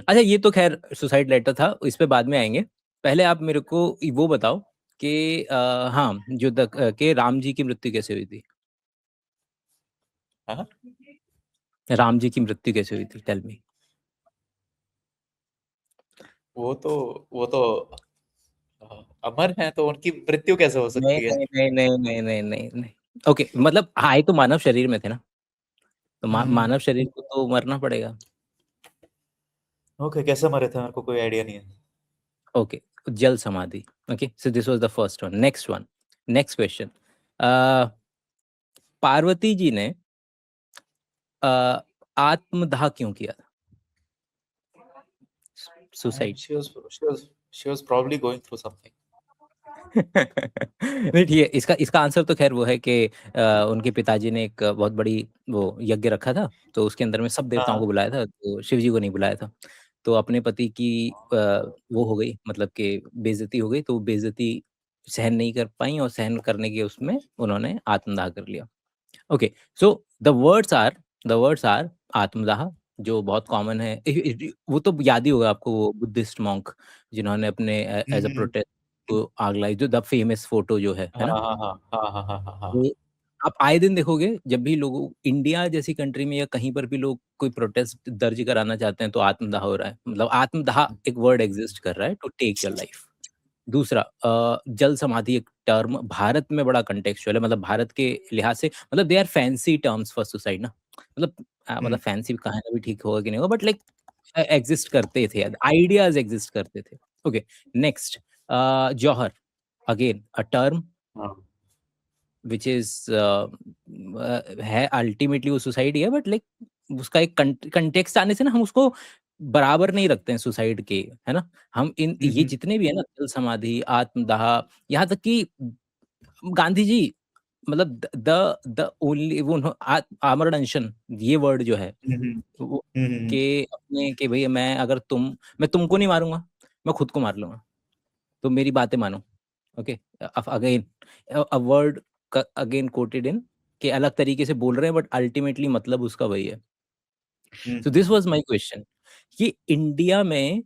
अच्छा ये तो खैर सुसाइड लेटर था, इस पे बाद में आएंगे। पहले आप मेरे को वो बताओ कि हाँ जो के राम जी की मृत्यु कैसे हुई थी? हाँ, राम जी की मृत्यु कैसे हुई थी, टेल मी। वो तो अमर हैं, तो उनकी मृत्यु कैसे हो नहीं सकती है? नहीं नहीं नहीं नहीं नहीं नहीं नहीं। ओके, मतलब आए तो मानव शरीर में थे ना, तो हम्म। मानव शरीर को तो मरना पड़ेगा। ओके, कैसे मरे थे मेरे को कोई आइडिया नहीं है। ओके, जल समाधि। Okay, so this was the first one. Next question. Parvati ji ने अ, आत्मदाह क्यों किया था? And suicide. she was probably going through something. नहीं ठीक है, इसका इसका आंसर तो खैर वो है कि उनके पिताजी ने एक बहुत बड़ी वो यज्ञ रखा था, तो उसके अंदर में सब देवताओं को हाँ। बुलाया था, तो शिव जी को नहीं बुलाया था। तो अपने पति की वो हो गई, मतलब कि बेइज्जती हो गई, तो वो बेइज्जती सहन नहीं कर पाई, और सहन करने के उसमें उन्होंने आत्मदाह कर लिया। Okay, so the words are आत्मदाह, जो बहुत कॉमन है। वो तो याद ही होगा आपको, वो बुद्धिस्ट मॉन्क जिन्होंने अपने एज अ हम्म। प्रोटेस्ट को आग लाई, जो द फेमस फोटो जो है हाँ ना। हाँ हाँ हाँ हाँ हाँ हाँ हाँ। वो आप आए दिन देखोगे, जब भी लोग इंडिया जैसी कंट्री में या कहीं पर भी लोग कोई प्रोटेस्ट दर्ज कराना चाहते हैं, तो आत्मदाह हो रहा है, मतलब आत्मदाह एक वर्ड एग्जिस्ट कर रहा है टू टेक योर लाइफ। दूसरा, जल समाधि एक टर्म भारत में बड़ा कंटेक्चुअल है, मतलब भारत के लिहाज से, मतलब they are fancy terms for suicide ना। मतलब मतलब हम्म फैंसी कहना भी ठीक होगा कि नहीं होगा, बट लाइक एग्जिस्ट करते थे, आइडियाज एग्जिस्ट करते थे। Okay, next, jauhar, again a term हाँ। विच इज है अल्टीमेटली वो सुसाइड ही है, बट लाइक उसका एक कंटेक्स्ट आने से ना, हम उसको बराबर नहीं रखते हैं सुसाइड के, है ना। हम इन ये हम्म जितने भी है ना, जल समाधि, आत्मदाह, यहाँ तक कि गांधी जी, मतलब द द ओनली वो आमरण अनशन, ये वर्ड जो है हम्म वो, हम्म के अपने के भाई मैं अगर मैं तुमको नहीं मारूंगा, मैं खुद को मार लूंगा, तो मेरी बातें मानो। Okay, again uh word again quoted in, के अलग तरीके से बोल रहे हैं, बट अल्टीमेटली मतलब उसका वही है। सो दिस वाज माय क्वेश्चन, कि इंडिया में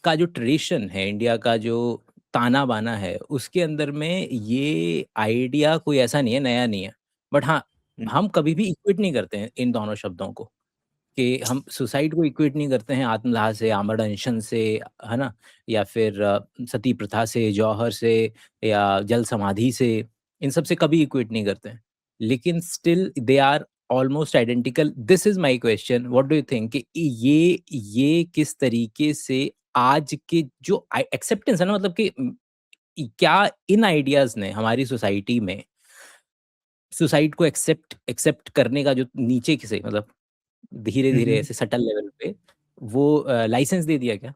का जो ट्रेडिशन है, इंडिया का जो ताना बाना है, उसके अंदर में ये आइडिया कोई ऐसा नहीं है, नया नहीं है। बट हाँ, हम्म हम कभी भी इक्विट नहीं करते हैं इन दोनों शब्दों को, कि हम सुसाइड को इक्वेट नहीं करते हैं आत्मदाह से, आमरण अनशन से, है ना, या फिर सती प्रथा से, जौहर से, या जल समाधि से, इन सब से कभी इक्वेट नहीं करते हैं। लेकिन still they are almost identical. This is my question, what do you think, कि ये किस तरीके से आज के जो एक्सेप्टेंस है ना, मतलब कि क्या इन आइडियाज ने हमारी सोसाइटी में सुसाइड को एक्सेप्ट एक्सेप्ट करने का जो नीचे से, मतलब धीरे-धीरे हम्म। ऐसे सटल लेवल पे वो लाइसेंस दे दिया क्या?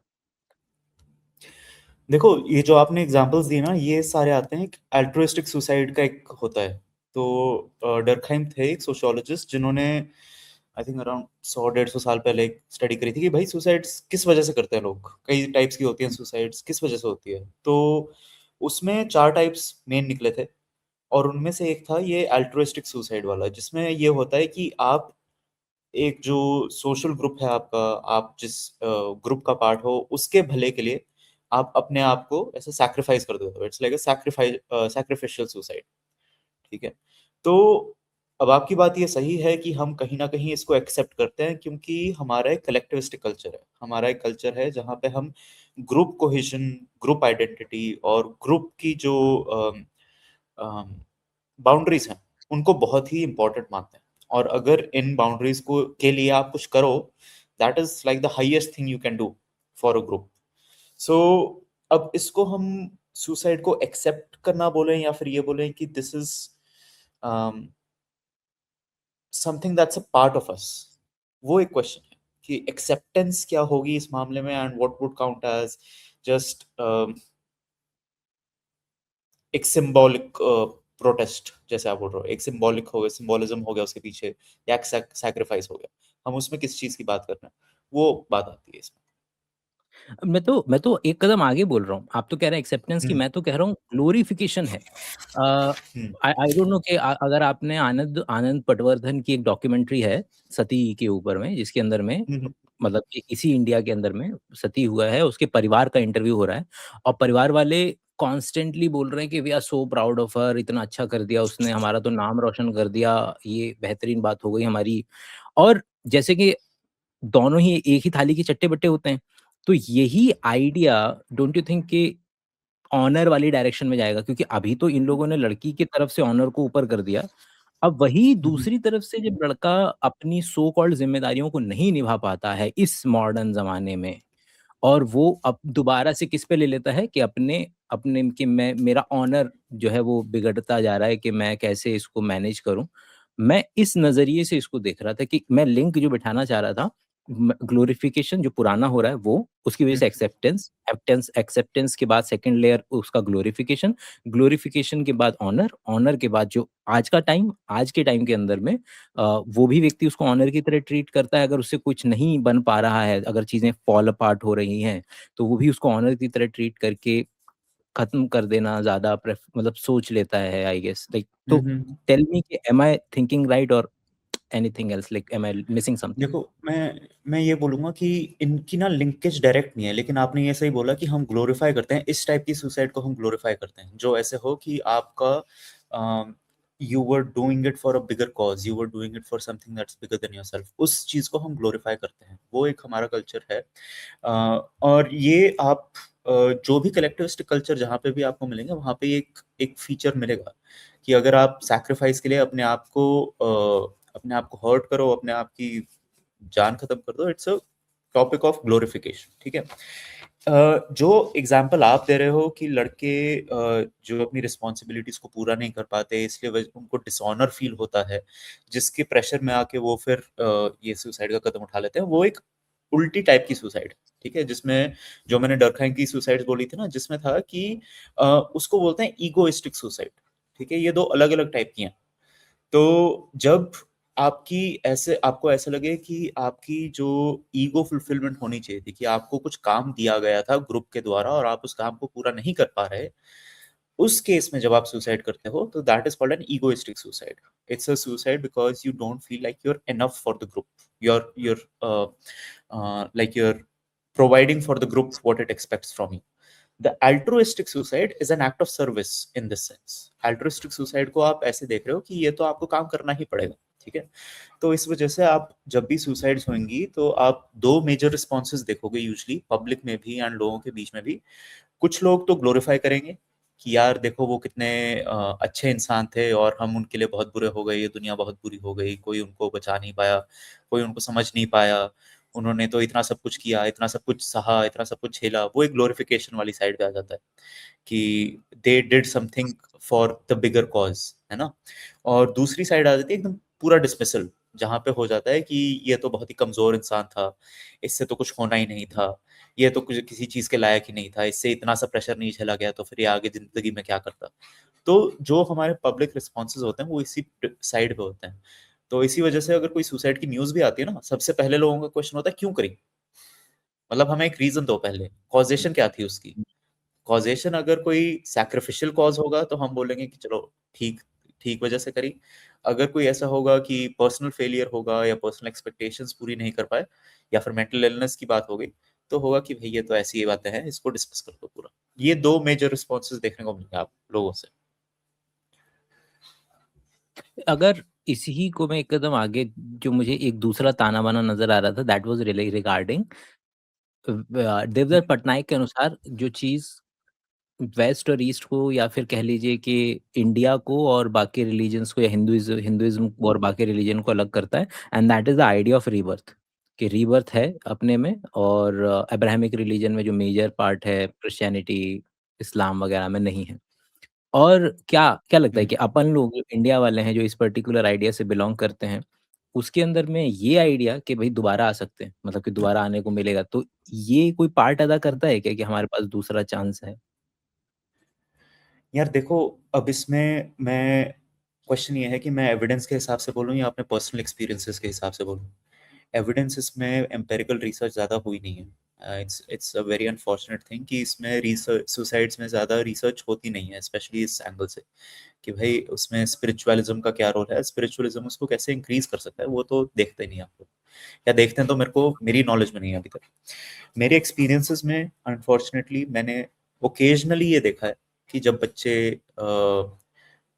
देखो, ये जो आपने एग्जांपल्स दिए ना, ये सारे आते हैं अल्ट्रुइस्टिक सुसाइड का एक होता है। तो डर्कहाइम थे एक सोशियोलॉजिस्ट जिन्होंने आई थिंक अराउंड 100-150 साल पहले एक स्टडी करी थी कि भाई सुसाइड्स किस वजह से करते हैं लोग, कई टाइप्स की होती हैं सुसाइड्स, किस वजह से होती है। तो उसमें 4 टाइप्स मेन निकले थे, और उनमें से एक था ये अल्ट्रुइस्टिक सुसाइड वाला, जिसमें ये होता है कि आप एक जो सोशल ग्रुप है आपका, आप जिस ग्रुप का पार्ट हो, उसके भले के लिए आप अपने आप को ऐसे सैक्रिफाइस कर देते हो। It's like a sacrificial suicide. ठीक है। तो अब आपकी बात ये सही है कि हम कहीं ना कहीं इसको एक्सेप्ट करते हैं, क्योंकि हमारा एक कलेक्टिविस्टिक कल्चर है, हमारा एक कल्चर है जहाँ पे हम ग्रुप कोहेजन, ग्रुप आइडेंटिटी और ग्रुप की जो बाउंड्रीज हैं, उनको बहुत ही इंपॉर्टेंट मानते हैं। और अगर इन बाउंड्रीज को के लिए आप कुछ करो, that is like the highest thing you can do for a group. So अब इसको हम सुसाइड को एक्सेप्ट करना बोलें, या फिर ये बोलें कि this is something that's a part of us, वो एक क्वेश्चन है कि एक्सेप्टेंस क्या होगी इस मामले में, and what would count as just एक सिंबॉलिक प्रोटेस्ट, जैसे आप बोल रहे हो, एक सिंबॉलिक हो गया, सिंबोलिज्म हो गया उसके पीछे, या एक सैक्रिफाइस हो गया। हम उसमें किस चीज की बात कर रहे हैं, वो बात आती है इसमें। मैं तो एक कदम आगे बोल रहा हूँ। आप तो कह रहे हैं एक्सेप्टेंस की, हम्म मैं तो कह रहा हूँ ग्लोरिफिकेशन है। हम्म आई आई डोंट नो कि अगर आपने आनंद आनंद पटवर्धन की एक डॉक्यूमेंट्री है सती के ऊपर में, जिसके अंदर में हम्म मतलब कि इसी इंडिया के अंदर में सती हुआ है, उसके परिवार का इंटरव्यू हो रहा है और परिवार वाले कॉन्स्टेंटली बोल रहे हैं कि we are so proud of her, इतना अच्छा कर दिया उसने, हमारा तो नाम रोशन कर दिया, ये बेहतरीन बात हो गई हमारी। और जैसे कि दोनों ही एक ही थाली के चट्टे-बट्टे होते हैं, तो यही आइडिया डोंट यू थिंक कि ऑनर वाली डायरेक्शन में जाएगा? क्योंकि अभी तो इन लोगों ने लड़की की तरफ से ऑनर को ऊपर कर दिया। अब वही हुँ, हुँ। दूसरी तरफ से जब लड़का अपनी सो कॉल्ड ज़िम्मेदारियों को नहीं निभा पाता है इस मॉडर्न ज़माने में और वो अब दोबारा से किस पे ले लेता है कि अपने अपने कि मैं मेरा ऑनर जो है वो बिगड़ता जा रहा है कि मैं कैसे इसको मैनेज करूँ। मैं इस नज़रिए से इसको देख रहा था कि मैं लिंक जो बिठाना चाह रहा था ग्लोरिफिकेशन जो पुराना हो रहा है वो, उसकी वज़ह हुँ, से एक्सेप्टेंस एक्सेप्टेंस के बाद सेकंड लेयर उसका ग्लोरिफिकेशन, ग्लोरिफिकेशन के बाद ऑनर, ऑनर के बाद जो आज के टाइम के अंदर में वो भी व्यक्ति उसको ऑनर की तरह ट्रीट करता है अगर उससे कुछ नहीं बन पा रहा है, अगर चीज़ें फॉल अपार्ट हो रही हैं, तो वो भी उसको ऑनर की तरह ट्रीट करके खत्म कर देना ज़्यादा मतलब सोच लेता है आई गेस लाइक हुँ, तो हुँ। टेल मी कि एम आई थिंकिंग राइट और anything else like am I missing something? देखो, मैं ये बोलूँगा कि इनकी ना लिंकेज डायरेक्ट नहीं है, लेकिन आपने ये सही बोला कि हम ग्लोरीफाई करते हैं, इस टाइप की सुसाइड को हम ग्लोरीफाई करते हैं। जो ऐसे हो कि आपका you were doing it for a bigger cause, you were doing it for something that's bigger than yourself, उस चीज़ को हम ग्लोरीफाई करते हैं। वो एक हमारा कल्चर है। और ये आप जो भी कलेक्टिविस्टिक कल्चर जहाँ पे भी आपको मिलेंगे, वहाँ पे एक एक फीचर मिलेगा कि अगर आप सैक्रिफाइस के लिए अपने आप को हर्ट करो, अपने आप की जान खत्म कर दो, it's a topic of glorification, ठीक है। जो एग्जाम्पल आप दे रहे हो कि लड़के जो अपनी रिस्पॉन्सिबिलिटीज को पूरा नहीं कर पाते, इसलिए उनको डिसऑनर फील होता है, जिसके प्रेशर में आके वो फिर ये सुसाइड का कदम उठा लेते हैं, वो एक उल्टी टाइप की सुसाइड, ठीक है। जिसमें जो मैंने डरखाइन की सुसाइड बोली थी ना, जिसमें था कि उसको बोलते हैं ईगोइस्टिक सुसाइड, ठीक है। ये दो अलग अलग टाइप की हैं। तो जब आपको ऐसा लगे कि आपकी जो ईगो फुलफिलमेंट होनी चाहिए थी, कि आपको कुछ काम दिया गया था ग्रुप के द्वारा और आप उस काम को पूरा नहीं कर पा रहे, उस केस में जब आप सुसाइड करते हो, तो that is called an egoistic suicide. It's a suicide because you don't feel like you are enough for the group, you're providing for the group what it expects from you. The altruistic suicide is an act of service in this sense. Altruistic suicide को आप ऐसे देख रहे हो कि ये तो आपको काम करना ही पड़ेगा, ठीक है। तो इस वजह से आप जब भी सुसाइड्स होंगी, तो आप दो मेजर रिस्पॉन्सेज देखोगे यूजली, पब्लिक में भी एंड लोगों के बीच में भी। कुछ लोग तो ग्लोरीफाई करेंगे कि यार देखो वो कितने अच्छे इंसान थे और हम उनके लिए बहुत बुरे हो गए, ये दुनिया बहुत बुरी हो गई, कोई उनको बचा नहीं पाया, कोई उनको समझ नहीं पाया, उन्होंने तो इतना सब कुछ किया, इतना सब कुछ सहा, इतना सब कुछ झेला। वो एक ग्लोरिफिकेशन वाली साइड पे आ जाता है कि they did something for the bigger cause, है ना। और दूसरी साइड आ जाती है एकदम पूरा डिसमिसल, जहाँ पे हो जाता है कि ये तो बहुत ही कमजोर इंसान था, इससे तो कुछ होना ही नहीं था, ये तो कुछ किसी चीज के लायक ही नहीं था, इससे इतना सा प्रेशर नहीं झेला गया, तो फिर ये आगे जिंदगी में क्या करता। तो जो हमारे पब्लिक रिस्पॉन्सेज होते हैं वो इसी साइड पे होते हैं। तो इसी वजह से अगर कोई सुसाइड की न्यूज भी आती है ना, सबसे पहले लोगों का क्वेश्चन होता है क्यों करी। मतलब हमें एक रीजन दो, पहले कॉजेशन क्या थी उसकी। कॉजेशन अगर कोई सैक्रिफिशियल कॉज होगा तो हम बोलेंगे कि चलो ठीक ठीक वजह से करी। अगर कोई ऐसा होगा कि पर्सनल फेलियर होगा या पर्सनल एक्सपेक्टेशंस पूरी नहीं कर पाए, या फिर मेंटल इलनेस की बात हो गई, तो होगा कि भाई ये तो ऐसी ही बातें हैं, इसको डिस्कस कर दो पूरा। ये दो मेजर रिस्पॉन्सेज देखने को मिलेंगे आप लोगों से। अगर इसी को मैं एक कदम आगे जो मुझे एक दूसरा ताना-बाना नज़र आ रहा था that was really regarding Devdutt Pattanaik के अनुसार जो चीज़ वेस्ट और ईस्ट को या फिर कह लीजिए कि इंडिया को और बाकी रिलीजन्स को या हिंदुइज्म और बाकी रिलीजन को अलग करता है and that is the idea of rebirth कि रीबर्थ है अपने में और अब्राहमिक रिलीजन में जो मेजर पार्ट है क्रिश्चियनिटी, इस्लाम वगैरह में नहीं है। और क्या क्या लगता है हम्म। कि अपन लोग जो इंडिया वाले हैं जो इस पर्टिकुलर आइडिया से बिलॉन्ग करते हैं, उसके अंदर में ये आइडिया कि भई दोबारा आ सकते हैं, मतलब कि दोबारा आने को मिलेगा, तो ये कोई पार्ट अदा करता है क्या कि हमारे पास दूसरा चांस है? यार देखो, अब इसमें मैं क्वेश्चन ये है कि मैं एविडेंस के हिसाब से बोलूँ या अपने पर्सनल एक्सपीरियंसेस के हिसाब से बोलूँ। एविडेंस इसमें एम्पिरिकल रिसर्च ज़्यादा हुई नहीं है। It's a very unfortunate thing कि इसमें रिसर्च सुसाइड्स में ज़्यादा रिसर्च होती नहीं है, स्पेशली इस एंगल से कि भाई उसमें स्पिरिचुअलिज्म का क्या रोल है, स्पिरिचुअलिज्म उसको कैसे इंक्रीज कर सकता है, वो तो देखते नहीं आप लोग। या देखते हैं तो मेरे को मेरी नॉलेज में नहीं है अभी तक। मेरे एक्सपीरियंसेस में अनफॉर्चुनेटली मैंने ओकेजनली ये देखा है कि जब बच्चे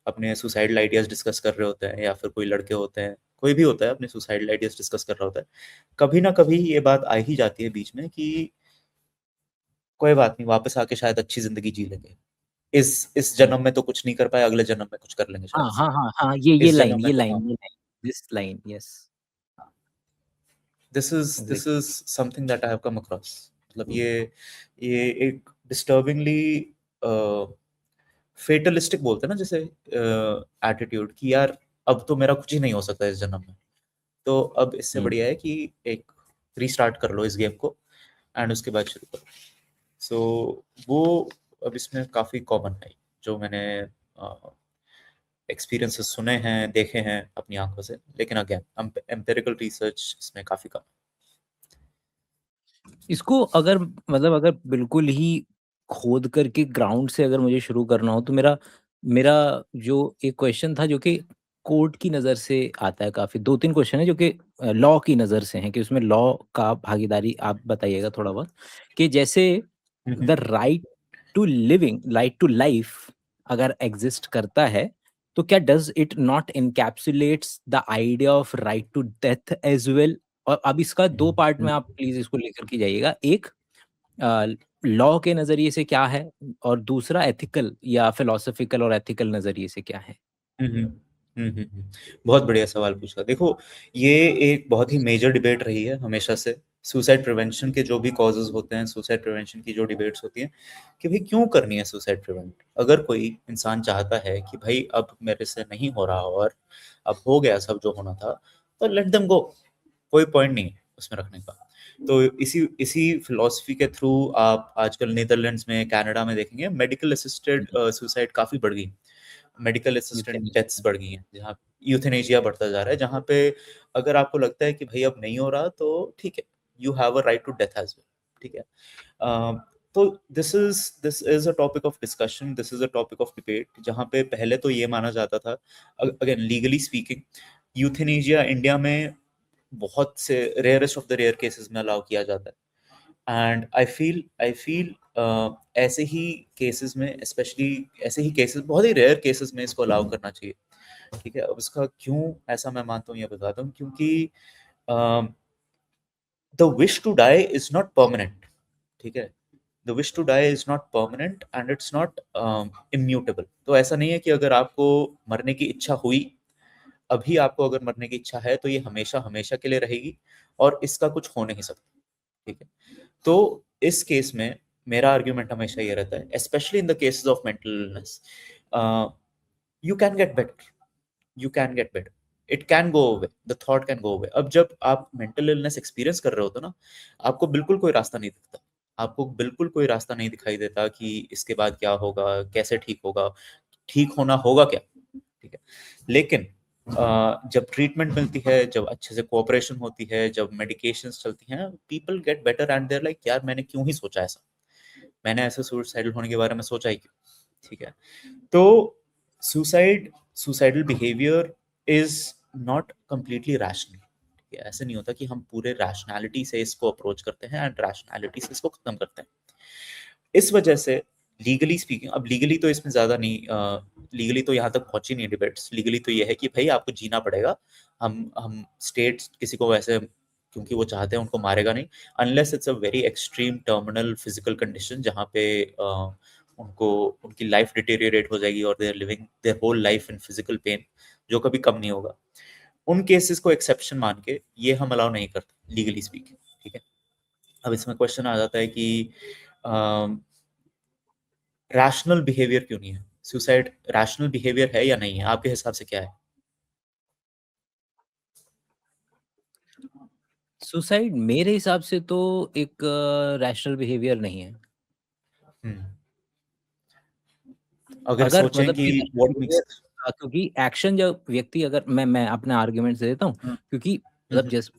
अपने सुसाइडल आइडियाज डिस्कस कर रहे होते हैं, या फिर कोई लड़के होते हैं, कोई भी होता है अपने सुसाइडल आइडियाज डिस्कस कर रहा होता है, कभी ना कभी ये बात आ ही जाती है बीच में कि कोई बात नहीं, वापस आके शायद अच्छी जिंदगी जी लेंगे, इस हुँ। जन्म में तो कुछ नहीं कर पाए, अगले जन्म में कुछ कर लेंगे शायद हाँ, से, हाँ, हाँ, हाँ, ये इस लाइन जन्म में ये तो लाइन हाँ। ये line, this line, yes, this exactly. Is something that I have come across. मतलब ये एक डिस्टर्बिंगली फेटलिस्टिक बोलते हैं ना जैसे एटीट्यूड, कि यार अब तो मेरा कुछ ही नहीं हो सकता इस जन्म में, तो अब इससे हुँ। बढ़िया है कि एक रीस्टार्ट कर लो इस गेम को, एंड उसके बाद शुरू करो। सो वो अब इसमें काफी कॉमन है, जो मैंने एक्सपीरियंसेस सुने हैं, देखे हैं अपनी आंखों से, लेकिन अगेन एम्पिरिकल रिसर्च इसमें काफी कम इसको अगर मतलब अगर बिल्कुल ही खोद करके ग्राउंड से अगर मुझे शुरू करना हो तो मेरा मेरा जो एक क्वेश्चन था जो कि कोर्ट की नज़र से आता है काफ़ी 2-3 क्वेश्चन है जो कि लॉ की नज़र से हैं कि उसमें लॉ का भागीदारी आप बताइएगा थोड़ा बहुत कि जैसे है। द राइट टू लाइफ अगर एग्जिस्ट करता है तो क्या does it not encapsulates the idea of right to death as well. और अब इसका 2 पार्ट में आप प्लीज़ इसको लेकर के जाइएगा। एक अ, लॉ के नज़रिए से क्या है और दूसरा एथिकल या फिलॉसफिकल और एथिकल नज़रिए से क्या है? हम्म, बहुत बढ़िया सवाल पूछा। देखो, ये एक बहुत ही मेजर डिबेट रही है हमेशा से। सुसाइड प्रिवेंशन के जो भी कॉजेज होते हैं, सुसाइड प्रिवेंशन की जो डिबेट्स होती हैं कि भाई क्यों करनी है सुसाइड प्रिवेंट। अगर कोई इंसान चाहता है कि भाई अब मेरे से नहीं हो रहा और अब हो गया सब जो होना था, तो लेट देम गो, कोई पॉइंट नहीं है उसमें रखने का। तो इसी इसी फिलॉसफी के थ्रू आप आजकल नीदरलैंड्स में, कनाडा में देखेंगे मेडिकल असिस्टेड हुँ, सुसाइड काफी बढ़ गई, मेडिकल असिस्टेंट यूथेनेसिया। डेथ्स बढ़ गई हैं, जहाँ यूथेनेशिया बढ़ता जा रहा है, जहाँ पे अगर आपको लगता है कि भाई अब नहीं हो रहा तो ठीक है, you have a right to death as well, ठीक है। तो this is a topic of discussion, this is a topic of debate, जहाँ पे पहले तो ये माना जाता था, again legally speaking, euthanasia India में बहुत से rarest of the rare cases में अलाउ किया जाता है। एंड आई फील ऐसे ही केसेस में, स्पेशली ऐसे ही केसेस, बहुत ही रेयर केसेस में इसको अलाउ करना चाहिए, ठीक है। अब इसका क्यों ऐसा मैं मानता हूँ ये बताता हूँ, क्योंकि the wish to die is not permanent, ठीक है। The wish to die is not permanent and it's not immutable. तो ऐसा नहीं है कि अगर आपको मरने की इच्छा हुई, अभी आपको अगर मरने की इच्छा है, तो ये हमेशा हमेशा के लिए रहेगी और इसका कुछ हो नहीं सकता, ठीक है। तो इस केस में मेरा आर्ग्यूमेंट हमेशा ये रहता है, specially in the cases of mental illness, you can get better, you can get better, it can go away, the thought can go away. अब जब आप मेंटल इलनेस एक्सपीरियंस कर रहे होते हो ना, आपको बिल्कुल कोई रास्ता नहीं दिखता, आपको बिल्कुल कोई रास्ता नहीं दिखाई देता कि इसके बाद क्या होगा, कैसे ठीक होगा, ठीक होना होगा क्या, ठीक है। लेकिन जब ट्रीटमेंट मिलती है, जब अच्छे से कोऑपरेशन होती है, जब मेडिकेशंस चलती हैं, people get better and they're like यार मैंने क्यों ही सोचा ऐसा, मैंने ऐसे सुसाइडल होने के बारे में सोचा ही क्यों, ठीक है। तो suicidal behaviour is not completely rational, ठीक है। ऐसे नहीं होता कि हम पूरे रैशनैलिटी से इसको अप्रोच करते हैं एंड रैशनैलिटी से इसको खत्म करते हैं। इस वजह से लीगली स्पीकिंग, अब लीगली तो इसमें ज्यादा नहीं, लीगली तो यहाँ तक पहुंची नहीं डिबेट्स, लीगली तो ये है कि भाई आपको जीना पड़ेगा। हम स्टेट किसी को वैसे क्योंकि वो चाहते हैं उनको मारेगा नहीं, unless it's a very extreme terminal physical condition, जहाँ पे उनको उनकी लाइफ डिटेरियोरेट हो जाएगी और they are living their whole life in physical pain, जो कभी कम नहीं होगा। उन केसेस को एक्सेप्शन मान के ये हम अलाउ नहीं करते लीगली स्पीकिंग, ठीक है। अब इसमें क्वेश्चन आ जाता है कि रैशनल बिहेवियर क्यों नहीं है, सुसाइड रैशनल बिहेवियर है या नहीं है, आपके हिसाब से क्या है? सुसाइड मेरे हिसाब से तो एक रैशनल बिहेवियर नहीं है। हम्म, अगर अगर सोचें मतलब कि कि रैशनल व्हाट बिहेवियर मेक्स। क्योंकि एक्शन जब व्यक्ति अगर मैं अपना आर्गुमेंट से देता हूँ क्योंकि मतलब हम्म, जस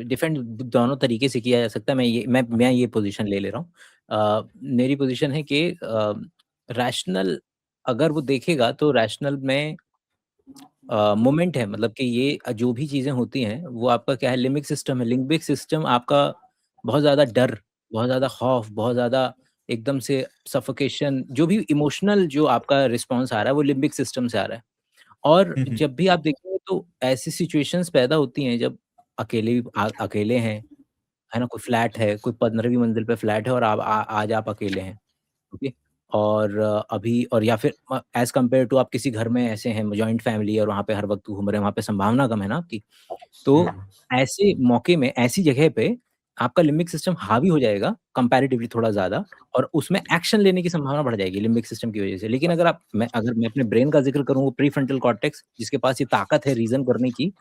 डिफेंड दोनों तरीके से किया जा सकता है। मैं ये पोजीशन ले ले रहा हूँ। मेरी पोजीशन है कि रैशनल अगर वो देखेगा तो रैशनल में मोमेंट है, मतलब कि ये जो भी चीज़ें होती हैं वो आपका क्या है, लिम्बिक सिस्टम है। लिम्बिक सिस्टम आपका बहुत ज़्यादा डर, बहुत ज़्यादा खौफ, बहुत ज़्यादा एकदम से सफोकेशन, जो भी इमोशनल जो आपका रिस्पॉन्स आ रहा है वो लिम्बिक सिस्टम से आ रहा है। और जब भी आप देखेंगे तो ऐसी सिचुएशंस पैदा होती हैं जब अकेले हैं, है ना? कोई फ्लैट है, कोई 15वीं मंजिल पे फ्लैट है और आज आप अकेले हैं, ओके? और अभी और या फिर एज़ कम्पेयर टू आप किसी घर में ऐसे हैं, जॉइंट फैमिली है और वहाँ पे हर वक़्त घूम रहे हैं, वहाँ पे संभावना कम है ना आपकी। तो ऐसे मौके में, ऐसी जगह पे आपका लिम्बिक सिस्टम हावी हो जाएगा कंपैरेटिवली थोड़ा ज़्यादा, और उसमें एक्शन लेने की संभावना बढ़ जाएगी लिम्बिक सिस्टम की वज़ह से। लेकिन अगर मैं अपने ब्रेन का ज़िक्र करूँ, वो प्रीफ्रंटल कॉर्टेक्स जिसके पास ये ताकत है रीज़न करने की,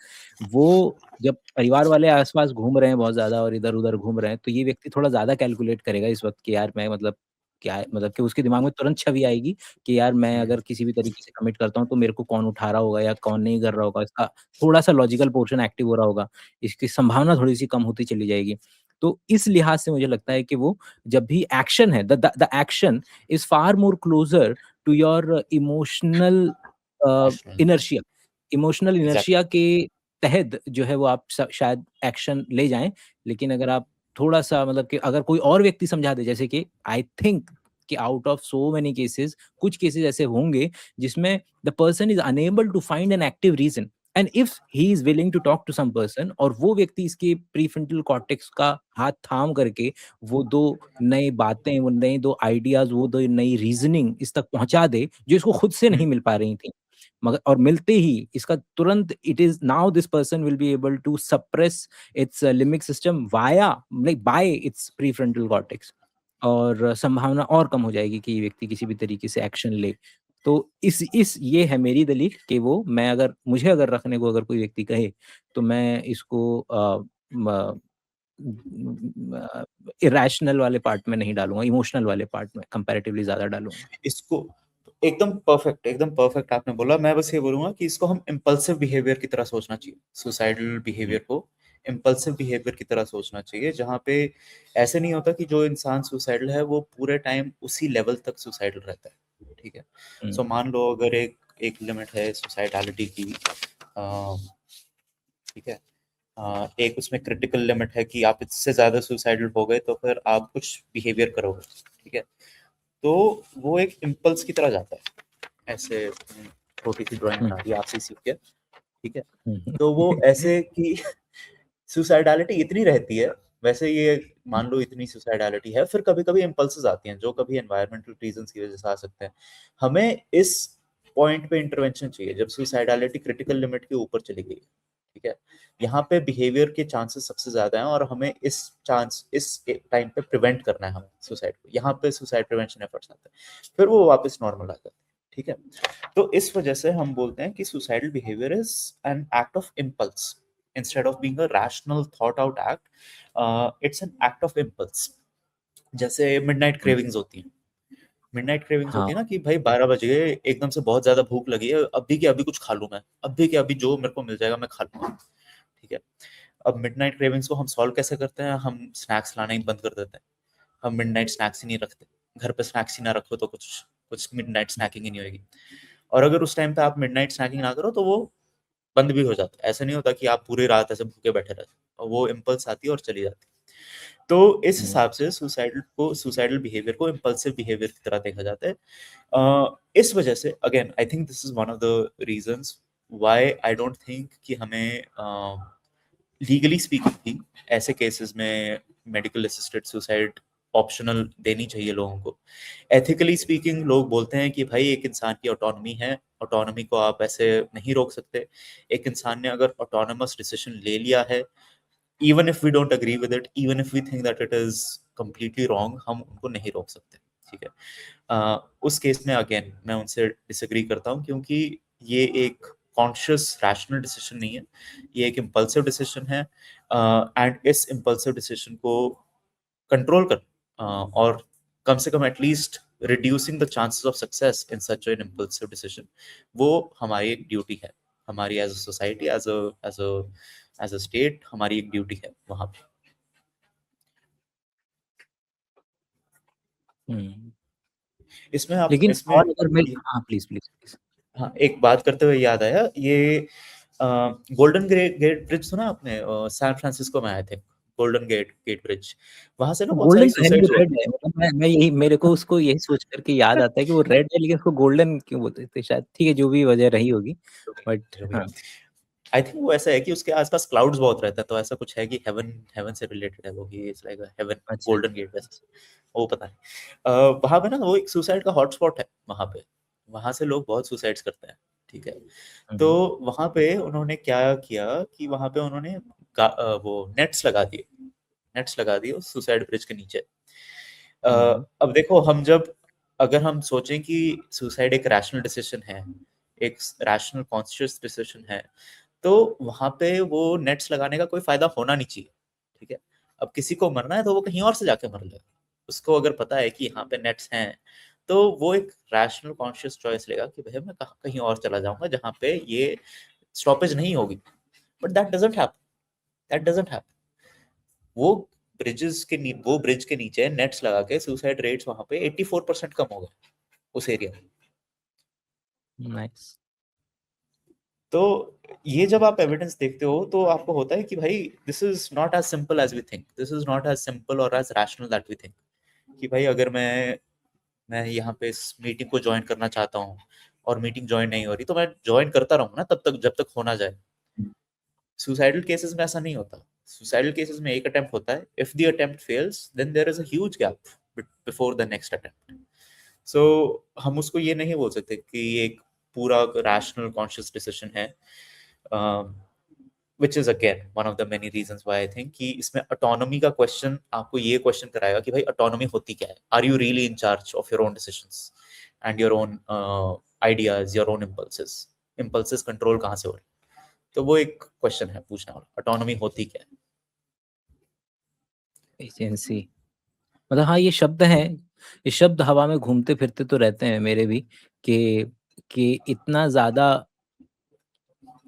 वो जब परिवार वाले आस-पास घूम रहे हैं बहुत ज़्यादा और इधर-उधर घूम रहे हैं, तो ये व्यक्ति थोड़ा ज़्यादा कैलकुलेट करेगा इस वक़्त कि यार मैं मतलब क्या है, मतलब कि उसके दिमाग में तुरंत छवि आएगी कि यार मैं अगर किसी भी तरीके से कमिट करता हूँ, तो मेरे को कौन उठा रहा होगा या कौन नहीं कर रहा होगा। इसका थोड़ा-सा लॉजिकल पोर्शन एक्टिव हो रहा होगा। इसकी संभावना थोड़ी-सी कम होती चली जाएगी। तो इस लिहाज से मुझे लगता है कि वो जब भी एक्शन है, the action is far more closer to your emotional inertia. Emotional exactly. Inertia के तहत जो है वो आप शायद एक्शन ले जाएँ। लेकिन अगर आप थोड़ा-सा, मतलब कि अगर कोई और व्यक्ति समझा दे, जैसे कि आई थिंक कि out of so many cases, कुछ केसेज़ ऐसे होंगे जिसमें the person is unable to find an active reason, and if he is willing to talk to some person, और वो व्यक्ति इसके प्रीफ्रंटल कॉर्टेक्स का हाथ थाम करके वो 2 नई बातें, वो नए 2 आइडियाज़, वो 2 नई रीज़निंग इस तक पहुँचा दे, जो इसको खुद से नहीं मिल पा रही थी। मगर और मिलते ही इसका तुरंत, it is now this person will be able to suppress its limbic system via, like by its prefrontal cortex, और संभावना और कम हो जाएगी कि ये व्यक्ति किसी भी तरीके से एक्शन ले। तो इस ये है मेरी दलील कि वो, मैं अगर मुझे अगर रखने को अगर कोई व्यक्ति कहे, तो मैं इसको इरेशनल वाले पार्ट में नहीं डालूँगा, इमोशनल वाले पार्ट में कंपैरेटिवली ज़्यादा डालूँगा। इसको एकदम परफेक्ट आपने बोला। मैं बस ये बोलूँगा कि इसको हम इम्पल्सिव बिहेवियर की तरह सोचना चाहिए। सुसाइडल हुँ, बिहेवियर को इम्पल्सिव बिहेवियर की तरह सोचना चाहिए, जहाँ पे ऐसे नहीं होता कि जो इंसान सुसाइडल है, वो पूरे टाइम उसी लेवल तक सुसाइडल रहता है, ठीक है? हुँ, सो मान लो अगर एक एक लिमिट है सुसाइडैलिटी की, ठीक है? एक उसमें क्रिटिकल लिमिट है कि आप इससे ज़्यादा सुसाइडल हो गए, तो फिर आप कुछ बिहेवियर करोगे, ठीक है? तो वो एक इम्पल्स की तरह जाता है। ऐसे छोटी सी ड्राइंग हुँ, बना दी आपसे सीख के, ठीक है? हुँ, हुँ। तो वो ऐसे कि सुसाइडैलिटी इतनी रहती है, वैसे ये मान लो इतनी सुसाइडैलिटी है, फिर कभी-कभी इम्पल्सेस आती हैं, जो कभी एनवायरमेंटल रीज़न्स की वज़ह से आ सकते हैं। हमें इस पॉइंट पे इंटरवेंशन चाहिए, जब सुसाइडैलिटी क्रिटिकल लिमिट के ऊपर चली गई है, ठीक है? यहाँ पे बिहेवियर के चांसेस सबसे ज़्यादा हैं, और हमें इस टाइम पे प्रिवेंट करना है हमें सुसाइड को। यहाँ पे सुसाइड प्रिवेंशन एफर्ट्स आते हैं, फिर वो वापस नॉर्मल आ जाते हैं, ठीक है? तो इस वजह से हम बोलते हैं कि suicidal behaviour is an act of impulse. Instead of being a rational thought out act, it's an act of impulse. जैसे मिडनाइट हुँ, क्रेविंग्स होती हैं। मिडनाइट क्रेविंग्स हाँ, होती है ना कि भाई 12 बज गए, एकदम से बहुत ज्यादा भूख लगी है, अभी के अभी कुछ खा लूं मैं, अभी के अभी जो मेरे को मिल जाएगा मैं खा लूंगा, ठीक है? अब मिडनाइट क्रेविंग्स को हम सॉल्व कैसे करते हैं? हम स्नैक्स लाना ही बंद कर देते हैं। हम मिडनाइट स्नैक्स ही नहीं रखते। घर पे स्नैक्स ही ना रखो तो कुछ कुछ मिडनाइट स्नैकिंग ही नहीं होगी। और अगर उस टाइम पे आप मिडनाइट स्नैकिंग ना करो, तो वो बंद भी हो जाता है। ऐसा नहीं होता कि आप पूरी रात ऐसे भूखे बैठे रहते हो, और वो इम्पल्स आती है और चली जाती है। तो इस हुँ, हिसाब से सुसाइडल बिहेवियर को इम्पल्सिव बिहेवियर की तरह देखा जाता है। इस वजह से again I think this is one of the reasons why I don't think कि हमें लीगली स्पीकिंग भी ऐसे केसेस में मेडिकल असिस्टेड सुसाइड ऑप्शनल देनी चाहिए लोगों को। एथिकली स्पीकिंग लोग बोलते हैं कि भाई एक इंसान की ऑटोनॉमी है, ऑटोनॉमी को आप ऐसे नहीं रोक सकते। एक इंसान ने अगर ऑटोनोमस डिसीजन ले लिया है, even if we don't agree with it, even if we think that it is completely wrong, हम उनको नहीं रोक सकते, ठीक है? उस केस में अगेन मैं उनसे डिसएग्री करता हूँ, क्योंकि ये एक कॉन्शियस रैशनल डिसीजन नहीं है, ये एक इम्पल्सिव डिसीजन है। एंड इस इम्पल्सिव डिसीजन को कंट्रोल कर, और कम से कम at least reducing the chances of success in such an impulsive decision, वो हमारी एक ड्यूटी है। हमारी as a society, as a state, हमारी एक ड्यूटी है वहां पे। हुँ। इसमें आप लेकिन इसमें और अगर मैं, ये हाँ, प्लीज़, प्लीज़, प्लीज़। हाँ, एक बात करते हुए याद आया, ये गोल्डन गेट ब्रिज सुना आपने? सैन फ्रांसिस्को में आए थे, गोल्डन गेट ब्रिज, वहां से ना बहुत सारी गोल्डन तो है नहीं, वो सुसाइड्स हुआ। रेड है, मतलब मैं यही, मेरे को उसको यही सोच करके याद आता है कि वो रेड है, लेकिन उसको गोल्डन क्यों बोलते थे, शायद ठीक है जो भी वजह रही होगी, बट जो भी हाँ। है, आई थिंक वो ऐसा है कि उसके आसपास क्लाउड्स बहुत रहता है, तो ऐसा कुछ है कि हेवन हेवन से रिलेटेड है वो, कि इट्स लाइक हेवन, अच्छा। गोल्डन गेट वैसे, वो पता नहीं। वहां पे ना वो एक सुसाइड का हॉटस्पॉट है वहां पे, वहां से लोग बहुत सुसाइड्स करते हैं, ठीक है। तो हम्म। वहां पे उन्होंने क्या किया कि वहां पे उन्होंने वो नेट्स लगा दिए उस सुसाइड ब्रिज के नीचे। अ, हम्म। अब देखो, अगर हम सोचें कि सुसाइड एक रैशनल डिसीजन है, एक रैशनल कॉन्शियस डिसीजन है, तो वहां पे वो नेट्स लगाने का कोई फायदा होना नहीं चाहिए, ठीक है। अब किसी को मरना है तो वो कहीं और से जाके मर लेगा, उसको अगर पता है कि यहाँ पे नेट्स हैं, तो वो एक रैशनल कॉन्शियस चॉइस लेगा कि भाई मैं कहीं और चला जाऊंगा जहाँ पे ये स्टॉपेज नहीं होगी। But that doesn't happen. वो वो ब्रिज के नीचे नेट्स लगा के सुसाइड रेट्स वहां पे 84% कम हो गए उस एरिया में। नाइस। तो ये जब आप एविडेंस देखते हो तो आपको होता है कि भाई this is not as simple as we think, this is not as simple और as rational that we think, कि भाई अगर मैं यहाँ पे इस मीटिंग को ज्वाइन करना चाहता हूँ और मीटिंग ज्वाइन नहीं हो रही, तो मैं ज्वाइन करता रहूंगा ना तब तक जब तक होना जाए। सुसाइडल केसेस में ऐसा नहीं होता। सुसाइडल केसेस में एक अटेम्प्ट होता है, if the attempt fails then there is a huge gap before the next attempt. So हम उसको ये नहीं बोल सकते कि ये एक पूरा रैशनल कॉन्शियस डिसीजन है, which is again one of the many reasons why I think कि इसमें ऑटोनॉमी का क्वेश्चन आपको ये क्वेश्चन कराएगा कि भाई ऑटोनॉमी होती क्या है, are you really in charge of your own decisions and your own ideas, your own impulses control कहाँ से हो रही है। तो वो एक क्वेश्चन है पूछने वाला, ऑटोनॉमी होती क्या है। एजेंसी, मतलब हाँ ये शब्द है, ये शब्द हवा में घूमते फिरते तो रहते हैं मेरे भी, कि इतना ज्यादा,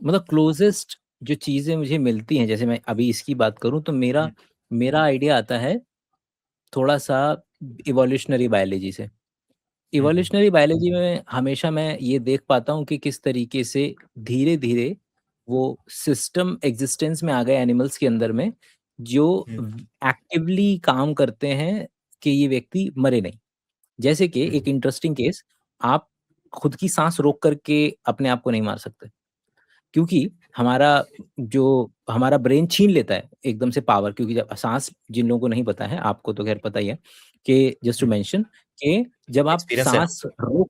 मतलब क्लोजेस्ट जो चीजें मुझे मिलती हैं, जैसे मैं अभी इसकी बात करूं तो मेरा हम्म, मेरा आइडिया आता है थोड़ा सा इवोल्यूशनरी बायोलॉजी से। हम्म, इवोल्यूशनरी बायोलॉजी में हमेशा मैं ये देख पाता हूँ कि किस तरीके से धीरे धीरे वो सिस्टम एग्जिस्टेंस में आ गए एनिमल्स के अंदर में, जो हम्म, एक्टिवली काम करते हैं कि ये व्यक्ति मरे नहीं। जैसे कि हम्म, एक इंटरेस्टिंग केस, आप खुद की सांस रोक करके अपने आप को नहीं मार सकते, क्योंकि हमारा जो हमारा ब्रेन छीन लेता है एकदम से पावर, क्योंकि जब सांस, जिन लोगों को नहीं पता है, आपको तो खैर पता ही है, कि जस्ट टू हम्म। मेंशन कि जब आप एक्सपीरियंस है सांस रोक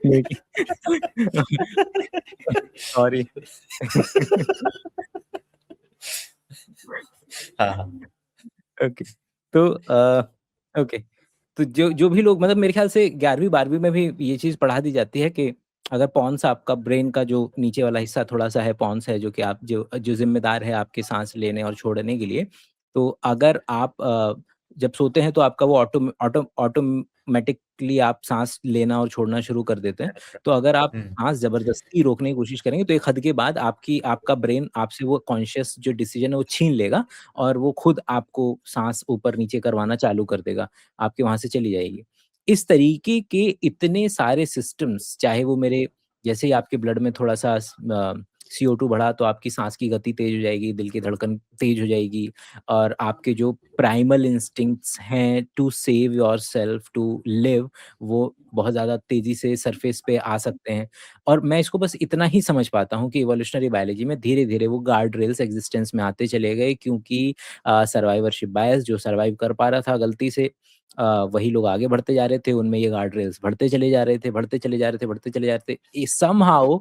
लेकिन सॉरी। हाँ, हाँ। ओके। तो ओके, तो जो जो भी लोग, मतलब मेरे ख्याल से 11वीं 12वीं में भी ये चीज़ पढ़ा दी जाती है कि अगर पॉन्स, आपका ब्रेन का जो नीचे वाला हिस्सा थोड़ा सा है, पॉन्स है, जो कि आप जो जो जिम्मेदार है आपके सांस लेने और छोड़ने के लिए, तो अगर आप जब सोते हैं तो आपका वो ऑटोमेटिकली आप सांस लेना और छोड़ना शुरू कर देते हैं। Correct, correct. तो अगर आप हम्म, सांस जबरदस्ती रोकने की कोशिश करेंगे तो एक हद के बाद आपका ब्रेन आपसे वो कॉन्शियस जो डिसीजन है वो छीन लेगा, और वो खुद आपको सांस ऊपर-नीचे करवाना चालू कर देगा, आपके वहाँ से चली जाएगी। इस तरीके के इतने सारे सिस्टम्स, चाहे वो मेरे, जैसे ही आपके ब्लड में थोड़ा-सा CO2 बढ़ा तो आपकी साँस की गति तेज़ हो जाएगी, दिल की धड़कन तेज़ हो जाएगी, और आपके जो प्राइमल इंस्टिंक्ट्स हैं to save yourself, to live, वो बहुत ज़्यादा तेज़ी से सरफेस पे आ सकते हैं। और मैं इसको बस इतना ही समझ पाता हूँ कि इवोल्यूशनरी बायोलॉजी में धीरे-धीरे वो गार्ड रेल्स एक्जिस्टेंस में आते चले गए, क्योंकि सर्वाइवरशिप बायस, जो सर्वाइव कर पा रहा था गलती से, वही लोग आगे बढ़ते जा रहे थे, उनमें ये गार्ड रेल्स बढ़ते चले जा रहे थे, बढ़ते चले जा रहे थे, बढ़ते चले जा रहे थे। समहाउ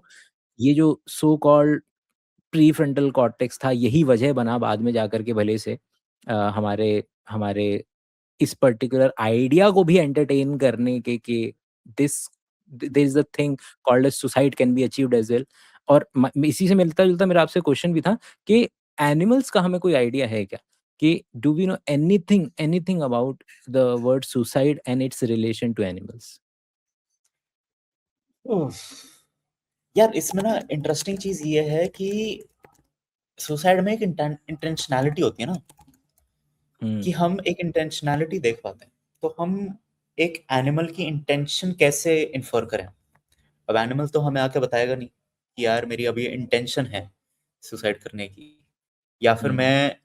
ये जो सो कॉल्ड प्रीफ्रंटल कॉर्टेक्स था, यही वजह बना बाद में जाकर के भले से हमारे हमारे इस पर्टिकुलर आइडिया को भी एंटरटेन करने के, कि this there is a thing called as suicide can be achieved as well. और इसी से मिलता-जुलता मेरा आपसे क्वेश्चन भी था कि एनिमल्स का हमें कोई आइडिया है क्या? कि do we know anything anything about the word suicide and its relation to animals? उफ, यार इसमें ना इंटरेस्टिंग चीज ये है कि सुसाइड में एक इंटेंशनैलिटी होती है ना, हुँ, कि हम एक इंटेंशनैलिटी देख पाते हैं। तो हम एक एनिमल की इंटेंशन कैसे इन्फर करें? अब एनिमल तो हमें आके बताएगा नहीं कि यार मेरी अभी इंटेंशन है सुसाइड करने की, या फिर हम्म मैं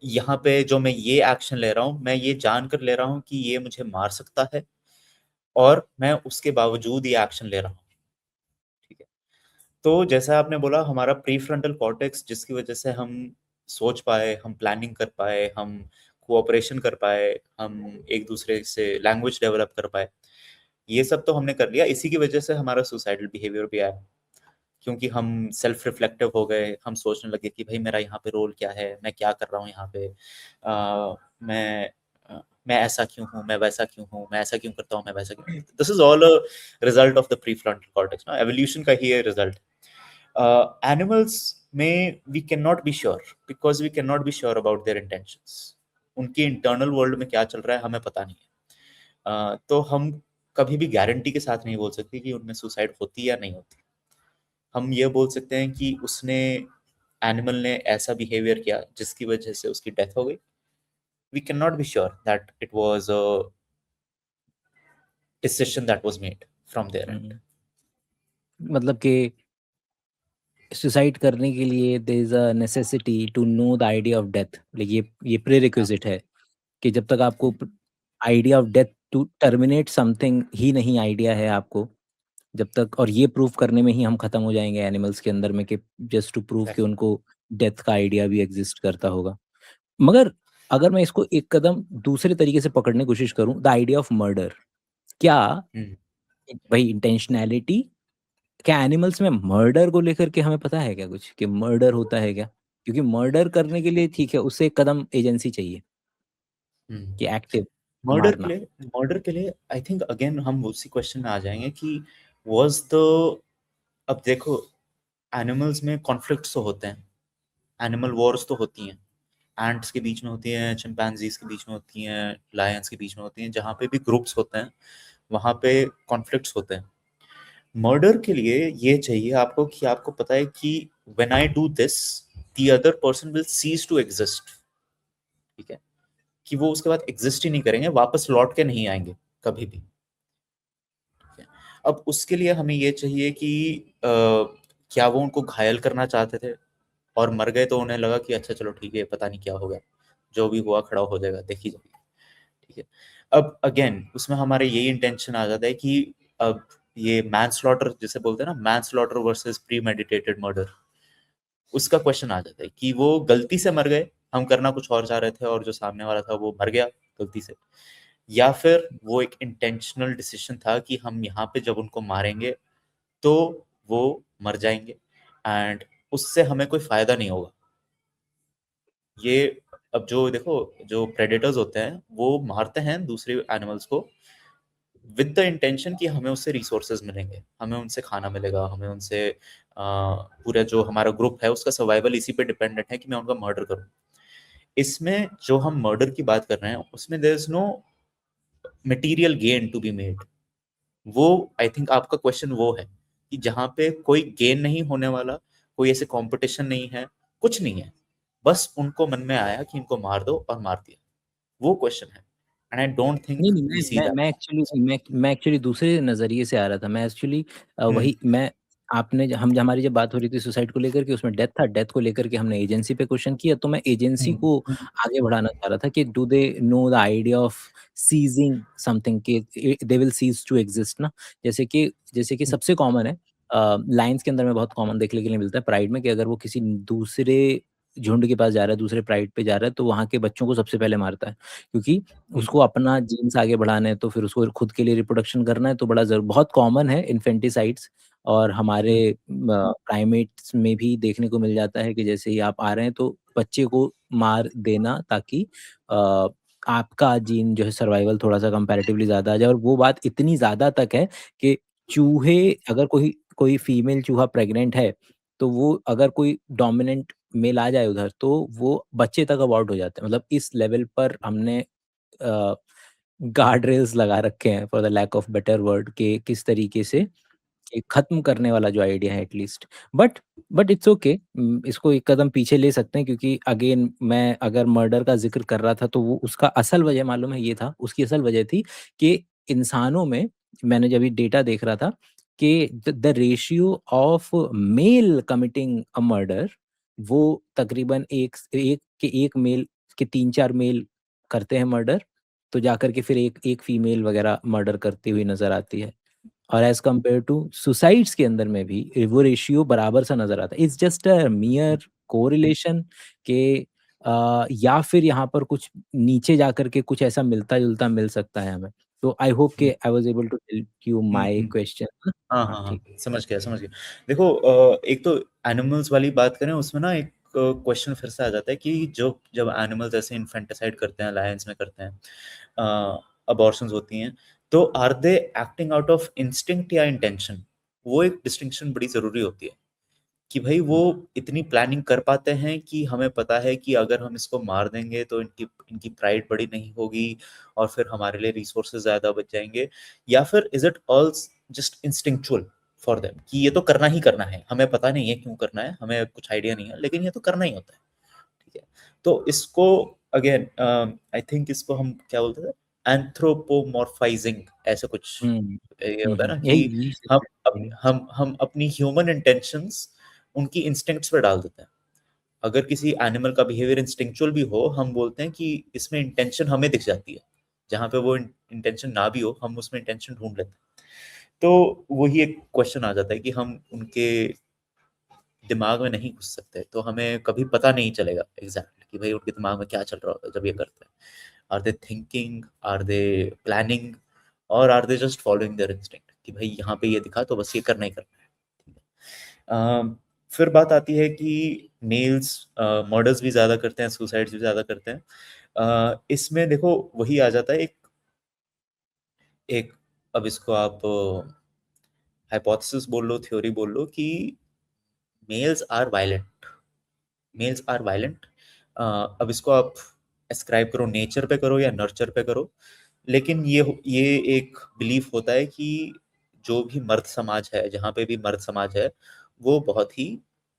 यहाँ पे जो मैं ये एक्शन ले रहा हूँ, मैं ये जान कर ले रहा हूँ कि ये मुझे मार सकता है, और मैं उसके बावजूद ये एक्शन ले रहा हूँ। ठीक है, तो जैसा आपने बोला, हमारा प्री फ्रंटल कॉर्टेक्स, जिसकी वजह से हम सोच पाए, हम प्लानिंग कर पाए, हम कोऑपरेशन कर पाए, हम एक दूसरे से लैंग्वेज डेवलप कर पाए, ये सब तो हमने कर लिया। इसी की वजह से हमारा सुसाइडल बिहेवियर भी आया, क्योंकि हम सेल्फ रिफ्लेक्टिव हो गए। हम सोचने लगे कि भाई मेरा यहाँ पे रोल क्या है, मैं क्या कर रहा हूँ यहाँ पे, मैं मैं ऐसा क्यों हूँ, मैं वैसा क्यों हूँ, मैं ऐसा क्यों करता हूँ, मैं वैसा क्यों। This is all a result of the prefrontal cortex ना, एवोल्यूशन का ही रिजल्ट। एनिमल्स में we can not be sure, because we can not be sure about their intentions. उनकी इंटरनल वर्ल्ड में क्या चल रहा है हमें पता नहीं है। तो हम कभी भी गारंटी के साथ नहीं बोल सकते कि उनमें सुसाइड होती या नहीं होती। हम ये बोल सकते हैं कि उसने, एनिमल ने ऐसा बिहेवियर किया जिसकी वजह से उसकी डेथ हो गई। We can not be sure that it was a decision that was made from their end. Hmm. मतलब कि सुसाइड करने के लिए there is a necessity to know the idea of death, like ये प्रीरिक्विजिट है कि जब तक आपको idea of death to terminate something ही नहीं आइडिया है आपको, जब तक, और ये प्रूव करने में ही हम खत्म हो जाएंगे एनिमल्स के अंदर में कि जस्ट टू प्रूव कि उनको डेथ का आइडिया भी एग्जिस्ट करता होगा। मगर अगर मैं इसको एक कदम दूसरे तरीके से पकड़ने की कोशिश करूं, द आइडिया ऑफ मर्डर, क्या भाई इंटेंशनैलिटी, क्या एनिमल्स में मर्डर को लेकर के हमें पता है क्या कुछ कि मर्डर होता है क्या? क्योंकि मर्डर करने के लिए ठीक है, उससे एक कदम एजेंसी चाहिए कि एक्टिव मर्डर के मारना। लिए, मर्डर के लिए आई थिंक अगेन हम उसी क्वेश्चन में आ जाएंगे कि वाज द, अब देखो, एनिमल्स में कॉन्फ्लिक्ट्स तो होते हैं, एनिमल वॉर्स तो होती हैं, एंट्स के बीच में होती हैं, चिंपैंजीज के बीच में होती हैं, लायंस के बीच में होती हैं, जहाँ पे भी ग्रुप्स होते हैं वहाँ पे कॉन्फ्लिक्ट्स होते हैं। मर्डर के लिए ये चाहिए आपको कि आपको पता है कि when I do this, the other person will cease to exist. ठीक है, कि वो उसके बाद एग्जिस्ट ही नहीं करेंगे, वापस लौट के नहीं आएंगे कभी भी। ठीक है? अब उसके लिए हमें ये चाहिए कि क्या वो उनको घायल करना चाहते थे और मर गए, तो उन्हें लगा कि अच्छा चलो ठीक है, पता नहीं क्या होगा, जो भी हुआ खड़ा हो जाएगा, देखी जाएगी। ठीक है, अब अगेन उसमें हमारे यही इंटेंशन आ जाता है कि अब ये मैन स्लॉटर जिसे बोलते हैं ना, man slaughter versus pre meditated murder, उसका क्वेश्चन आ जाता है कि वो गलती से मर गए, हम करना कुछ और चाह रहे थे और जो सामने वाला था वो मर गया गलती से, या फिर वो एक इंटेंशनल डिसीजन था कि हम यहाँ पे जब उनको मारेंगे तो वो मर जाएंगे, एंड उससे हमें कोई फायदा नहीं होगा। ये, अब जो देखो, जो प्रेडेटर्स होते हैं वो मारते हैं दूसरे एनिमल्स को विद द इंटेंशन कि हमें उससे रिसोर्सेज मिलेंगे, हमें उनसे खाना मिलेगा, हमें उनसे पूरा जो हमारा ग्रुप है उसका सर्वाइवल इसी पे डिपेंडेंट है कि मैं उनका मर्डर करूं। इसमें जो हम मर्डर की बात कर रहे हैं उसमें there is no material gain to be made. वो, आई थिंक आपका क्वेश्चन वो है कि जहां पे कोई गेन नहीं होने वाला, कोई ऐसे कंपटीशन नहीं है, कुछ नहीं है, बस उनको मन में आया कि इनको मार दो और मार दिया, वो क्वेश्चन है। एंड आई डोंट नहीं, थिंक नहीं, वी सी दैट। मैं एक्चुअली दूसरे नज़रिए से आ रहा था। मैं एक्चुअली हम्म वही मैं आपने हम हमारी जब बात हो रही थी सुसाइड को लेकर के, उसमें डेथ था, डेथ को लेकर के हमने एजेंसी पे क्वेश्चन किया, तो मैं एजेंसी हम्म को आगे बढ़ाना चाह रहा था कि do they know the idea of ceasing something, कि they will cease to exist ना। जैसे कि सबसे कॉमन है, लाइन्स के अंदर में बहुत कॉमन देखने के लिए मिलता है प्राइड में, कि अगर वो किसी दूसरे झुंड के पास जा रहा है, दूसरे प्राइड पे जा रहा है, तो वहाँ के बच्चों को सबसे पहले मारता है, क्योंकि हम्म उसको अपना जीन्स आगे बढ़ाना है, तो फिर उसको खुद के लिए रिप्रोडक्शन करना है, तो बहुत कॉमन है इन्फेंटिसाइड्स। और हमारे हम्म प्राइमेट्स में भी देखने को मिल जाता है कि जैसे ही आप आ रहे हैं तो बच्चे को मार देना, ताकि अ, आपका जीन जो है सर्वाइवल थोड़ा-सा कंपैरेटिवली ज़्यादा आ जाए। और वो बात इतनी ज़्यादा तक है कि चूहे, अगर कोई कोई फीमेल चूहा प्रेग्नेंट है, तो वो अगर कोई डोमिनेंट मेल आ जाए उधर, तो वो बच्चे तक अबॉर्ट हो जाते हैं। मतलब इस लेवल पर हमने गार्ड रेल्स लगा रखे हैं, for the lack of better word, कि किस तरीके से कि खत्म करने वाला जो आइडिया है at least. But but it's okay, इसको एक कदम पीछे ले सकते हैं, क्योंकि अगेन मैं अगर मर्डर का ज़िक्र कर रहा था तो वो उसका असल वजह मालूम है ये था, उसकी असल वजह थी कि इंसानों में, मैंने जब ये डेटा देख रहा था कि the ratio of male committing a murder, वो तकरीबन 1 मेल के 3-4 मेल करते हैं मर्डर, तो जाकर के फिर एक फीमेल वगैरह मर्डर करती हुई नज़र आती है। और एज़ कंपेयर टू सुसाइड्स के अंदर में भी वो रेशियो बराबर सा नज़र आता है। इट्स जस्ट अ मियर कोरिलेशन के या फिर यहाँ पर कुछ नीचे जाकर के कुछ ऐसा मिलता-जुलता मिल सकता है हमें। तो आई होप कि I was able to tell you um, my um. Question. हाँ, हाँ, हाँ, हाँ, ठीक है। समझ गया, समझ गया। देखो एक तो एनिमल्स वाली बात करें उसमें ना एक क्वेश्चन फिर से आ जाता है कि जो जब एनिमल्स ऐसे इन्फेंटिसाइड करते हैं, लायंस में करते हैं, अबॉर्शंस होती हैं, तो are they acting out of instinct या इंटेंशन? वो एक डिस्टिंक्शन बड़ी ज़रूरी होती है कि भई वो हुँ, इतनी प्लानिंग कर पाते हैं कि हमें पता है कि अगर हम इसको मार देंगे तो इनकी इनकी प्राइड बड़ी नहीं होगी और फिर हमारे लिए रिसोर्सेज़ ज़्यादा बच जाएँगे, या फिर is it all just instinctual for them कि ये तो करना ही करना है, हमें पता नहीं है क्यों करना है, हमें कुछ आइडिया नहीं है, लेकिन ये तो करना ही होता है, ठीक है? तो इसको अगेन आई थिंक इसको हम क्या बोलते थे? एंथ्रोपोमॉर्फाइज़िंग ऐसा कुछ हुँ, ये हुँ, होता है हुँ। ना यही कि यही हम शब्द है। हम अपनी ह्यूमन इंटेंशंस उनकी इंस्टिंक्ट्स पे डाल देते हैं। अगर किसी एनिमल का बिहेवियर इंस्टिंक्चुअल भी हो, हम बोलते हैं कि इसमें इंटेंशन हमें दिख जाती है। जहाँ पे वो इंटेंशन ना भी हो, हम उसमें इंटेंशन ढूँढ लेते हैं। तो वही एक क्वेश्चन आ जाता है कि हम उनके दिमाग में नहीं घुस सकते, तो हमें कभी पता नहीं चलेगा एग्ज़ैक्टली कि भई उनके दिमाग में क्या चल रहा होता है जब ये करते हैं। Are they thinking, are they planning और are they just following their instinct कि भई यहाँ पे ये दिखा तो बस ये करना ही करना है। ठीक है। फिर बात आती है कि मेल्स मर्डर्स भी ज़्यादा करते हैं, सुसाइड्स भी ज़्यादा करते हैं। इसमें देखो वही आ जाता है एक एक अब इसको आप हाइपोथेसिस बोल लो, थ्योरी बोल लो कि males are violent, males are violent. अब इसको आप एस्क्राइब करो नेचर पे करो या नर्चर पे करो, लेकिन ये एक बिलीफ होता है कि जो भी मर्द समाज है, जहाँ पे भी मर्द समाज है, वो बहुत ही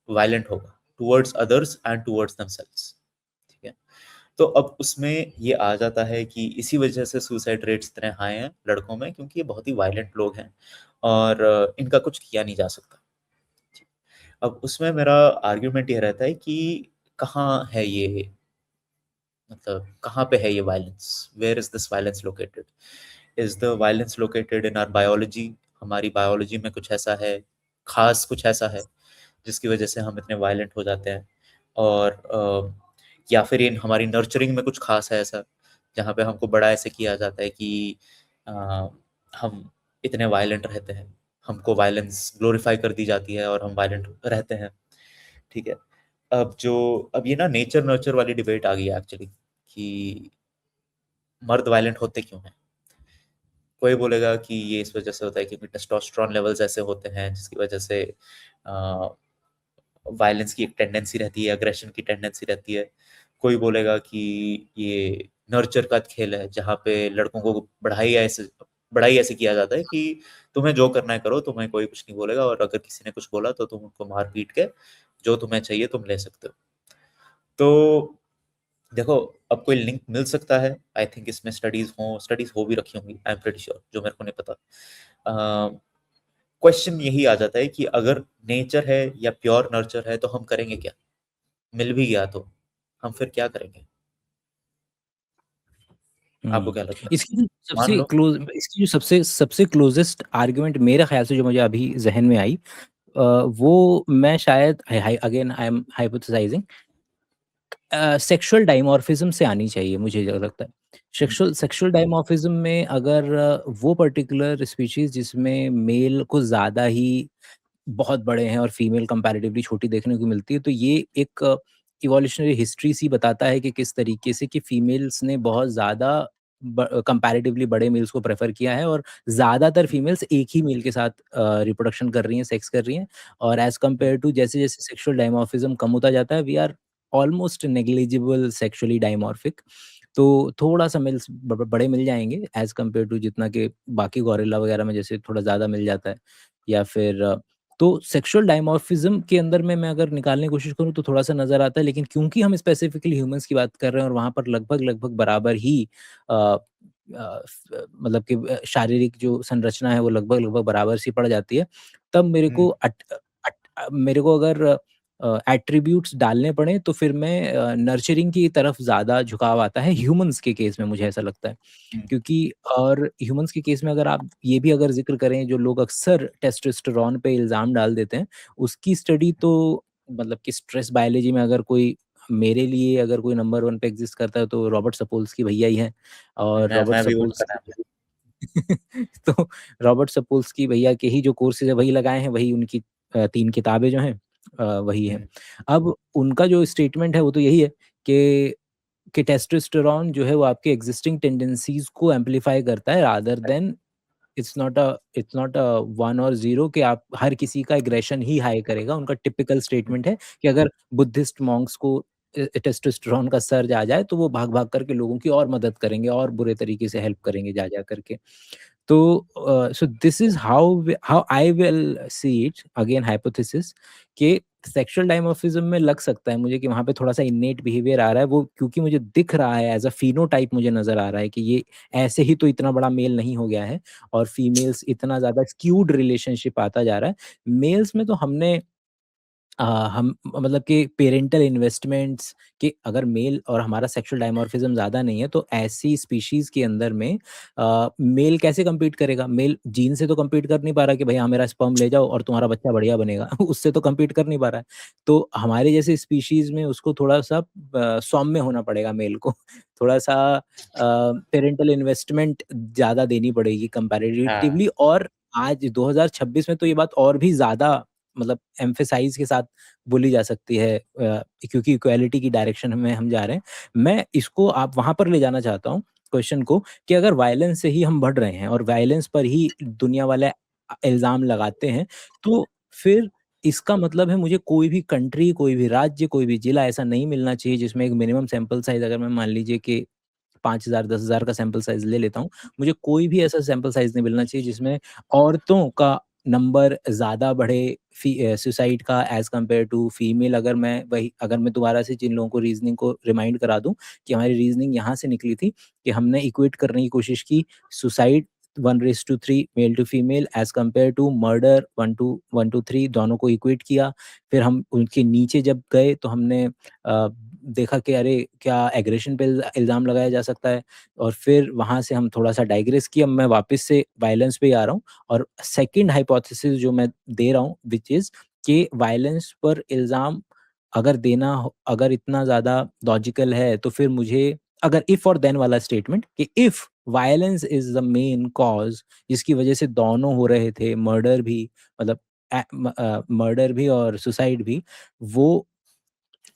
वायलेंट होगा towards others and towards themselves, ठीक है? तो अब उसमें ये आ जाता है कि इसी वजह से सुसाइड रेट्स इतने हाई हैं लड़कों में, क्योंकि ये बहुत ही वायलेंट लोग हैं और इनका कुछ किया नहीं जा सकता। अब उसमें मेरा आर्ग्यूमेंट ये रहता है कि कहाँ है ये, मतलब कहाँ पे है ये violence? Where is this violence located? Is the violence located in our biology? हमारी बायोलॉजी में कुछ ऐसा है, ख़ास कुछ ऐसा है, जिसकी वजह से हम इतने वायलेंट हो जाते हैं? और या फिर इन हमारी नर्चरिंग में कुछ ख़ास है ऐसा, जहाँ पे हमको बड़ा ऐसे किया जाता है कि अ, हम इतने वायलेंट रहते हैं, हमको वायलेंस ग्लोरीफाई कर दी जाती है और हम वायलेंट रहते हैं, ठीक है? अब ये ना नेचर नर्चर वाली डिबेट आ गई है एक्चुअली कि मर्द वायलेंट होते क्यों हैं? कोई बोलेगा कि ये इस वजह से होता है क्योंकि टेस्टोस्टेरोन लेवल्स ऐसे होते हैं जिसकी वजह से अ, वायलेंस की एक टेंडेंसी रहती है, एग्रेशन की टेंडेंसी रहती है। कोई बोलेगा कि ये नर्चर का खेल है जहाँ पे लड़कों को बढ़ाई ऐसे किया जाता है कि तुम्हें जो करना है करो, तुम्हें कोई कुछ नहीं बोलेगा और अगर किसी ने कुछ बोला तो तुम उनको मार पीट के जो तुम्हें चाहिए तुम ले सकते हो। तो देखो, अब कोई लिंक मिल सकता है, आई थिंक इसमें स्टडीज़ हो भी रखी होंगी, आई एम प्रीटी श्योर, जो मेरे को नहीं पता। क्वेश्चन यही आ जाता है कि अगर नेचर है या प्योर नर्चर है तो हम करेंगे क्या? मिल भी गया तो, हम फिर क्या करेंगे? आपको हुँ। क्या लगता है? मान लो इसकी जो सबसे सबसे क्लोज़ेस्ट आर्गुमेंट मेरे ख़्याल से जो मुझे अभी ज़हन में आई, वो मैं शायद again I am hypothesizing, sexual dimorphism से आनी चाहिए, मुझे जो लगता है। हुँ, सेक्सुअल डायमॉर्फिज़्म में अगर वो पर्टिकुलर स्पीशीज़ जिसमें मेल कुछ ज़्यादा ही बहुत बड़े हैं और फीमेल कंपैरेटिवली छोटी देखने को मिलती है, तो ये एक इवोल्यूशनरी हिस्ट्री सी बताता है कि किस तरीके से कि फीमेल्स ने बहुत ज़्यादा कंपैरेटिवली बड़े मेल्स को प्रेफ़र किया है, और ज़्यादातर फीमेल्स एक ही मेल के साथ रिप्रोडक्शन कर रही हैं, सेक्स कर रही हैं, और एज़ हुँ, कंपेयर टू जैसे-जैसे सेक्सुअल डायमॉर्फिज़्म कम होता जाता है, we are almost negligible sexually dimorphic. तो थोड़ा-सा मेल्स बड़े मिल जाएँगे एज़ कंपेयर टू जितना कि बाकी गॉरिल्ला वगैरह में जैसे थोड़ा ज़्यादा मिल जाता है। या फिर तो सेक्सुअल डायमॉर्फिज्म के अंदर में मैं अगर निकालने की कोशिश करूँ तो थोड़ा-सा नज़र आता है, लेकिन क्योंकि हम स्पेसिफिकली ह्यूमन्स की बात कर रहे हैं और वहाँ पर लगभग-लगभग बराबर ही अ मतलब कि शारीरिक जो संरचना है वो लगभग-लगभग बराबर सी पड़ जाती है। तब मेरे को अगर एट्रिब्यूट्स डालने पड़े तो फिर मैं नर्चरिंग की तरफ ज़्यादा झुकाव आता है ह्यूमन्स के केस में, मुझे ऐसा लगता है। हुँ। क्योंकि और ह्यूमन्स के केस में अगर आप ये भी अगर ज़िक्र करें, जो लोग अक्सर टेस्टोस्टेरोन पे इल्ज़ाम डाल देते हैं, उसकी स्टडी तो मतलब कि स्ट्रेस बायोलॉजी में अगर कोई मेरे लिए अगर कोई नंबर 1 पे एग्ज़िस्ट करता है तो रॉबर्ट सपोल्स्की भैया ही हैं। और रॉबर्ट मैं भी वोट सपोल्स्की करना है। तो रॉबर्ट सपोल्स्की भैया के ही जो कोर्सेज़ है वही लगाए हैं, वही उनकी 3 किताबें जो हैं वही हैं। हुँ, अब उनका जो स्टेटमेंट है वो तो यही है कि टेस्टोस्टेरोन जो है वो आपके एक्जिस्टिंग टेंडेंसीज़ को एम्प्लीफाई करता है rather than it's not a 1 और 0 कि आप हर किसी का एग्रेशन ही हाई करेगा। उनका टिपिकल हुँ, स्टेटमेंट है कि अगर बुद्धिस्ट मॉन्क्स को टेस्टोस्टेरोन का सर्ज आ जाए तो वो भाग-भाग करके लोगों की और मदद करेंगे और बुरे तरीके से हेल्प करेंगे जा-जा करके। तो so this is how I will see it, again hypothesis, कि सेक्सुअल डायमॉर्फिज्म में लग सकता है मुझे कि वहाँ पे थोड़ा-सा इन्नेट बिहेवियर आ रहा है, वो क्योंकि मुझे दिख रहा है एज़ अ फिनोटाइप, मुझे नज़र आ रहा है कि ये ऐसे ही तो इतना बड़ा मेल नहीं हो गया है और फीमेल्स इतना ज़्यादा स्क्यूड रिलेशनशिप आता जा रहा है। मेल्स में तो हम मतलब कि पेरेंटल इन्वेस्टमेंट्स कि अगर मेल और हमारा सेक्सुअल डायमॉर्फिज्म ज़्यादा नहीं है तो ऐसी स्पीशीज़ के अंदर में मेल कैसे कम्पीट करेगा? मेल जीन से तो कम्पीट कर नहीं पा रहा कि भई हाँ, मेरा स्पर्म ले जाओ और तुम्हारा बच्चा बढ़िया बनेगा। उससे तो कम्पीट कर नहीं पा रहा है। तो हमारे जैसे स्पीशीज़ में उसको थोड़ा-सा सौम्य होना पड़ेगा मेल को। थोड़ा-सा पेरेंटल इन्वेस्टमेंट ज़्यादा देनी पड़ेगी हाँ, कंपैरेटिवली। और आज 2026 में तो ये बात और भी ज़्यादा मतलब एम्फसाइज़ के साथ बोली जा सकती है, क्योंकि इक्वालिटी की डायरेक्शन में हम जा रहे हैं। मैं इसको आप वहाँ पर ले जाना चाहता हूँ क्वेश्चन को, कि अगर वायलेंस से ही हम बढ़ रहे हैं और वायलेंस पर ही दुनिया वाले इल्ज़ाम लगाते हैं, तो फिर इसका मतलब है मुझे कोई भी कंट्री, कोई भी राज्य, कोई भी जिला ऐसा नहीं मिलना चाहिए जिसमें एक मिनिमम सैंपल साइज़, अगर मैं मान लीजिए कि 5,000 10,000 का सैंपल साइज़ ले लेता हूँ। मुझे कोई भी ऐसा सैंपल साइज़ नहीं मिलना चाहिए जिसमें औरतों का नंबर ज़्यादा बढ़े सुसाइड का एज़ कम्पेयर टू फीमेल। अगर मैं दोबारा से जिन लोगों को रीज़निंग को रिमाइंड करा दूँ कि हमारी रीज़निंग यहाँ से निकली थी कि हमने इक्वेट करने की कोशिश की suicide 1:3 male to female as compare to murder 1:3, दोनों को इक्वेट किया। फिर हम उनके नीचे जब गए तो हमने देखा कि अरे! क्या एग्रेशन पे इल्ज़ाम लगाया जा सकता है? और फिर वहाँ से हम थोड़ा-सा डाइग्रेस किए। अब मैं वापस से वायलेंस पे ही आ रहा हूँ और सेकंड हाइपोथेसिस जो मैं दे रहा हूँ व्हिच इज़ कि वायलेंस पर इल्ज़ाम अगर इतना ज़्यादा लॉजिकल है तो फिर मुझे अगर इफ और देन वाला स्टेटमेंट कि if violence is the main cause जिसकी वज़ह से दोनों हो रहे थे, मतलब मर्डर भी और सुसाइड भी, वो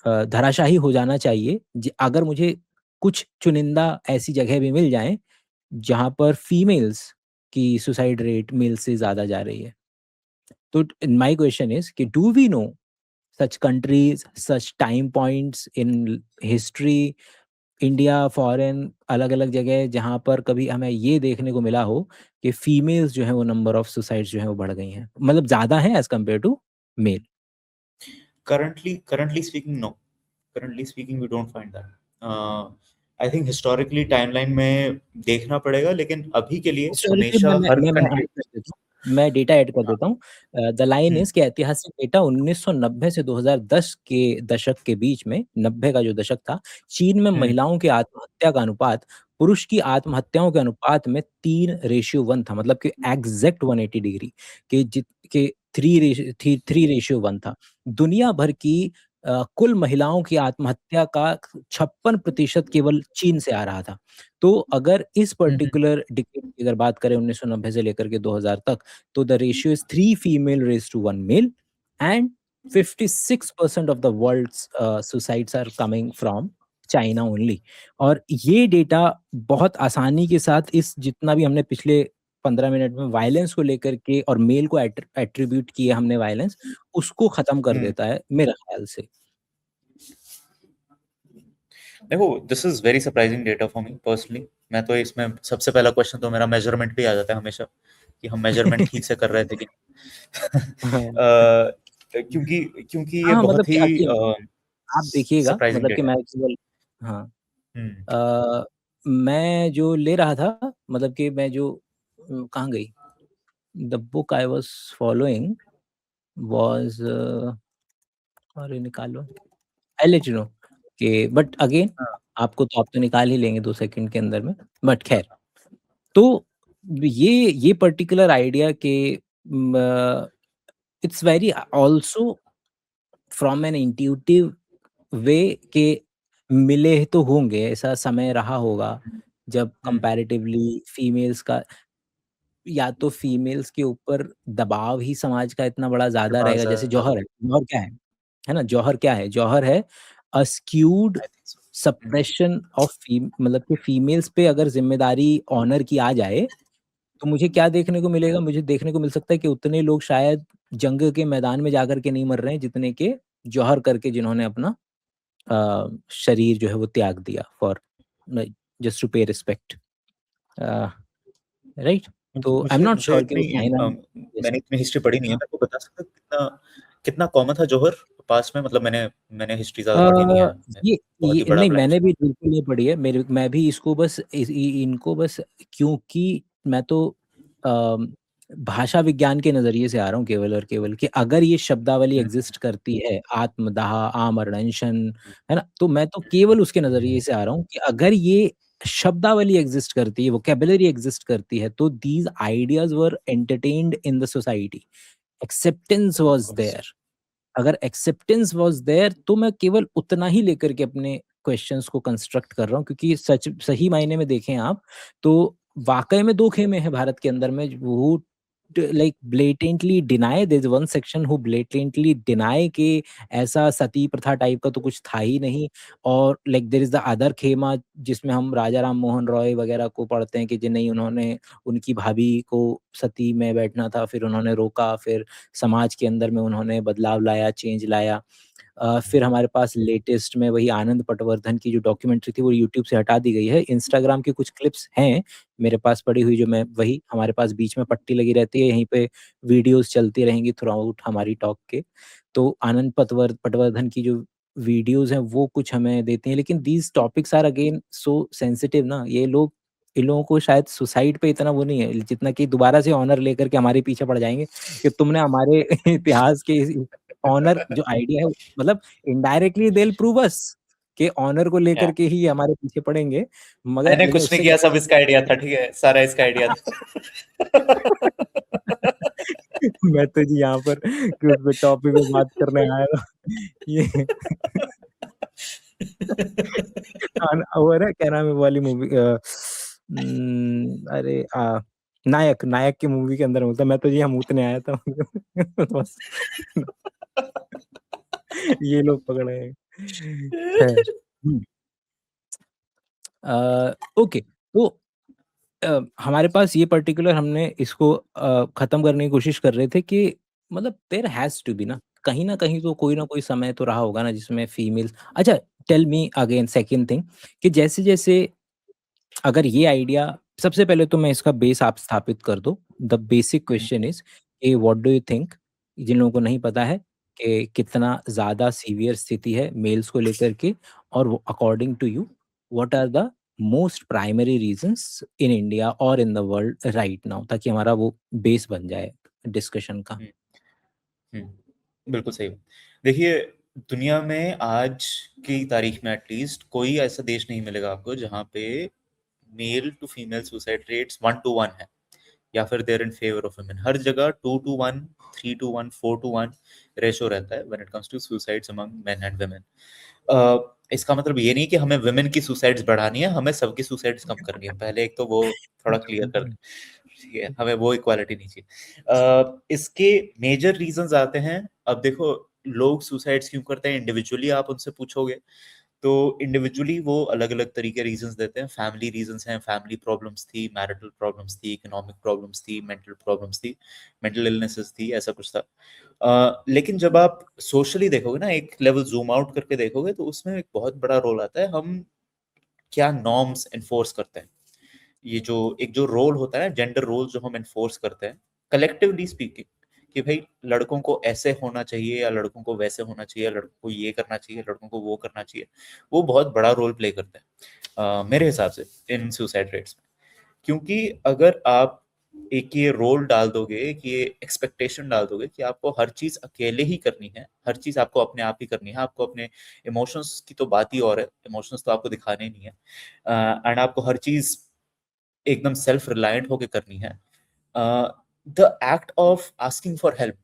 धराशायी हो जाना चाहिए। अगर मुझे कुछ चुनिंदा ऐसी जगह भी मिल जाएँ, जहाँ पर फीमेल्स की सुसाइड रेट मेल से ज़्यादा जा रही है। तो माय क्वेश्चन इज़ कि do we know such countries, such time points in history, India, foreign, अलग-अलग जगह जहाँ पर कभी हमें ये देखने को मिला हो कि फीमेल्स जो हैं वो नंबर ऑफ सुसाइड्स जो हैं वो बढ़ गई हैं? मतलब ज़्यादा हैं as compare to male. Currently speaking no, currently speaking we don't find that. I think historically timeline में देखना पड़ेगा, लेकिन अभी के लिए हिस्टोरिकली हमेशा हर मैं कंट्री। ऐड कर देता हूँ, मैं डेटा ऐड कर हाँ, देता हूँ। द लाइन हुँ, इज़ कि ऐतिहासिक डेटा 1990 से 2010 के दशक के बीच में, 90 का जो दशक था, चीन में हुँ, महिलाओं की आत्महत्या का अनुपात पुरुष की आत्महत्याओं के अनुपात में 3:1 था। मतलब कि एग्ज़ैक्ट 180 डिग्री के जित के 3:1 था। दुनिया भर की कुल महिलाओं की आत्महत्या का 56% केवल चीन से आ रहा था। तो अगर इस हुँ, हुँ, पर्टिकुलर डिकेड की अगर बात करें 1990 से लेकर के 2000 तक, तो the ratio is 3 female raised to 1 male and 56% of the world's suicides are coming from China only. और ये डेटा बहुत आसानी के साथ इस जितना भी हमने पिछले 15 मिनट में वायलेंस को लेकर के और मेल को एट्रिब्यूट किया हमने वायलेंस, उसको खत्म कर हुँ। देता है मेरा ख्याल से। देखो, this is very surprising data for me personally. मैं तो इसमें सबसे पहला क्वेश्चन तो मेरा मेज़रमेंट पे ही आ जाता है हमेशा। कि हम मेजरमेंट ठीक से कर रहे थे कि हाँ। क्योंकि क्योंकि ये हाँ, मतलब बहुत कि ही अगेन आप देखिएगा सरप्राइजिंग मतलब कि डेटा मैं है। केवल हाँ। हम्म। मैं जो ले रहा था मतलब कि मैं जो कहाँ गई? The book I was following was अरे निकालो। I will let you know कि बट अगेन हाँ। आपको तो आप तो निकाल ही लेंगे 2 सेकंड के अंदर में। बट ख़ैर, तो ये पर्टिकुलर आइडिया के म it's very also from an intuitive way के मिले तो होंगे, ऐसा समय रहा होगा जब हम्म। कंपैरेटिवली फीमेल्स का या तो फीमेल्स के ऊपर दबाव ही समाज का इतना बड़ा ज़्यादा दबाव रहेगा जैसे ज्यादा। जौहर है। जौहर क्या है ना? जौहर क्या है? जौहर है a skewed I think so. Suppression of मतलब कि फीमेल्स पे अगर ज़िम्मेदारी ऑनर की आ जाए, तो मुझे क्या देखने को मिलेगा? मुझे देखने को मिल सकता है कि उतने लोग शायद जंग के मैदान में जाकर के नहीं मर रहे हैं, जितने के जौहर करके जिन्होंने अपना शरीर जो है वो त्याग दिया फॉर लाइक जस्ट टू पे रिस्पेक्ट अ, राइट? तो आई एम मुझे नॉट मुझे श्योर कि वो इतनी चाइना में यस मैंने इतनी हिस्ट्री पढ़ी नहीं है, हाँ। मेरे को बता सकते हो कितना कितना कॉमन था जौहर पास में? मतलब मैंने हिस्ट्री ज्यादा पढ़ी नहीं अ, है, बहुत ही ये बड़ा नहीं ब्लाइंड। मैंने भी बिल्कुल नहीं पढ़ी है। मैं भी इसको बस इनको बस क्योंकि मैं तो भाषा विज्ञान के नज़रिए से आ रहा हूँ केवल और केवल कि अगर ये शब्दावली एग्ज़िस्ट करती है, आत्मदाह, आमरण-अनशन, है ना? तो मैं तो केवल उसके नज़रिए से आ रहा हूँ कि अगर ये शब्दावली एग्ज़िस्ट करती है, वोकैब्युलरी एग्ज़िस्ट करती है, तो these ideas were entertained in the society. Acceptance of was course. There. अगर एक्सेप्टेंस वाज़ देयर तो मैं केवल उतना ही लेकर के अपने क्वेश्चन्स को कंस्ट्रक्ट कर रहा हूँ क्योंकि सच सही मायने में देखें आप तो वाक़ई में 2 खेमे हैं भारत के अंदर में वो like blatantly deny there is one section who blatantly deny कि ऐसा सती प्रथा टाइप का तो कुछ था ही नहीं और like there is the other खेमा जिसमें हम राजा राम मोहन रॉय वग़ैरह को पढ़ते हैं कि जी नहीं उन्होंने उनकी भाभी को सती में बैठना था, फिर उन्होंने रोका, फिर समाज के अंदर में उन्होंने बदलाव लाया, चेंज लाया। फिर हमारे पास लेटेस्ट में वही आनंद पटवर्धन की जो डॉक्यूमेंट्री थी वो यूट्यूब से हटा दी गई है। इंस्टाग्राम की कुछ क्लिप्स हैं मेरे पास पड़ी हुई जो मैं वही हमारे पास बीच में पट्टी लगी रहती है, यहीं पे वीडियोज़ चलती रहेंगी थ्रूआउट हमारी टॉक के। तो आनंद पटवर्धन की जो वीडियोज़ हैं वो कुछ हमें देती हैं लेकिन these topics are again so sensitive ना ये लोग इन लोगों को शायद सुसाइड पे इतना वो नहीं है जितना कि दोबारा से ऑनर लेकर के हमारे पीछे पड़ जाएँगे कि तुमने हमारे इतिहास के इस ऑनर जो आइडिया है मतलब इनडायरेक्टली दे विल प्रूव अस कि ऑनर को लेकर या के ही हमारे पीछे पड़ेंगे मगर मैंने लेकिन कुछ नहीं उससे किया, क्या सब इसका आइडिया था, ठीक है, सारा इसका आइडिया था। मैं तो जी यहाँ पर कि उस पे टॉपिक पे बात करने आया था ये वो है ना क्या नाम है वो वाली मूवी अरे नायक नायक की मूवी के अंदर बोलता है मैं तो जी यहाँ मूतने आया था बस ये लोग पकड़े हैं खैर ओके तो हमारे पास ये पर्टिकुलर हमने इसको खत्म करने की कोशिश कर रहे थे कि मतलब देयर हैज़ टू बी ना कहीं न कहीं तो कोई ना कोई समय तो रहा होगा ना जिसमें फीमेल्स अच्छा tell me again second thing कि जैसे-जैसे अगर ये आइडिया सबसे पहले तो मैं इसका बेस आप स्थापित कर दो। द बेसिक क्वेश्चन इज़ कि व्हाट डू यू थिंक जिन लोगों को नहीं पता है कि कितना ज़्यादा सीवियर स्थिति है मेल्स को लेकर के और वो according to you what are the most primary reasons in India और in the world right now ताकि हमारा वो बेस बन जाए डिस्कशन का। बिल्कुल सही। देखिए, दुनिया में आज की तारीख में एटलीस्ट कोई ऐसा देश नहीं मिलेगा आपको जहाँ पे male to female suicide rates 1 to 1 है या फिर they're in favour of women. हर जगह 2 to 1, 3 to 1, 4 to 1 रेशो रहता है when it comes to suicides among main and women. इसका मतलब ये नहीं कि हमें वुमेन की सुसाइड्स बढ़ानी है, हमें सबकी सुसाइड्स कम करनी है। पहले एक तो वो थोड़ा क्लियर कर दें, ठीक है? हमें वो इक्वालिटी नहीं चाहिए। इसके मेजर रीजंस आते हैं। अब देखो, लोग सुसाइड्स क्यों करते हैं इंडिविजुअली, आप उनसे पूछोगे तो इंडिविजुअली वो अलग अलग तरीके रीजंस देते हैं। फैमिली रीजंस हैं, फैमिली प्रॉब्लम्स थी, मैरिटल प्रॉब्लम्स थी, इकोनॉमिक प्रॉब्लम्स थी, मेंटल प्रॉब्लम्स थी, मेंटल इलनेसेस थी, ऐसा कुछ था। लेकिन जब आप सोशली देखोगे ना, एक लेवल जूम आउट करके देखोगे, तो उसमें एक बहुत बड़ा रोल आता है हम क्या नॉर्म्स एनफोर्स करते हैं। ये जो एक जो रोल होता है, जेंडर रोल जो हम एनफोर्स करते हैं कलेक्टिवली स्पीकिंग, कि भाई लड़कों को ऐसे होना चाहिए या लड़कों को वैसे होना चाहिए, लड़कों को ये करना चाहिए, लड़कों को वो करना चाहिए, वो बहुत बड़ा रोल प्ले करते हैं मेरे हिसाब से इन सुसाइड रेट्स में। क्योंकि अगर आप एक ये रोल डाल दोगे, एक ये एक्सपेक्टेशन डाल दोगे कि आपको हर चीज अकेले ही करनी है, हर चीज आपको अपने आप ही करनी है, आपको अपने इमोशंस की तो बात ही और है, इमोशंस तो आपको दिखाने नहीं है, एंड आपको हर चीज एकदम सेल्फ रिलायंट होके करनी है। The act of asking for help,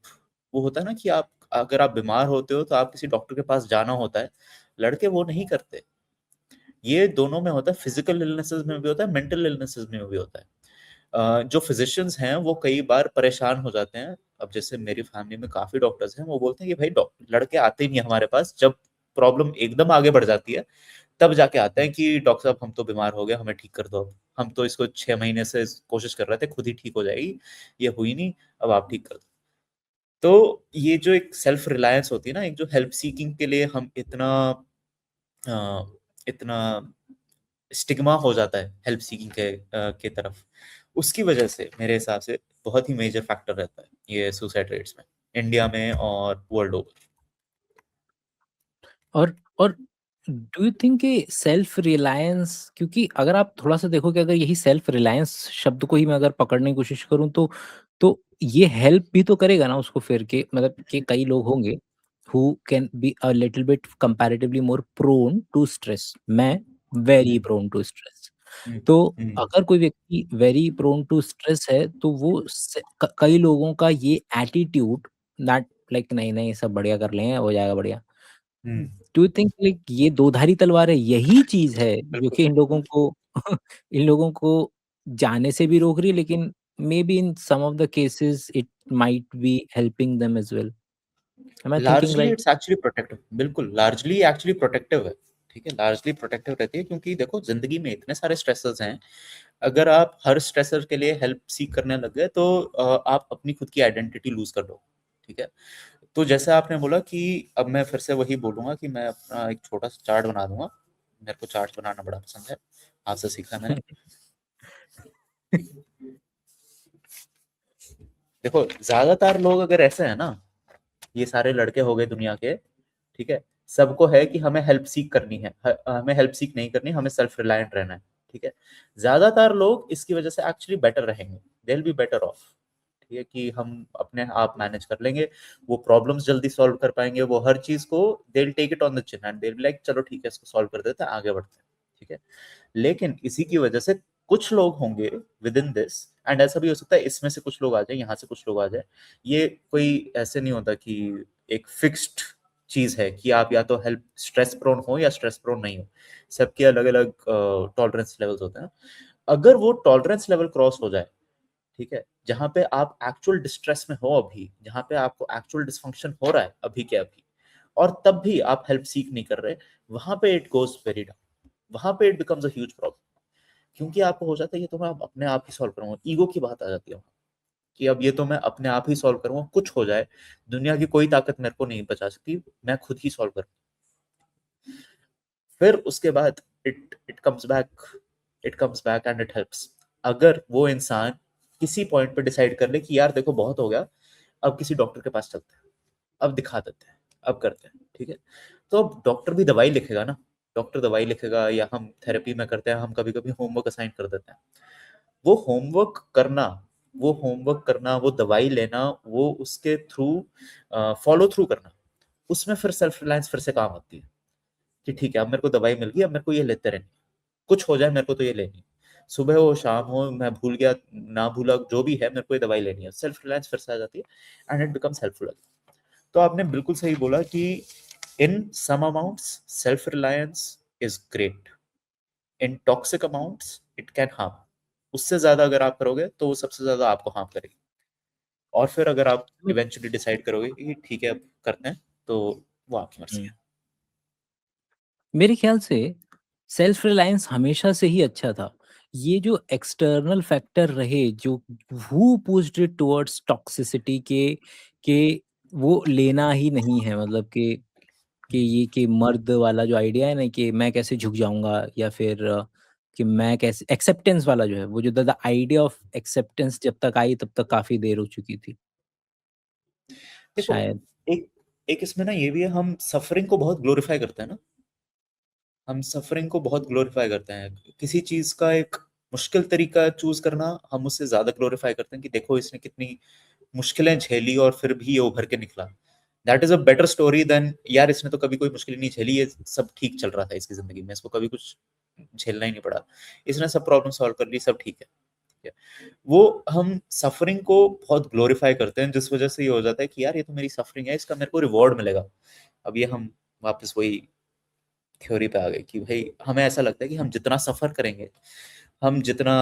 वो होता है ना कि आप अगर आप बीमार होते हो तो आप किसी डॉक्टर के पास जाना होता है, लड़के वो नहीं करते। ये दोनों में होता है, फिजिकल इलनेसेस में भी होता है, मेंटल इलनेसेस में भी होता है। जो फिजिशियंस हैं वो कई बार परेशान हो जाते हैं। अब जैसे मेरी फैमिली में काफी डॉक्टर्स हैं, वो बोलते हैं कि भाई डॉक्टर लड़के आते ही नहीं हमारे पास, जब प्रॉब्लम एकदम आगे बढ़ जाती है तब जाके आते हैं कि डॉक्टर साहब हम तो बीमार हो गए, हमें ठीक कर दो, अब हम तो इसको 6 महीने से कोशिश कर रहे थे, खुद ही ठीक हो जाएगी, ये हुई नहीं, अब आप ठीक कर दो। तो ये जो एक सेल्फ रिलायंस होती है ना, एक जो हेल्प सीकिंग के लिए हम इतना इतना स्टिग्मा हो जाता है हेल्प सीकिंग के तरफ, उसकी वजह से मेरे हिसाब से बहुत ही मेजर फैक्टर रहता है ये सुसाइड रेट्स में, इंडिया में और वर्ल्ड ओवर। और डू यू थिंक कि सेल्फ रिलायंस, क्योंकि अगर आप थोड़ा-सा देखो कि अगर यही सेल्फ रिलायंस शब्द को ही मैं अगर पकड़ने की कोशिश करूँ तो ये हेल्प भी तो करेगा ना उसको फिर, कि मतलब कि कई लोग होंगे who can be a little bit comparatively more prone to stress. मैं very hmm, prone to stress. Hmm, तो हम्म, अगर कोई व्यक्ति वेरी प्रोन टू स्ट्रेस है तो वो कई लोगों का ये एटीट्यूड दैट लाइक नहीं नहीं सब बढ़िया कर लेंगे, हो जाएगा बढ़िया। हम्म, डू यू थिंक लाइक ये दो धारी तलवार है, यही चीज है जो बिल्कुल। कि इन लोगों को इन लोगों को जाने से भी रोक रही है, लेकिन maybe in some of the cases it might be helping them as well. Am I thinking largely right? It's actually protective, बिल्कुल लार्जली एक्चुअली प्रोटेक्टिव है। ठीक है, लार्जली प्रोटेक्टिव रहती है, क्योंकि देखो जिंदगी में इतने सारे स्ट्रेसर्स हैं, अगर आप हर स्ट्रेसर के लिए हेल्प सीख करने लग गए तो आप अपनी खुद की आइडेंटिटी लूज कर दो। ठीक है, तो जैसे आपने बोला कि अब मैं फिर से वही बोलूंगा कि मैं अपना एक छोटा सा चार्ट बना दूंगा, मेरे को चार्ट बनाना बड़ा पसंद है, आपसे सीखा है मैंने। देखो ज्यादातर लोग अगर ऐसे हैं ना, ये सारे लड़के हो गए दुनिया के, ठीक है, सबको है कि हमें हेल्प सीख करनी है, हमें हेल्प सीख नहीं करनी, हमें सेल्फ रिलायंट रहना है। ठीक है, ज्यादातर लोग इसकी वजह से एक्चुअली बेटर रहेंगे, they will be better of. ठीक है, कि हम अपने आप मैनेज कर लेंगे, वो प्रॉब्लम्स जल्दी सॉल्व कर पाएंगे, वो हर चीज को they will take it on the chin and they will like चलो ठीक है इसको सॉल्व कर देते हैं, आगे बढ़ते हैं। ठीक है, लेकिन इसी की वजह से कुछ लोग होंगे विद इन दिस, एंड ऐसा भी हो सकता है इसमें से कुछ लोग आ जाए, यहाँ से कुछ लोग आ जाए, ये कोई ऐसे नहीं होता कि एक फिक्स्ड चीज है कि आप या तो हेल्प स्ट्रेस प्रोन हो या स्ट्रेस प्रोन नहीं हो, सबके अलग अलग टॉलरेंस लेवल्स होते हैं। अगर वो टॉलरेंस लेवल क्रॉस हो जाए, ठीक है, जहां पे आप एक्चुअल डिस्ट्रेस में हो, अभी जहां पे आपको एक्चुअल डिसफंक्शन हो रहा है अभी के अभी, और तब भी आप हेल्प सीख नहीं कर रहे, वहां पे इट गोज वेरी डाउन, वहां पे it becomes a huge problem. क्योंकि आपको हो जाता है ये तो मैं अपने आप ही सॉल्व करूंगा, ईगो की बात आ जाती है वहाँ, कि अब ये तो मैं अपने आप ही सॉल्व करूंगा, कुछ हो जाए दुनिया की कोई ताकत मेरे को नहीं बचा सकती, मैं खुद ही सॉल्व करूँ। फिर उसके बाद it comes back and it helps. अगर वो इंसान किसी पॉइंट पे डिसाइड कर ले कि यार देखो बहुत हो गया, अब किसी डॉक्टर के पास चलते हैं, अब दिखा देते हैं, अब करते हैं। ठीक है, तो अब डॉक्टर भी दवाई लिखेगा ना, डॉक्टर दवाई लिखेगा, या हम थेरेपी में करते हैं, हम कभी कभी होमवर्क असाइन कर देते हैं, वो होमवर्क करना, वो दवाई लेना, वो उसके थ्रू फॉलो थ्रू करना, उसमें फिर सेल्फ रिलायंस फिर से काम आती है, कि ठीक है अब मेरे को दवाई मिल गई, अब मेरे को ये लेते रहनी, कुछ हो जाए मेरे को तो ये लेनी, सुबह हो शाम हो, मैं भूल गया ना भूला जो भी है, मेरे को ये दवाई लेनी है, सेल्फ रिलायंस फिर से आ जाती है एंड इट बिकम्स हेल्पफुल। तो आपने बिल्कुल सही बोला कि in some amounts self reliance is great, in toxic amounts it can harm, उससे ज्यादा अगर आप करोगे तो वो सबसे ज्यादा आपको हार्म करेगी। और फिर अगर आप इवेंचुअली डिसाइड करोगे कि ठीक है अब करते हैं, तो वो आपकी मर्जी हुँ। है। मेरे ख्याल से सेल्फ रिलायंस हमेशा से ही अच्छा था। ये जो एक्सटर्नल फैक्टर रहे जो हू पुश्ड इट टुवर्ड्स टॉक्सिसिटी के वो लेना ही नहीं है, मतलब कि ये कि मर्द वाला जो आइडिया है ना कि मैं कैसे झुक जाऊँगा, या फिर कि मैं कैसे एक्सेप्टेंस वाला जो है, वो जो द आइडिया ऑफ एक्सेप्टेंस जब तक आई तब तक काफ़ी देर हो चुकी थी, देखो, शायद। एक एक इसमें ना ये भी है, हम सफरिंग को बहुत ग्लोरीफाई करते हैं ना, हम सफरिंग को बहुत ग्लोरीफाई करते हैं। किसी चीज का एक मुश्किल तरीका चूज करना हम उससे ज्यादा ग्लोरीफाई करते हैं कि देखो इसने कितनी मुश्किलें झेली और फिर भी ये उभर के निकला। That is a better story than यार इसने तो कभी कोई मुश्किल नहीं झेली, ये सब ठीक चल रहा था इसकी जिंदगी में, इसको कभी कुछ झेलना ही नहीं पड़ा, इसने सब प्रॉब्लम सॉल्व कर ली, सब ठीक है। ठीक है। वो हम सफरिंग को बहुत ग्लोरीफाई करते हैं, जिस वजह से ये हो जाता है कि यार ये तो मेरी सफरिंग है, इसका मेरे को रिवॉर्ड मिलेगा। अब ये हम वापस वही थ्योरी पे आ गए कि भाई हमें ऐसा लगता है कि हम जितना सफर करेंगे, हम जितना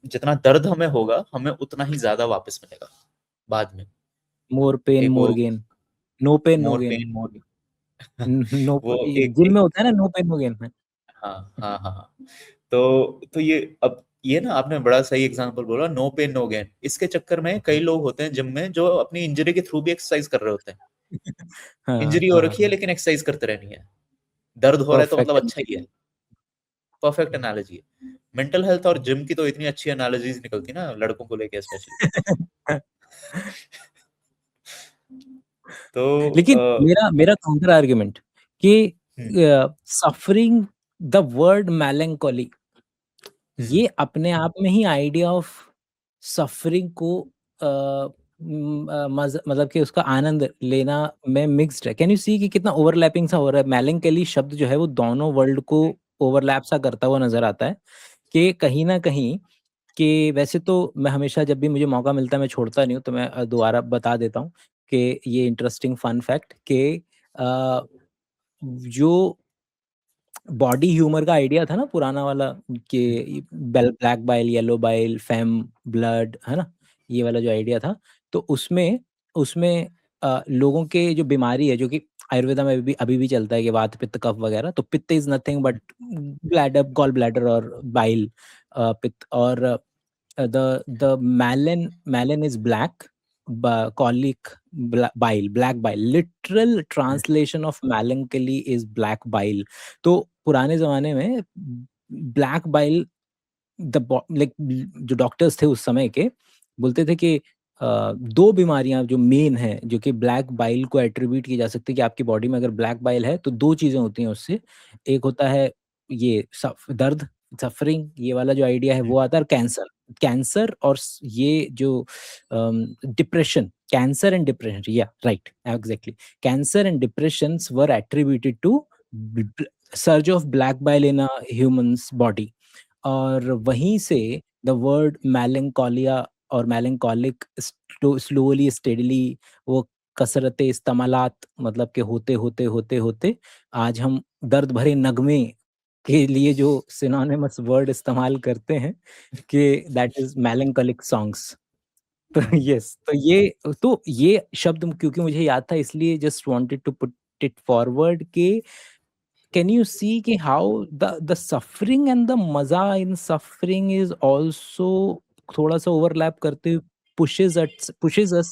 जितना दर्द हमें होगा, हमें उतना ही ज्यादा वापस मिलेगा बाद में। मोर पेन एक वो मोर गेन, नो पेन नो मोर गेन। पेन मोर नो, वो जिम में होता है ना, नो पेन नो गेन। हाँ हाँ हाँ हाँ। तो ये अब ये ना आपने बड़ा सही एग्जांपल बोला, नो पेन नो गेन। इसके चक्कर में कई लोग होते हैं जिम में जो अपनी इंजरी के थ्रू भी एक्सरसाइज कर रहे होते हैं। हाँ इंजरी हो रखी है हाँ, लेकिन एक्सरसाइज करते रहनी है, दर्द हो रहा है तो मतलब परफेक्ट। अच्छा ही है। परफेक्ट एनालॉजी है। मेंटल हेल्थ और जिम की तो इतनी अच्छी एनालॉजीज निकलती ना, लड़कों को लेके स्पेशली। तो लेकिन मेरा मेरा काउंटर आर्ग्यूमेंट कि हम्म, सफरिंग, द वर्ड melancholy, हम्म, ये अपने आप में ही आइडिया ऑफ सफरिंग को मतलब कि उसका आनंद लेना में मिक्स्ड है। कैन यू सी कि कितना ओवरलैपिंग सा हो रहा है? melancholy शब्द जो है वो दोनों वर्ल्ड को ओवरलैप सा करता हुआ नजर आता है, कि कहीं ना कहीं, कि वैसे तो मैं हमेशा जब भी मुझे मौका मिलता है मैं छोड़ता नहीं हूँ, तो मैं दोबारा बता देता हूँ कि ये इंटरेस्टिंग फन फैक्ट कि अ, जो बॉडी ह्यूमर का आइडिया था ना पुराना वाला, कि black bile, yellow bile, fame, blood, है ना, ये वाला जो आइडिया था, तो उसमें उसमें लोगों के जो बीमारी है, जो कि आयुर्वेदा में भी अभी भी चलता है, कि वात पित्त कफ वगैरह, तो pitta is nothing but bladder, gall bladder और बाइल, पित्त, और the Malin is black, colic, bile, black bile. Literal translation of melancholy is black bile. तो पुराने जमाने में ब्लैक बाइल, लाइक जो डॉक्टर्स थे उस समय के, बोलते थे कि दो बीमारियां जो मेन हैं, जो कि ब्लैक बाइल को एट्रीब्यूट की जा सकती है, कि आपकी बॉडी में अगर ब्लैक बाइल है तो दो चीजें होती हैं उससे। एक होता है ये दर्द, सफरिंग, ये वाला जो आइडिया है वो आता है, और कैंसर, कैंसर और ये जो डिप्रेशन, कैंसर एंड डिप्रेशन, या right, exactly, cancer and depression were attributed to surge of black bile in a humans body. और वहीं से द वर्ड मेलंकोलिया और मेलंकोलिक स्लोली स्टेडली, वो कसरत इस्तेमालात, मतलब के होते आज हम दर्द भरे नगमे के लिए जो सिनोनिमस वर्ड इस्तेमाल करते हैं, कि दैट इज मेलंकोलिक सॉन्ग्स। तो यस, तो ये शब्द क्योंकि मुझे याद था, इसलिए just wanted to put it forward के can you see कि how the suffering and the मजा in suffering is also थोड़ा सा ओवरलैप करते हुए pushes us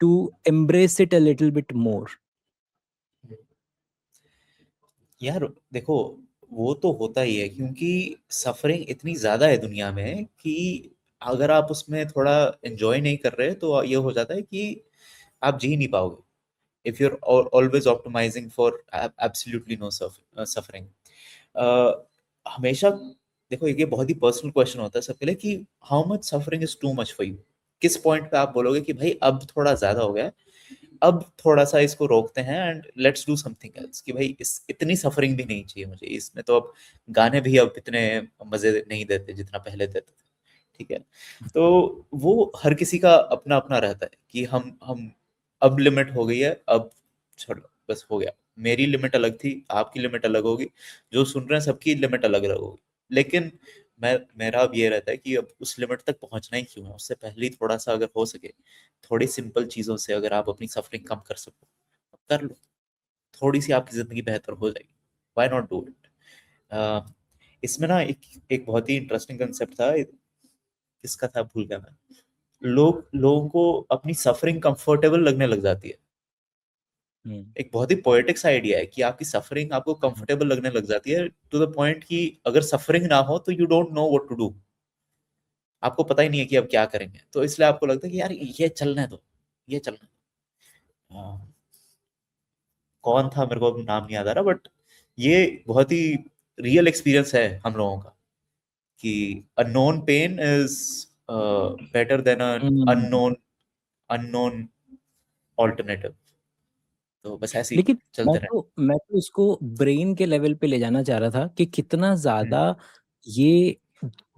to embrace it a little bit more. यार देखो, वो तो होता ही है क्योंकि सफरिंग इतनी ज्यादा है दुनिया में कि अगर आप उसमें थोड़ा एंजॉय नहीं कर रहे तो ये हो जाता है कि आप जी नहीं पाओगे। If you are always optimising for absolutely no suffering. हमेशा देखो, ये बहुत ही पर्सनल क्वेश्चन होता है सबके लिए कि how much suffering is too much for you. किस पॉइंट पे आप बोलोगे कि भाई अब थोड़ा ज्यादा हो गया है, अब थोड़ा सा इसको रोकते हैं and let's do something else, कि भाई इस इतनी सफरिंग भी नहीं चाहिए मुझे इसमें, तो अब गाने भी अब इतने मजे नहीं देते जितना पहले देते थे। ठीक है। तो वो हर किसी का अपना अपना रहता है कि हम अब लिमिट हो गई है, अब छोड़ो, बस हो गया। मेरी लिमिट अलग थी, आपकी लिमिट अलग होगी, जो सुन रहे हैं सबकी लिमिट अलग अलग होगी। लेकिन मेरा अब ये रहता है कि अब उस लिमिट तक पहुंचना ही क्यों है, उससे पहले ही थोड़ा सा अगर हो सके, थोड़ी सिंपल चीजों से अगर आप अपनी सफरिंग कम कर सको, कर लो, थोड़ी सी आपकी जिंदगी बेहतर हो जाएगी। Why not do it. इसमें ना एक बहुत ही इंटरेस्टिंग कंसेप्ट था, किसका था भूल गया मैं। लोगों को अपनी सफरिंग कंफर्टेबल लगने लग जाती है। हुँ, एक बहुत ही पोएटिक सा आइडिया है कि आपकी सफरिंग आपको हुँ, कंफर्टेबल लगने लग जाती है, टू द पॉइंट कि अगर सफरिंग ना हो तो you don't know what to do. आपको पता ही नहीं है कि अब क्या करेंगे, तो इसलिए आपको लगता है कि यार ये चलने दो, ये चलने दो। कौन था मेरे को अब नाम नहीं याद आ रहा, बट ये बहुत ही रियल एक्सपीरियंस है हम लोगों का कि a known pain is better than un um. Unknown unknown alternative. तो बस ऐसे ही लेकिन चलते रहे। मैं तो इसको ब्रेन के लेवल पे ले जाना चाह रहा था कि कितना हम्म, ज़्यादा ये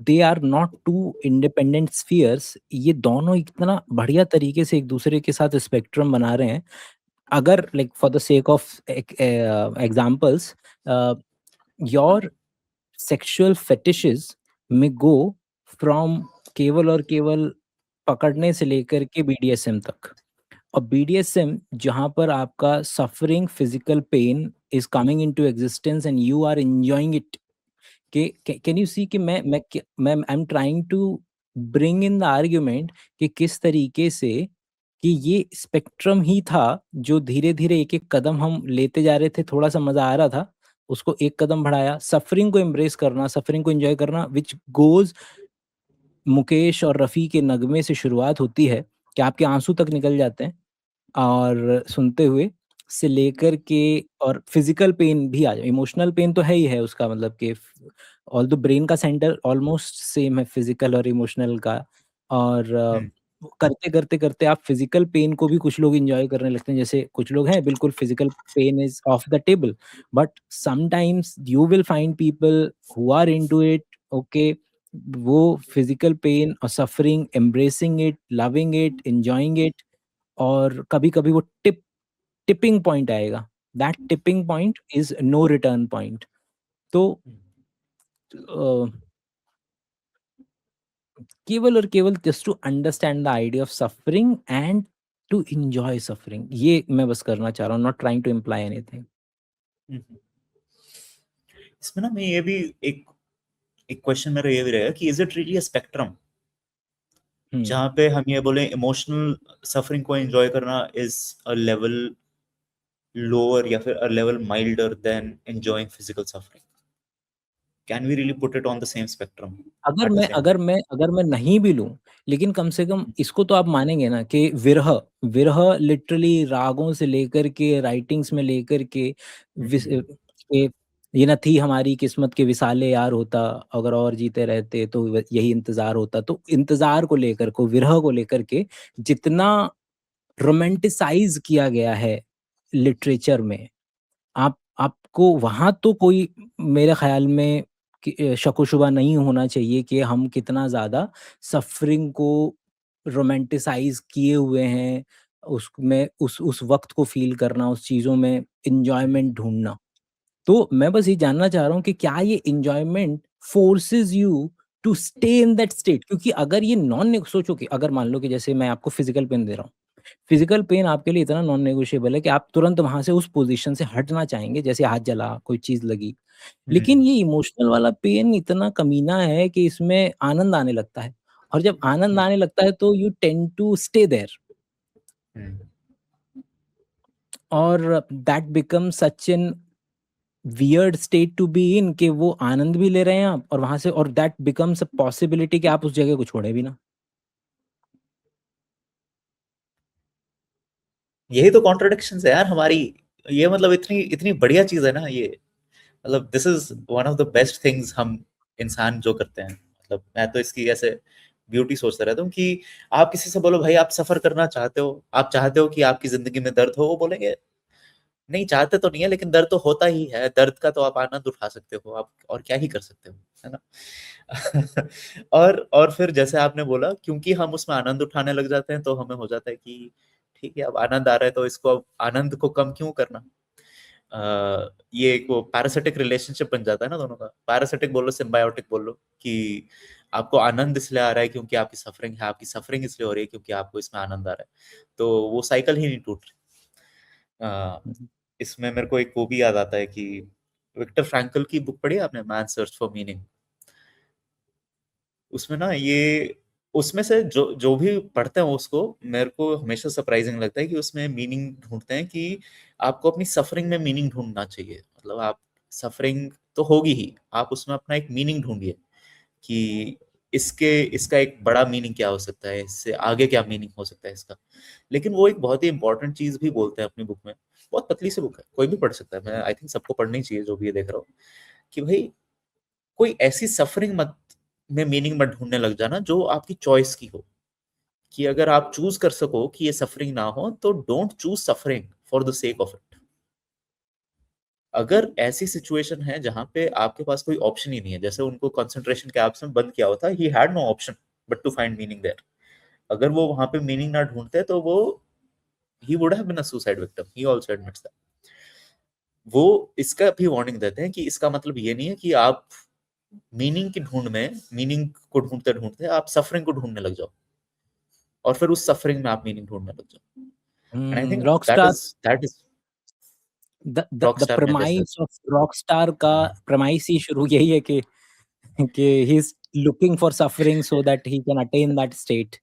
they are not two independent spheres, ये दोनों इतना बढ़िया तरीके से एक दूसरे के साथ स्पेक्ट्रम बना रहे हैं। अगर like for the sake of examples, your sexual fetishes में गो फ्रॉम केवल और केवल पकड़ने से लेकर के बीडीएसएम तक। और बीडीएसएम जहाँ पर आपका suffering, physical pain is coming into existence and you are enjoying it. Can you see कि मैं I am trying to bring in the argument कि किस तरीके से कि ये स्पेक्ट्रम ही था जो धीरे-धीरे एक-एक कदम हम लेते जा रहे थे, थोड़ा-सा मज़ा आ रहा था, उसको एक कदम बढ़ाया, सफरिंग को एम्ब्रेस करना, सफरिंग को एन्जॉय करना व्हिच गोज़ मुकेश और रफ़ी के नगमे से शुरुआत होती है कि आपके आँसू तक निकल जाते हैं और सुनते हुए से लेकर के और फिज़िकल पेन भी आ जाए, इमोशनल पेन तो है ही है उसका मतलब कि ऑल्दो ब्रेन का सेंटर ऑलमोस्ट सेम है फिज़िकल और इमोशनल का। और हम्म, करते आप फिज़िकल पेन को भी कुछ लोग एन्जॉय करने लगते हैं, जैसे कुछ लोग हैं बिल्कुल physical pain is off the table, but sometimes you will find people who are into it. Okay, वो फिज़िकल पेन और suffering, embracing it, loving it, enjoying it. और कभी-कभी वो टिपिंग पॉइंट आएगा। That tipping point is no return point. तो uh, केवल और केवल just to understand the idea of suffering and to enjoy suffering, ये मैं बस करना चाह रहा हूँ, not trying to imply anything. Hmm. इसमें ना मैं ये भी एक एक क्वेश्चन मेरा ये भी रहेगा कि is it really a spectrum hmm. जहाँ पे हम ये बोले इमोशनल सफरिंग को एंजॉय करना इज अ लेवल लोअर या फिर a level milder than enjoying physical suffering? Can we really put it on the same spectrum अगर एट द मैं सेम अगर टाइम? मैं अगर मैं नहीं भी लूँ, लेकिन कम से कम इसको तो आप मानेंगे ना कि विरह विरह लिटरली रागों से लेकर के राइटिंग्स में लेकर के कि ये ना थी हमारी किस्मत के विसाले यार होता, अगर और जीते रहते तो यही इंतज़ार होता। तो इंतज़ार को लेकर को, विरह को लेकर के जितना रोमांटिसाइज़ किया गया है लिटरेचर में, आपको वहाँ तो कोई मेरे ख़्याल में कि शक-ओ-शुबा नहीं होना चाहिए कि हम कितना ज़्यादा सफ़रिंग को रोमांटिसाइज़ किए हुए हैं, उसमें उस वक़्त को फ़ील करना, उस चीज़ों में एन्जॉयमेंट ढूँढना। तो मैं बस ये जानना चाह रहा हूँ कि क्या ये enjoyment forces you to stay in that state? क्योंकि अगर ये नॉन ने सोचो कि अगर मान लो कि जैसे मैं आपको फ़िज़िकल पेन दे रहा हूँ। फिज़िकल पेन आपके लिए इतना नॉन नेगोशिएबल है कि आप तुरंत वहाँ से उस पोज़ीशन से हटना चाहेंगे, जैसे हाथ जला, कोई चीज़ लगी। लेकिन ये इमोशनल वाला पेन इतना कमीना है कि इसमें आनंद आने लगता है, और जब आनंद आने लगता है तो you tend to stay there, और that becomes such an weird state to be in कि वो आनंद भी ले रहे हैं आप और वहाँ से, और दैट बिकम्स अ पॉसिबिलिटी कि आप उस जगह को छोड़े भी ना। यही तो कॉन्ट्रडिक्शन है यार हमारी। ये मतलब इतनी इतनी बढ़िया चीज है ना ये। मतलब this is one of the best things हम इंसान जो करते हैं। मतलब मैं तो इसकी ऐसे ब्यूटी सोचता रहता हूँ कि आप किसी से बोलो भाई आप सफर करना चाहते हो, आप चाहते हो कि आपकी जिंदगी में दर्द हो, वो बोलेंगे नहीं चाहते तो नहीं है लेकिन दर्द तो होता ही है, दर्द का तो आप आनंद उठा सकते हो, आप और क्या ही कर सकते हो, है ना? और फिर जैसे आपने बोला क्योंकि हम उसमें आनंद उठाने लग जाते हैं तो हमें हो जाता है कि ठीक है अब आनंद आ रहा है तो इसको अब आनंद को कम क्यों करना। ये एक वो पैरासिटिक रिलेशनशिप बन जाता है ना दोनों का। पैरासिटिक बोलो सिम्बायोटिक बोलो कि आपको आनंद इसलिए आ रहा है क्योंकि आपकी सफरिंग है, आपकी सफरिंग इसलिए हो रही है क्योंकि आपको इसमें आनंद आ रहा है, तो वो साइकिल ही नहीं टूट रही। हुँ, इसमें मेरे को एक वो भी याद आता है कि विक्टर फ्रैंकल की बुक पढ़ी है आपने, मैन सर्च फॉर मीनिंग? उसमें ना ये उसमें से जो भी पढ़ते हैं उसको, मेरे को हमेशा सरप्राइजिंग लगता है कि उसमें मीनिंग ढूंढते हैं कि आपको अपनी सफरिंग में मीनिंग ढूंढना चाहिए। मतलब आप सफरिंग तो होगी ही, आप उसमें अपना एक मीनिंग ढूंढिए कि इसका एक बड़ा मीनिंग क्या हो सकता है, इससे आगे क्या मीनिंग हो सकता है इसका। लेकिन वो एक बहुत ही इंपॉर्टेंट चीज भी बोलते हैं अपनी बुक में। बहुत पतली सी बुक है, कोई भी पढ़ सकता है। मैं आई थिंक सबको पढ़नी चाहिए जो भी ये देख रहा हो, कि भाई कोई ऐसी सफरिंग मत में मीनिंग मत ढूंढने लग जाना जो आपकी चॉइस की हो। कि अगर आप चूज कर सको कि ये सफरिंग ना हो, तो don't choose suffering for the sake of it. अगर ऐसी सिचुएशन है जहां पे आपके पास कोई ऑप्शन ही नहीं है, जैसे उनको कंसंट्रेशन कैंप्स में बंद किया हुआ था, he had no option but to find meaning there. अगर वो वहां पे मीनिंग ना ढूंढते तो वो he would have been a suicide victim, he also admits that. वो इसका भी वार्निंग देते हैं कि इसका मतलब ये नहीं है कि आप मीनिंग को ढूंढते ढूंढते आप सफरिंग को ढूंढने लग जाओ, और फिर उस सफरिंग में आप मीनिंग ढूंढने लग जाओ। And I think Rockstar that is the Rockstar में जैसे। premise ऑफ रॉकस्टार का premise ही शुरू यही है कि he is looking for suffering so that he can attain that state.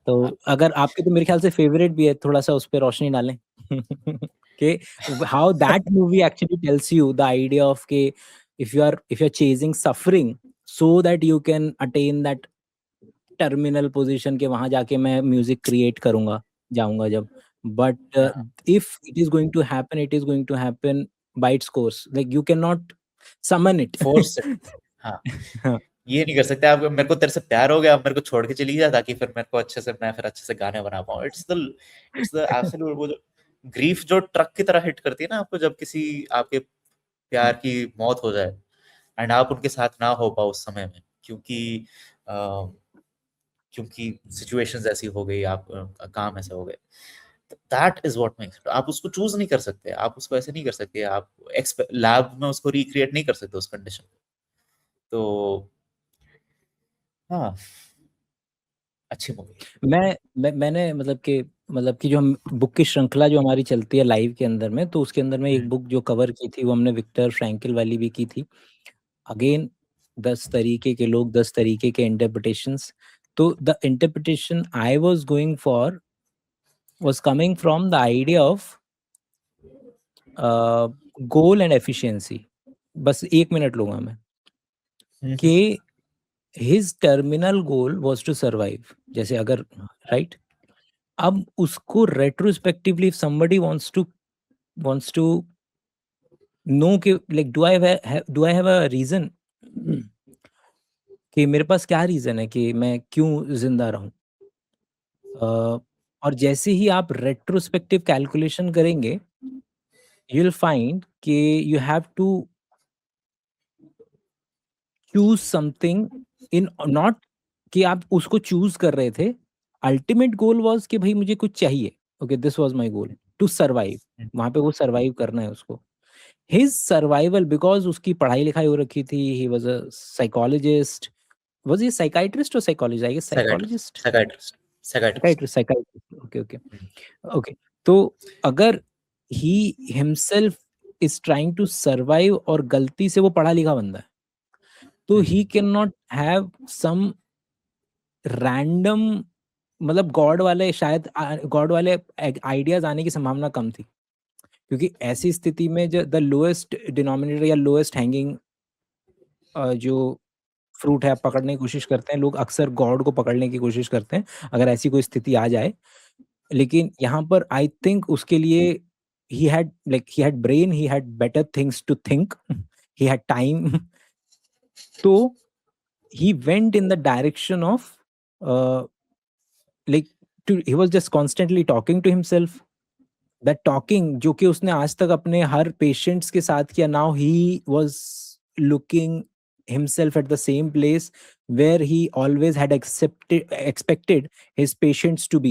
तो अगर आपके तो मेरे ख्याल से फेवरेट भी है, थोड़ा-सा उस पे रोशनी डालें कि how that movie actually tells you the idea of कि if you're chasing suffering so that you can attain that terminal position के वहाँ जाके मैं म्यूजिक क्रिएट करूँगा, जाऊँगा जब। But if it is going to happen, it is going to happen by its course, like you can not summon it. Force it. हाँ, हाँ, ये नहीं कर सकते आप, मेरे को तेरे से प्यार हो गया, अब मेरे को छोड़ के चली जा ताकि फिर मेरे को मैं फिर अच्छे से गाने बना पाऊँ। इट्स द एब्सोल्यूट, वो जो ग्रीफ जो ट्रक की तरह हिट करती है ना आपको, जब किसी आपके प्यार की मौत हो जाए एंड आप उनके साथ ना हो पाओ उस समय में, क्योंकि सिचुएशंस ऐसी हो गई, आप काम ऐसे हो गए। दैट इज व्हाट मेक्स, आप उसको चूज नहीं कर सकते, आप उसको ऐसे नहीं कर सकते, आप लैब में उसको रिक्रिएट नहीं कर सकते उस कंडीशन। तो हाँ, अच्छी मूवी। मैंने मतलब कि जो हम बुक की श्रृंखला जो हमारी चलती है लाइव के अंदर में, तो उसके अंदर में एक बुक जो कवर की थी वो हमने विक्टर फ्रैंकल वाली भी की थी। अगेन 10 तरीके के लोग, 10 तरीके के इंटरप्रिटेशंस। तो the interpretation I was going for was coming from the idea of goal and efficiency. बस 1 मिनट लूँगा मैं, कि his terminal goal was to survive. जैसे अगर राइट, अब उसको retrospectively if somebody wants to know कि like do I have a reason कि मेरे पास क्या रीज़न है कि मैं क्यों ज़िंदा रहूँ? और जैसे ही आप रेट्रोस्पेक्टिव कैलकुलेशन करेंगे, यू विल फाइंड कि you have to choose something in not कि आप उसको चूज़ कर रहे थे। अल्टीमेट गोल वाज़ कि भई मुझे कुछ चाहिए। Okay, this was my goal to survive. वहाँ पे वो सर्वाइव करना है उसको। हिज़ सर्वाइवल बिकॉज़ उसकी पढ़ाई-लिखाई हो रखी थी, he was a psychologist. Was he psychiatrist or psychologist? I guess psychologist? Psychiatrist psychiatrist. Psychiatrist. Okay, okay, okay. तो अगर he himself is trying to survive और गलती से वो पढ़ा-लिखा बंदा है, तो he can not have some random, मतलब गॉड वाले शायद गॉड वाले आइडियाज आने की संभावना कम थी, क्योंकि ऐसी स्थिति में जो द लोएस्ट डिनोमिनेटर या लोएस्ट हैंगिंग जो फ्रूट है आप पकड़ने की कोशिश करते हैं, लोग अक्सर गॉड को पकड़ने की कोशिश करते हैं अगर ऐसी कोई स्थिति आ जाए। लेकिन यहाँ पर आई थिंक उसके लिए he had brain, he had better things to think, he had time. तो he went in the direction of uh, like he was just constantly talking to himself, that talking जो कि उसने आज तक अपने हर पेशेंट्स के साथ किया। now he was looking himself at the same place where he always had expected his patients to be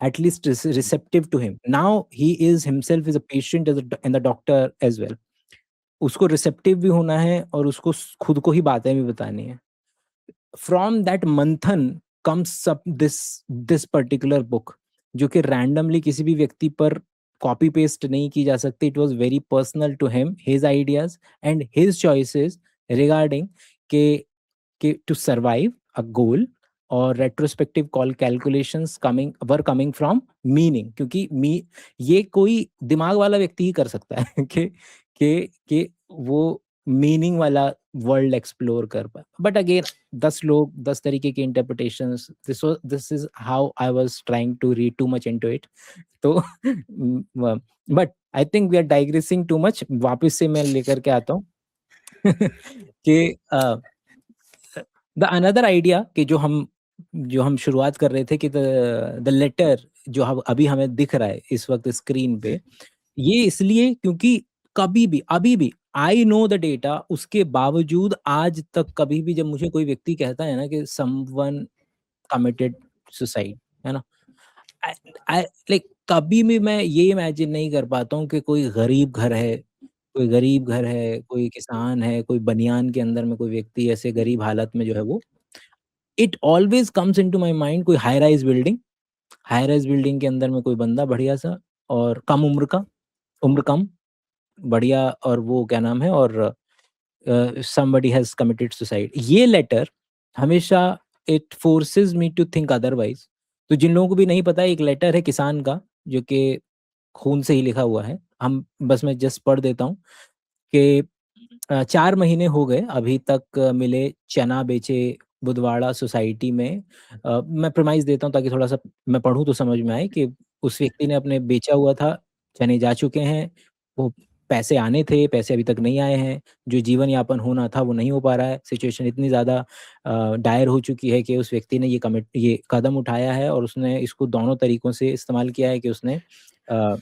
at least receptive to him. now he is himself is a patient and the doctor as well. उसको receptive भी होना है और उसको खुद को ही बातें भी बतानी है। फ्रॉम दैट मंथन comes up this particular book, जो कि रैंडमली किसी भी व्यक्ति पर कॉपी पेस्ट नहीं की जा सकती। It was very personal to him, his ideas and his choices regarding के टू सर्वाइव अ गोल और retrospective call calculations coming from meaning, क्योंकि ये कोई दिमाग वाला व्यक्ति ही कर सकता है कि वो मीनिंग वाला वर्ल्ड एक्सप्लोर कर पाए। बट अगेन 10 लोग 10 तरीके के interpretations, this is how I was trying to read too much into it. तो but I think we are digressing too much. वापस से मैं लेकर के आता हूँ कि द अनदर आइडिया कि जो हम शुरुआत कर रहे थे कि द लेटर जो अभी हमें दिख रहा है इस वक्त स्क्रीन पे, ये इसलिए क्योंकि कभी भी अभी भी आई नो द डेटा, उसके बावजूद आज तक कभी भी जब मुझे कोई व्यक्ति कहता है ना कि समवन कमिटेड सुसाइड, है ना, आई आई लाइक कभी भी मैं ये इमेजिन नहीं कर पाता हूँ कि कोई गरीब घर है, कोई किसान है, कोई बनियान के अंदर में कोई व्यक्ति ऐसे गरीब हालत में जो है वो, it always comes into my mind कोई हाई राइज़ बिल्डिंग के अंदर में कोई बंदा बढ़िया-सा और कम उम्र का, उम्र कम, बढ़िया, और वो क्या नाम है, और समबडी हैज़ कमिटेड सुसाइड। ये लेटर हमेशा it forces me to think otherwise. तो जिन लोगों को भी नहीं पता है, एक लेटर है किसान का जो कि खून से ही लिखा हुआ है। बस मैं जस्ट पढ़ देता हूँ कि 4 महीने हो गए अभी तक मिले चना बेचे बुधवाड़ा सोसाइटी में। मैं प्रेमाइज़ देता हूँ ताकि थोड़ा-सा मैं पढ़ूँ तो समझ में आए कि उस व्यक्ति ने अपने बेचा हुआ था, चने जा चुके हैं, वो पैसे आने थे, पैसे अभी तक नहीं आए हैं, जो जीवन यापन होना था वो नहीं हो पा रहा है। सिचुएशन इतनी ज़्यादा डायर हो चुकी है कि उस व्यक्ति ने ये कदम उठाया है और उसने इसको दोनों तरीकों से इस्तेमाल किया है कि उसने अ,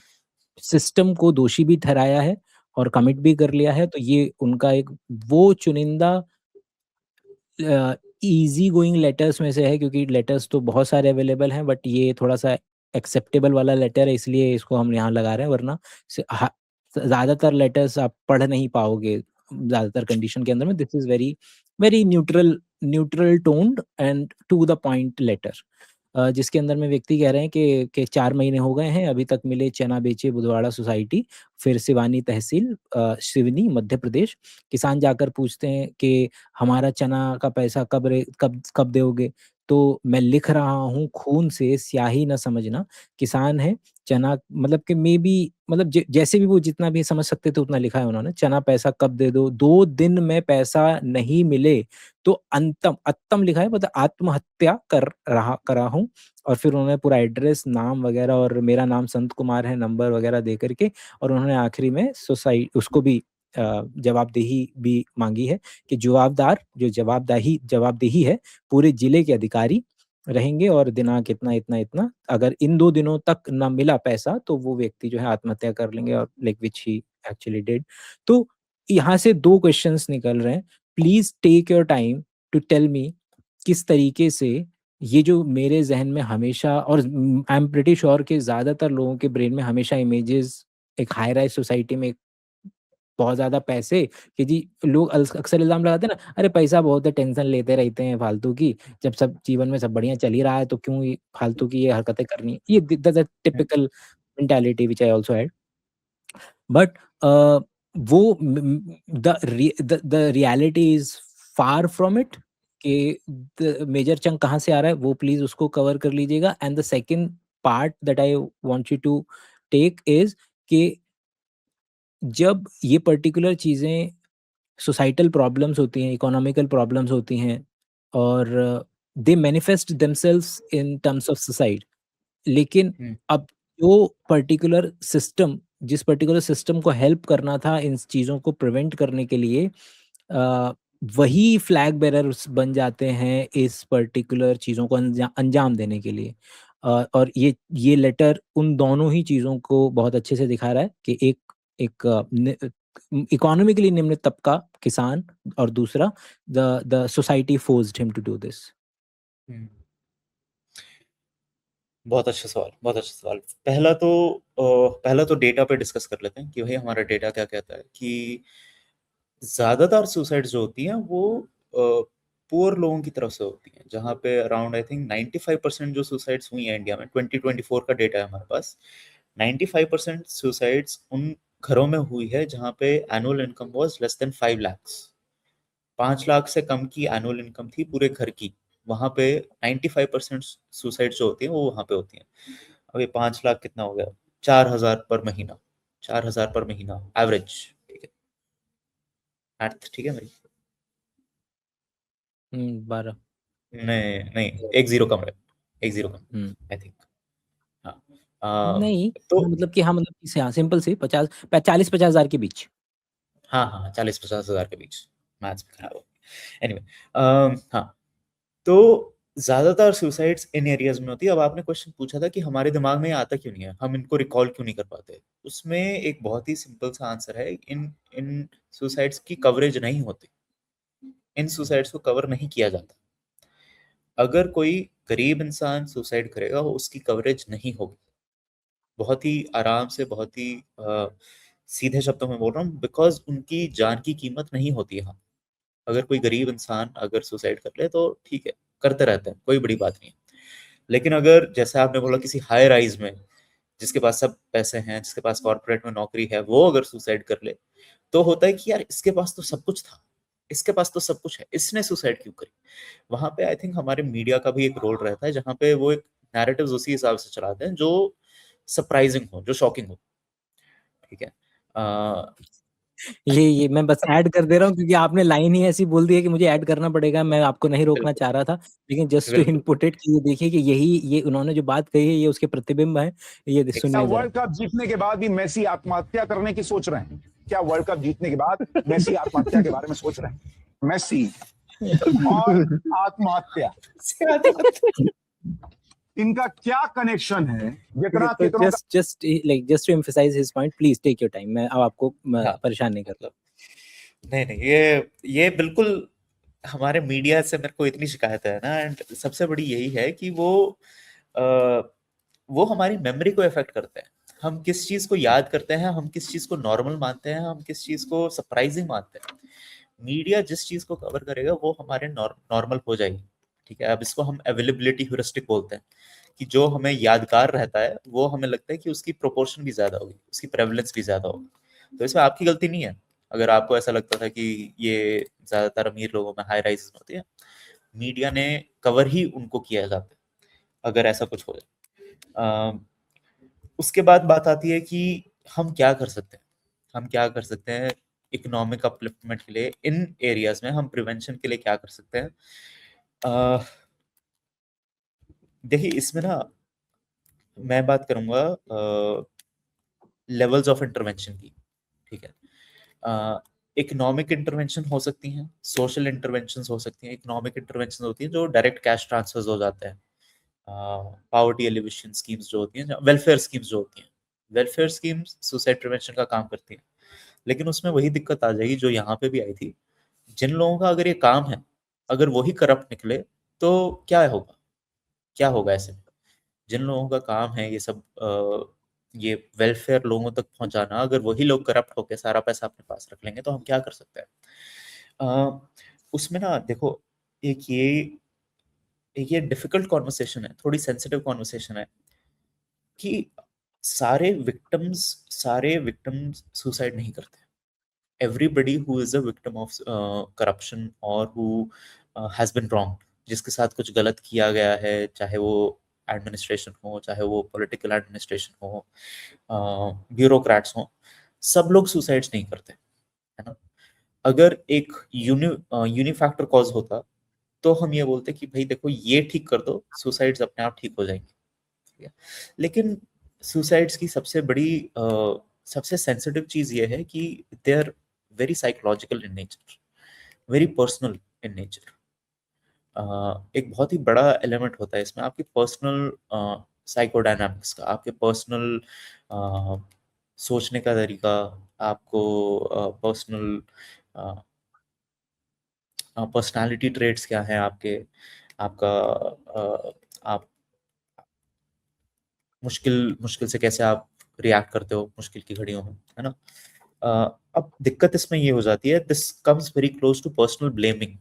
सिस्टम को दोषी भी ठहराया है और कमिट भी कर लिया है। तो ये उनका एक वो चुनिंदा ईज़ी गोइंग लेटर्स में से है, क्योंकि लेटर्स तो बहुत सारे अवेलेबल हैं, बट ये थोड़ा-सा एक्सेप्टेबल वाला लेटर है, इसलिए इसको हम यहाँ लगा रहे हैं, वरना ज़्यादातर लेटर्स आप पढ़ नहीं पाओगे ज़्यादातर कंडीशन के अंदर में। This is very very neutral neutral toned and to the point letter, जिसके अंदर में व्यक्ति कह रहे हैं कि 4 महीने हो गए हैं, अभी तक मिले चना बेचे बुधवाड़ा सोसाइटी, फिर सिवानी तहसील, सिवनी, मध्य प्रदेश। किसान जाकर पूछते हैं कि हमारा चना का पैसा कब दोगे? तो मैं लिख रहा हूँ खून से, स्याही ना समझना। किसान है, चना मतलब कि मेबी मतलब जैसे भी वो जितना भी समझ सकते थे उतना लिखा है उन्होंने। चना पैसा कब दे दो? 2 दिन में पैसा नहीं मिले तो अत्तम लिखा है, मतलब आत्महत्या करा हूँ। और फिर उन्होंने पूरा एड्रेस, नाम वगैरह, और मेरा नाम संत कुमार है, नंबर वगैरह दे कर के, और उन्होंने आखिरी में उसको भी जवाबदेही भी माँगी है कि जवाबदेही है, पूरे जिले के अधिकारी रहेंगे और दिनांक इतना, इतना, इतना, अगर इन 2 दिनों तक ना मिला पैसा तो वो व्यक्ति जो है आत्महत्या कर लेंगे, और like which he actually did. तो यहाँ से 2 क्वेश्चन्स निकल रहे हैं। Please take your time to tell me किस तरीके से ये जो मेरे ज़हन में हमेशा, और आई एम प्रिटी श्योर कि ज़्यादातर लोगों के ब्रेन में हमेशा इमेजेस एक हाई राइज़ सोसाइटी में बहुत ज़्यादा पैसे, कि जी लोग अक्सर इल्ज़ाम लगाते हैं ना, अरे पैसा बहुत है, टेंशन लेते रहते हैं फालतू की, जब सब जीवन में सब बढ़िया चल ही रहा है तो क्यों ये फालतू की ये हरकतें करनी है। ये the hmm, typical mentality which I also had. But वो the reality is far from it, कि द मेजर चंक कहाँ से आ रहा है वो प्लीज़ उसको कवर कर लीजिएगा। And the second part that I want you to take is कि जब ये पर्टिकुलर चीज़ें सोसाइटल प्रॉब्लम्स होती हैं, इकोनॉमिकल प्रॉब्लम्स होती हैं, और they manifest themselves in terms of suicide. लेकिन हुँ, अब जिस पर्टिकुलर सिस्टम को हेल्प करना था इन चीज़ों को प्रिवेंट करने के लिए, अ, वही फ्लैग बेरर्स बन जाते हैं इस पर्टिकुलर चीज़ों को अंजाम देने के लिए। और ये लेटर उन दोनों ही चीज़ों को बहुत अच्छे से दिखा रहा है कि एक एक इकोनॉमिकली निम्न तबका किसान, और दूसरा the society forced him to do this. हुँ। बहुत अच्छा सवाल। पहला तो डेटा पे डिस्कस कर लेते हैं कि भाई हमारा डेटा क्या कहता है कि ज़्यादातर सुसाइड्स जो होती हैं वो पुअर लोगों की तरफ से होती हैं, जहाँ पे अराउंड आई थिंक 95% जो सुसाइड्स हुई हैं इंडिया में, 2024 का डेटा है हमारे पास। 95% सुसाइड्स उन घरों में हुई है जहाँ पे annual income was less than 5 lakh. 5 lakh से कम की एनुअल इनकम थी पूरे घर की। वहाँ पे 95% सुसाइड जो होती है वो वहाँ पे होती हैं। अब ये 5 लाख कितना हो गया, 4,000 पर महीना, 4,000 पर महीना एवरेज, ठीक है, मैथ ठीक है मेरी? 12। नहीं नहीं, एक जीरो कम है, एक जीरो कम आई थिंक। हाँ नहीं, तो मतलब कि हाँ, मतलब कि हाँ, सिंपल सी 40-50 हज़ार के बीच। हाँ हाँ, 40-50 हज़ार के बीच, मैथ्स में खराब हो। एनीवे, हाँ, तो ज्यादातर सुसाइड्स इन एरियाज में होती है। अब आपने क्वेश्चन पूछा था कि हमारे दिमाग में ये आता क्यों नहीं है, हम इनको रिकॉल क्यों नहीं कर पाते, उसमें एक बहुत ही सिंपल सा आंसर है, इन इन सुसाइड्स की कवरेज नहीं होती, इन सुसाइड्स को कवर नहीं किया जाता। अगर कोई गरीब इंसान सुसाइड करेगा उसकी कवरेज नहीं होगी। बहुत ही आराम से, बहुत ही सीधे शब्दों में बोल रहा हूँ, बिकॉज उनकी जान की कीमत नहीं होती है। अगर कोई गरीब इंसान अगर सुसाइड कर ले तो ठीक है, करते रहते हैं, कोई बड़ी बात नहीं है। लेकिन अगर जैसे आपने बोला किसी हाई राइज में, जिसके पास सब पैसे हैं, जिसके पास कॉर्पोरेट में नौकरी है, वो अगर सुसाइड कर ले, तो होता है कि यार इसके पास तो सब कुछ था, इसके पास तो सब कुछ है, इसने सुसाइड क्यों करी। वहां पे आई थिंक हमारे मीडिया का भी एक रोल रहता है, जहां पे वो एक नैरेटिव्स उसी हिसाब से चलाते हैं जो सरप्राइजिंग हो, जो शॉकिंग हो, ठीक है। ये मैं बस ऐड कर दे रहा हूँ क्योंकि आपने लाइन ही ऐसी बोल दी है कि मुझे ऐड करना पड़ेगा। मैं आपको नहीं रोकना बिल्कुल चाह रहा था, लेकिन जस्ट टू बिल्कुल इनपुट इट कि ये देखिए कि यही ये उन्होंने जो बात कही है ये उसके प्रतिबिंब है। ये एक सुनिए जरा। वर्ल्ड कप जीतने के बाद भी मेसी आत्महत्या करने की सोच रहे हैं? क्या वर्ल्ड कप जीतने के बाद मेसी आत्महत्या के बारे में सोच रहे हैं? मेसी और आत्महत्या, इनका क्या कनेक्शन है? जितना तो कितनों का just to emphasise his point, please take your time. मैं अब आपको हाँ, परेशान नहीं कर रहा। मतलब नहीं नहीं, ये बिल्कुल हमारे मीडिया से मेरे को इतनी शिकायत है ना, एंड सबसे बड़ी यही है कि आ, वो हमारी मेमोरी को इफेक्ट करते हैं। हम किस चीज को याद करते हैं, हम किस चीज को नॉर्मल मानते हैं, हम किस चीज को सरप्राइजिंग मानते हैं। मीडिया जिस चीज को कवर करेगा वो हमारे नॉर्मल हो जाएगी, ठीक है। अब इसको हम अवेलेबिलिटी ह्यूरिस्टिक बोलते हैं, कि जो हमें यादगार रहता है वो हमें लगता है कि उसकी प्रोपोर्शन भी ज्यादा होगी, उसकी प्रेवलेंस भी ज्यादा होगी। तो इसमें आपकी गलती नहीं है अगर आपको ऐसा लगता था कि ये ज्यादातर अमीर लोगों में हाई राइज होती है। मीडिया ने कवर ही उनको किया जाता है अगर ऐसा कुछ हो जाए। उसके बाद बात आती है कि हम क्या कर सकते हैं, हम क्या कर सकते हैं इकोनॉमिक अपलिफ्टमेंट के लिए इन एरियाज में, हम प्रिवेंशन के लिए क्या कर सकते हैं। देखिए इसमें ना मैं बात करूंगा लेवल्स ऑफ इंटरवेंशन की, ठीक है। इकोनॉमिक इंटरवेंशन हो सकती हैं, सोशल इंटरवेंशन हो सकती हैं। इकोनॉमिक इंटरवेंशन होती है जो डायरेक्ट कैश ट्रांसफर्स हो जाते हैं, पावर्टी एलिवेशन स्कीम्स जो होती हैं, वेलफेयर स्कीम्स जो होती हैं, वेलफेयर स्कीम्स सुसाइड प्रिवेंशन का काम करती हैं। लेकिन उसमें वही दिक्कत आ जाएगी जो यहाँ पे भी आई थी, जिन लोगों का अगर ये काम है, अगर वही करप्ट निकले तो क्या होगा, क्या होगा ऐसे में। जिन लोगों का काम है ये सब ये वेलफेयर लोगों तक पहुंचाना, अगर वही लोग करप्ट होकर सारा पैसा अपने पास रख लेंगे तो हम क्या कर सकते हैं। उसमें ना देखो, एक ये एक ये डिफिकल्ट कॉन्वर्सेशन है, थोड़ी सेंसिटिव कॉन्वर्सेशन है, कि सारे विक्टिम्स सुसाइड नहीं करते। Everybody who is a victim of corruption और हु हैज बिन रॉन्ग, जिसके साथ कुछ गलत किया गया है, चाहे वो एडमिनिस्ट्रेशन हो, चाहे वो पॉलिटिकल एडमिनिस्ट्रेशन हो, ब्यूरोक्रेट्स हो, सब लोग सुसाइड्स नहीं करते, है ना। अगर एक यूनिफैक्टर कॉज होता तो हम ये बोलते कि भाई देखो ये ठीक कर दो, सुसाइड्स अपने आप ठीक हो जाएंगे, ठीक है। लेकिन सुसाइड्स की सबसे सेंसिटिव चीज ये है कि they are very psychological in nature, very personal in nature. एक बहुत ही बड़ा एलिमेंट होता है इसमें आपके पर्सनल साइकोडायनामिक्स का, आपके पर्सनल सोचने का तरीका, आपको पर्सनल पर्सनालिटी ट्रेट्स क्या हैं आपके, आपका आप मुश्किल मुश्किल से कैसे आप रिएक्ट करते हो मुश्किल की घड़ियों में, है ना। अब दिक्कत इसमें ये हो जाती है, this comes very close to personal blaming.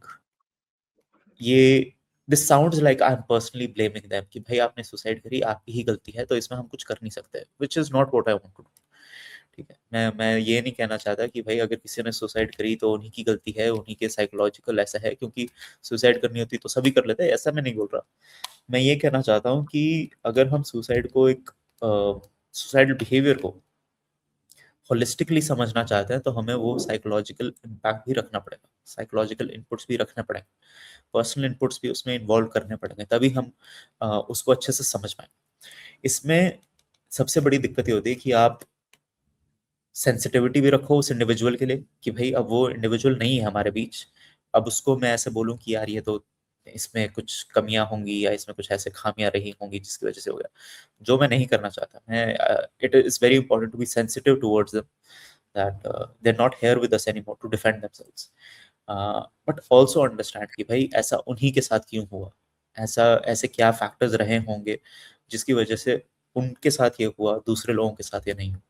ये this sounds like I am personally blaming them, कि भाई आपने सुसाइड करी, आपकी ही गलती है, तो इसमें हम कुछ कर नहीं सकते, which is not what I want to do, ठीक है, मैं ये नहीं कहना चाहता कि भाई अगर किसी ने सुसाइड करी तो उन्हीं की गलती है, उन्हीं के साइकोलॉजिकल ऐसा है, क्योंकि सुसाइड करनी होती तो सभी कर लेते हैं, ऐसा मैं नहीं बोल रहा। मैं ये कहना चाहता हूँ कि अगर हम सुसाइड को एक सुसाइडल बिहेवियर को होलिस्टिकली समझना चाहते हैं तो हमें वो साइकोलॉजिकल इम्पैक्ट भी रखना पड़ेगा, साइकोलॉजिकल इनपुट्स भी रखने पड़ेंगे, पर्सनल इनपुट्स भी उसमें इन्वॉल्व करने पड़ेंगे, तभी हम उसको अच्छे से समझ पाएंगे। इसमें सबसे बड़ी दिक्कत ये होती है कि आप सेंसिटिविटी भी रखो उस इंडिविजुअल के लिए कि भाई अब वो इंडिविजुअल नहीं है हमारे बीच, अब उसको मैं ऐसे बोलूं कि यार ये तो इसमें कुछ कमियां होंगी या इसमें कुछ ऐसे खामियां रही होंगी जिसकी वजह से हो गया, जो मैं नहीं करना चाहता। मैं it is very important to be sensitive towards them, that they're not here with us anymore to defend themselves, but also understand कि भाई ऐसा उन्हीं के साथ क्यों हुआ, ऐसा ऐसे क्या फैक्टर्स रहे होंगे जिसकी वजह से उनके साथ ये हुआ, दूसरे लोगों के साथ ये नहीं हुआ,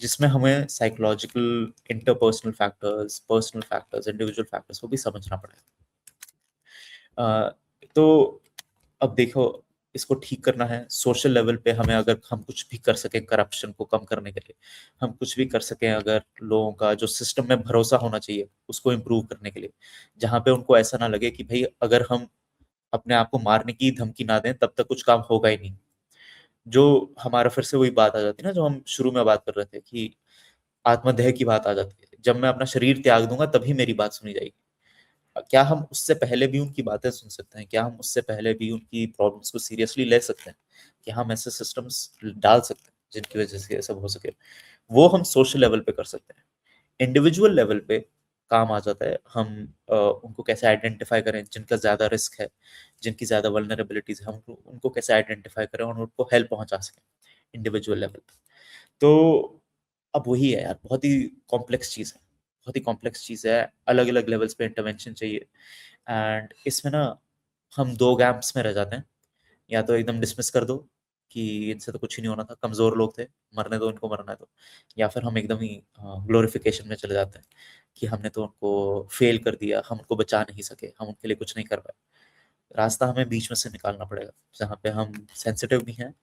जिसमें हमें psychological, interpersonal factors, personal factors, individual factors को भी समझना पड़ेगा। तो अब देखो, इसको ठीक करना है सोशल लेवल पे, हमें अगर हम कुछ भी कर सकें करप्शन को कम करने के लिए, हम कुछ भी कर सकें अगर लोगों का जो सिस्टम में भरोसा होना चाहिए उसको इम्प्रूव करने के लिए, जहाँ पे उनको ऐसा ना लगे कि भाई अगर हम अपने आप को मारने की धमकी ना दें तब तक कुछ काम होगा ही नहीं। जो हमारा फिर से वही बात आ जाती है ना, जो हम शुरू में बात कर रहे थे कि आत्मदेह की बात आ जाती है, जब मैं अपना शरीर त्याग दूंगा तभी मेरी बात सुनी जाएगी। क्या हम उससे पहले भी उनकी बातें सुन सकते हैं? क्या हम उससे पहले भी उनकी प्रॉब्लम्स को सीरियसली ले सकते हैं? क्या हम ऐसे सिस्टम्स डाल सकते हैं जिनकी वजह से ये सब हो सके? वो हम सोशल लेवल पे कर सकते हैं। इंडिविजुअल लेवल पे काम आ जाता है, हम उनको कैसे आइडेंटिफाई करें जिनका ज़्यादा रिस्क है, जिनकी ज़्यादा वल्नरेबिलिटीज़ है, हम उनको कैसे आइडेंटिफाई करें और उनको हेल्प पहुँचा सकें इंडिविजुअल लेवल पे। तो अब वही है यार, बहुत ही कॉम्प्लेक्स चीज़ है, बहुत ही कॉम्प्लेक्स चीज़ है, अलग-अलग लेवल्स पे इंटरवेंशन चाहिए। एंड इसमें ना हम 2 गैप्स में रह जाते हैं, या तो एकदम डिसमिस कर दो कि इनसे तो कुछ ही नहीं होना था, कमज़ोर लोग थे, मरने दो इनको, मरना है तो। या फिर हम एकदम ही ग्लोरिफिकेशन में चले जाते हैं कि हमने तो उनको फेल कर दिया, हम उनको बचा नहीं सके, हम उनके लिए कुछ नहीं कर पाए। रास्ता हमें बीच में से निकालना पड़ेगा, जहाँ पे हम सेंसिटिव भी हैं,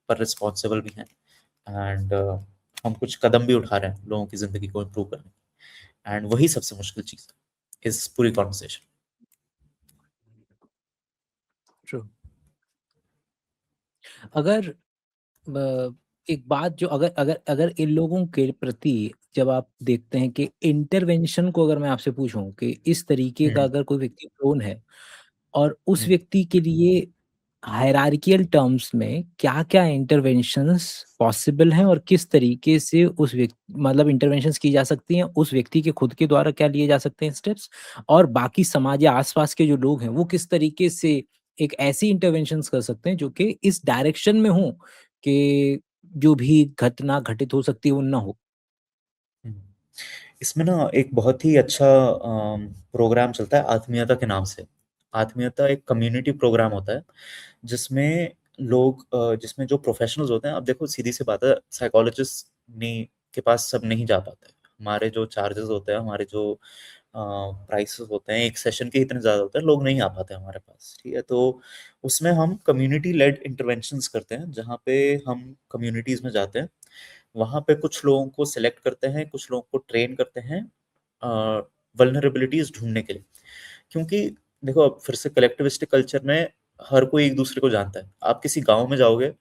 पर रिस्पॉन्सिबल भी हैं, एंड हम कुछ कदम भी उठा रहे हैं लोगों की ज़िंदगी को इम्प्रूव करने की। एंड वही सबसे मुश्किल चीज़ है इस पूरी कॉन्वर्सेशन। ट्रू। अगर एक बात जो अगर अगर अगर इन लोगों के प्रति जब आप देखते हैं कि इंटरवेंशन को अगर मैं आपसे पूछूं कि इस तरीके का अगर कोई व्यक्ति प्रोन है और उस व्यक्ति के लिए हायरार्कियल टर्म्स में क्या-क्या इंटरवेंशंस पॉसिबल हैं और किस तरीके से उस मतलब इंटरवेंशंस की जा सकती हैं, उस व्यक्ति के खुद के द्वारा क्या लिए जा सकते हैं स्टेप्स और बाकी समाज या आस-पास के जो लोग हैं, वो किस तरीके से एक ऐसी इंटरवेंशंस कर सकते हैं जो कि इस डायरेक्शन में हों कि जो भी घटना घटित हो सकती है, वो ना हो? हम्म। इसमें ना एक बहुत ही अच्छा प्रोग्राम चलता है आत्मीयता के नाम से। आत्मीयता एक कम्युनिटी प्रोग्राम होता है जिसमें लोग जिसमें जो प्रोफेशनल्स होते हैं, अब देखो सीधी सी बात है, साइकोलॉजिस्ट ने के पास सब नहीं जा पाते। हमारे जो चार्जेस होते हैं, हमारे जो प्राइसेस होते हैं, एक सेशन के इतने ज़्यादा होते हैं, लोग नहीं आ पाते हमारे पास, ठीक है? तो उसमें हम कम्युनिटी लेड इंटरवेंशंस करते हैं, जहाँ पे हम कम्युनिटीज़ में जाते हैं, वहाँ पे कुछ लोगों को सिलेक्ट करते हैं, कुछ लोगों को ट्रेन करते हैं वल्नरेबिलिटीज़ ढूँढने के लिए। क्योंकि देखो, अब फिर से कलेक्टिविस्टिक कल्चर में हर कोई एक दूसरे को जानता है। आप किसी गाँव में जाओगे,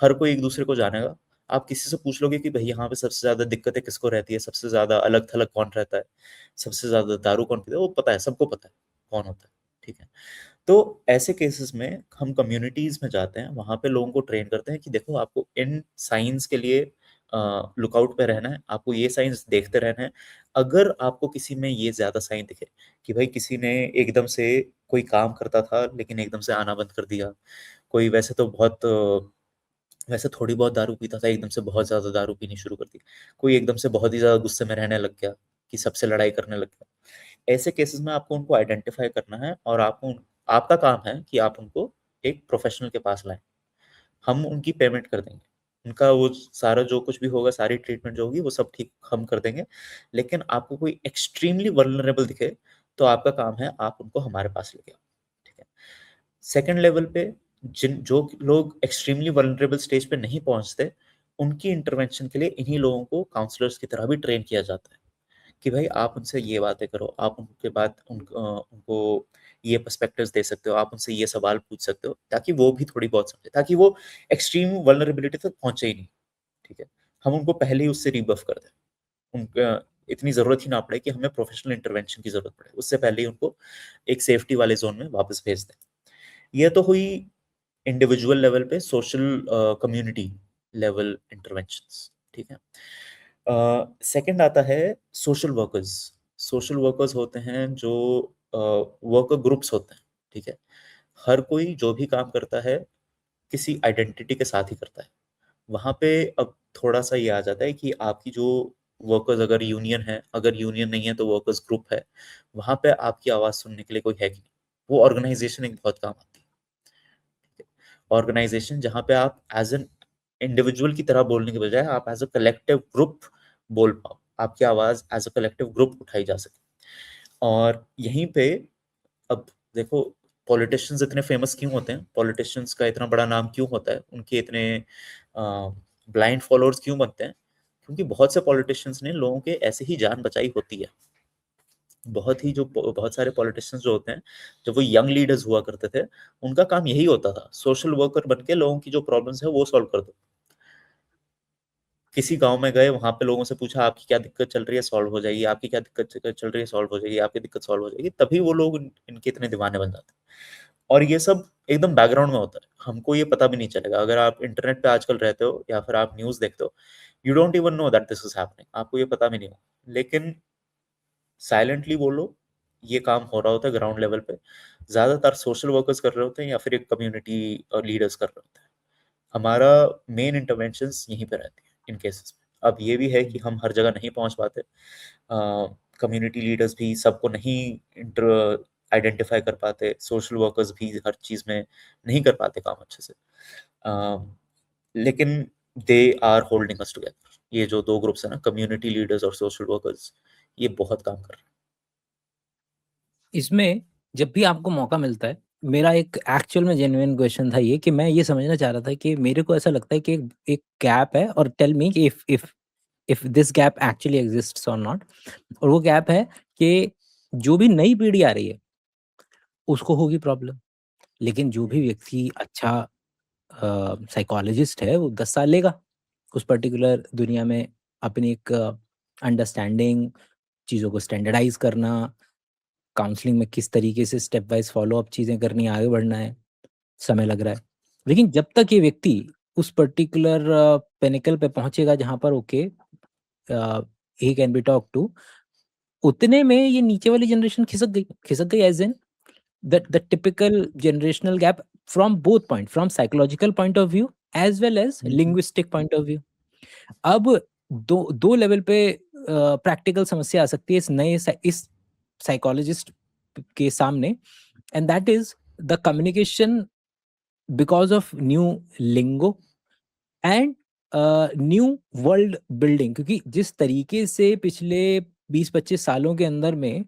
हर कोई एक दूसरे को जानेगा। आप किसी से पूछ लोगे कि भई यहाँ पे सबसे ज़्यादा दिक्कतें किसको रहती है, सबसे ज़्यादा अलग-थलग कौन रहता है, सबसे ज़्यादा दारू कौन पीता है, वो पता है, सबको पता है कौन होता है, ठीक है? तो ऐसे केसेस में हम कम्युनिटीज़ में जाते हैं, वहाँ पे लोगों को ट्रेन करते हैं कि देखो आपको इन साइन्स के लिए लुकआउट पे रहना है, आपको ये साइन्स देखते रहना है। अगर आपको किसी में ये ज़्यादा साइन दिखे कि भाई किसी ने एकदम से कोई काम करता था लेकिन एकदम से आना बंद कर दिया, कोई वैसे तो बहुत वैसे थोड़ी बहुत दारू पीता था, एकदम से बहुत ज़्यादा दारू पीनी शुरू कर दी, कोई एकदम से बहुत ही ज़्यादा गुस्से में रहने लग गया कि सबसे लड़ाई करने लग गया। ऐसे केसेस में आपको उनको आइडेंटिफ़ाई करना है और आपका काम है कि आप उनको एक प्रोफ़ेशनल के पास लाएँ। हम उनकी पेमेंट कर देंगे। उनका वो सारा जो कुछ भी होगा, सारी ट्रीटमेंट जो होगी, वो सब ठीक हम कर देंगे। लेकिन आपको कोई एक्सट्रीमली वल्नरेबल दिखे, तो आपका काम है आप उनको हमारे पास लेके आओ, ठीक है? सेकंड लेवल पे जो लोग एक्सट्रीमली वल्नरेबल स्टेज पे नहीं पहुँचते, उनकी इंटरवेंशन के लिए इन्हीं लोगों को काउंसलर्स की तरह भी ट्रेन किया जाता है कि भाई आप उनसे ये बातें करो, आप उनके बाद उनको ये पर्सपेक्टिव्स दे सकते हो, आप उनसे ये सवाल पूछ सकते हो, ताकि वो भी थोड़ी बहुत समझे, ताकि वो एक्सट्रीम वल्नरेबिलिटी तक पहुंचे ही नहीं। ठीक है, हम उनको पहले ही उससे रिबफ कर दें, उनका इतनी जरूरत ही ना पड़े कि हमें प्रोफेशनल इंटरवेंशन की जरूरत पड़े, उससे पहले ही उनको एक सेफ्टी वाले जोन में वापस भेज दें। ये तो हुई इंडिविजुअल लेवल पे, सोशल कम्युनिटी लेवल इंटरवेंशंस। ठीक है, सेकंड आता है सोशल वर्कर्स। सोशल वर्कर्स होते हैं जो वर्कर ग्रुप्स होते हैं। ठीक है, हर कोई जो भी काम करता है किसी आइडेंटिटी के साथ ही करता है। वहां पे अब थोड़ा सा ये आ जाता है कि आपकी जो वर्कर्स, अगर यूनियन है, अगर यूनियन नहीं है तो वर्कर्स ग्रुप है, वहां पे आपकी आवाज सुनने के लिए कोई है कि नहीं। वो ऑर्गेनाइजेशन एक बहुत काम आती है। ऑर्गेनाइजेशन जहां पे आप एज एन इंडिविजुअल की तरह बोलने के बजाय आप एज अ कलेक्टिव ग्रुप बोल पाओ, आपकी आवाज एज अ कलेक्टिव ग्रुप उठाई जा सके। और यहीं पे अब देखो, पॉलिटिशियंस इतने फेमस क्यों होते हैं, पॉलिटिशियंस का इतना बड़ा नाम क्यों होता है, उनके इतने ब्लाइंड फॉलोअर्स क्यों बनते हैं? क्योंकि बहुत से पॉलिटिशियंस ने लोगों के ऐसे ही जान बचाई होती है। बहुत सारे पॉलिटिशियंस जो होते हैं, जब वो यंग लीडर्स हुआ करते थे, उनका काम यही होता था, सोशल वर्कर बन के लोगों की जो प्रॉब्लम्स है वो सॉल्व कर दो। किसी गांव में गए, वहां पे लोगों से पूछा आपकी क्या दिक्कत चल रही है, सॉल्व हो जाएगी, आपकी क्या दिक्कत चल रही है, सॉल्व हो जाएगी, आपकी दिक्कत सॉल्व हो जाएगी। तभी वो लोग इनके इतने दीवाने बन जाते हैं। और ये सब एकदम बैकग्राउंड में होता है, हमको ये पता भी नहीं चलेगा। अगर आप इंटरनेट पे आजकल रहते हो या फिर आप न्यूज देखते हो, you don't even know that this is happening, आपको ये पता भी नहीं हो। लेकिन साइलेंटली बोलो, ये काम हो रहा होता है ग्राउंड लेवल पे। ज्यादातर सोशल वर्कर्स कर रहे होते हैं या फिर एक कम्युनिटी लीडर्स कर रहे होते हैं। हमारा मेन इंटरवेंशंस यहीं पे रहती है इन केसेस में। अब ये भी है कि हम हर जगह नहीं पहुंच पाते, कम्युनिटी लीडर्स भी सबको नहीं आइडेंटिफाई कर पाते, सोशल वर्कर्स भी हर चीज में नहीं कर पाते काम अच्छे से। लेकिन they are holding us together. ये जो दो ग्रुप्स है ना, कम्युनिटी लीडर्स और सोशल वर्कर्स, ये बहुत काम कर रहे हैं। इसमें जब भी आपको मौका मिलता है, मेरा एक एक्चुअल में जेन्युइन क्वेश्चन था ये, कि मैं ये समझना चाह रहा था कि मेरे को ऐसा लगता है कि एक गैप है, और टेल मी कि if this gap actually exists और नॉट। और वो गैप है कि जो भी नई पीढ़ी आ रही है उसको होगी प्रॉब्लम, लेकिन जो भी व्यक्ति अच्छा साइकोलॉजिस्ट है वो 10 साल लेगा उस पर्टिकुलर दुनिया में अपनी एक अंडरस्टैंडिंग, चीज़ों को स्टैंडर्डाइज करना, काउंसलिंग में किस तरीके से स्टेप वाइज फॉलो अप चीज़ें करनी है, आगे बढ़ना है, समय लग रहा है। लेकिन जब तक ये व्यक्ति उस पर्टिकुलर पिनेकल पे पहुंचेगा जहां पर okay he can be talk to, उतने में ये नीचे वाली जनरेशन खिसक गई as in the typical generational gap from both point, from psychological point of view as well as linguistic point of view. अब दो लेवल पे प्रैक्टिकल समस्या आ सकती है इस साइकोलॉजिस्ट के सामने, and that is the communication because of new lingo and new world building. क्योंकि जिस तरीके से पिछले 20-25 सालों के अंदर में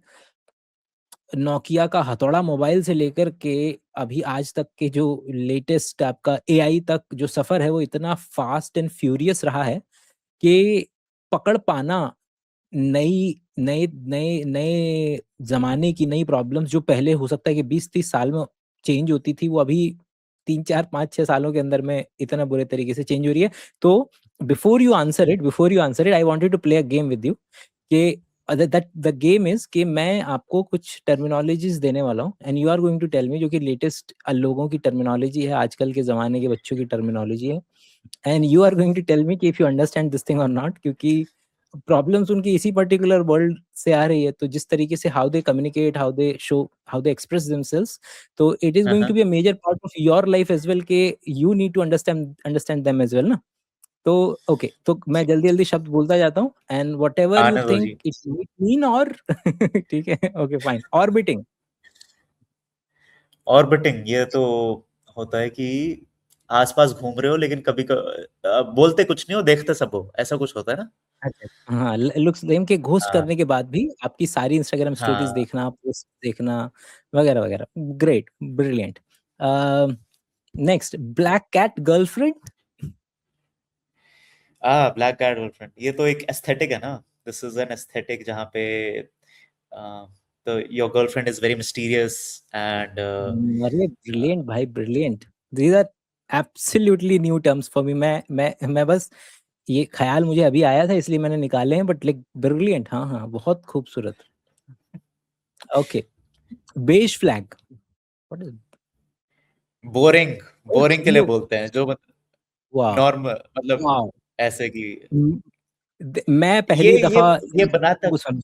नोकिया का हथौड़ा मोबाइल से लेकर के अभी आज तक के जो लेटेस्ट आपका एआई तक जो सफर है वो इतना फास्ट एंड फ्यूरियस रहा है कि पकड़ पाना नई नए नए नए जमाने की नई प्रॉब्लम्स जो पहले हो सकता है कि 20-30 साल में चेंज होती थी, वो अभी 3-4-5-6 सालों के अंदर में इतना बुरे तरीके से चेंज हो रही है। तो before you answer it I wanted to play a game with you कि दैट द गेम इज कि मैं आपको कुछ टर्मिनोलॉजीज देने वाला हूँ and you are going to tell me, जो कि लेटेस्ट लोगों की टर्मिनोलॉजी है, आजकल के जमाने के बच्चों की टर्मिनोलॉजी है, and you are going to tell me कि if you understand this thing or not. क्योंकि प्रॉब्लम्स उनकी इसी पर्टिकुलर वर्ल्ड से आ रही है, तो जिस तरीके से how they communicate, how they show, how they express themselves, तो it is going to be a major part of your life as well के you need to understand them as well ना। तो ओके, तो मैं जल्दी जल्दी शब्द बोलता जाता हूँ एंड व्हाटएवर यू आने दो थिंक जी। इट मीन और ठीक है, ओके फाइन। ऑर्बिटिंग। ऑर्बिटिंग, ये तो होता है कि आसपास घूम रहे हो लेकिन बोलते कुछ नहीं हो, देखते सब हो, ऐसा कुछ होता है ना। अच्छा, हाँ, लुक्स सेम के घोस्ट हाँ करने के बाद भी आपकी सारी इंस्टाग्राम स्टोरीज हाँ। देखना, पोस्ट देखना, वगैरह वगैरह। Great, brilliant. Next, black cat girlfriend. Black guard girlfriend, ये तो एक एस्थेटिक है ना, दिस इज एन एस्थेटिक जहाँ पे तो your girlfriend is very mysterious and अरे ब्रिलियंट भाई, brilliant. These are absolutely new terms for me. मैं बस ये ख्याल मुझे अभी आया था इसलिए मैंने निकाले हैं, बट लाइक ब्रिलियंट। हाँ हाँ, बहुत खूबसूरत। Okay, beige flag, what is boring, boring के लिए यू? बोलते हैं जो वाओ, नॉर्मल, मतलब वाओ। ऐसे कि मैं ये पहली ये दफा ये बनाता, को सुन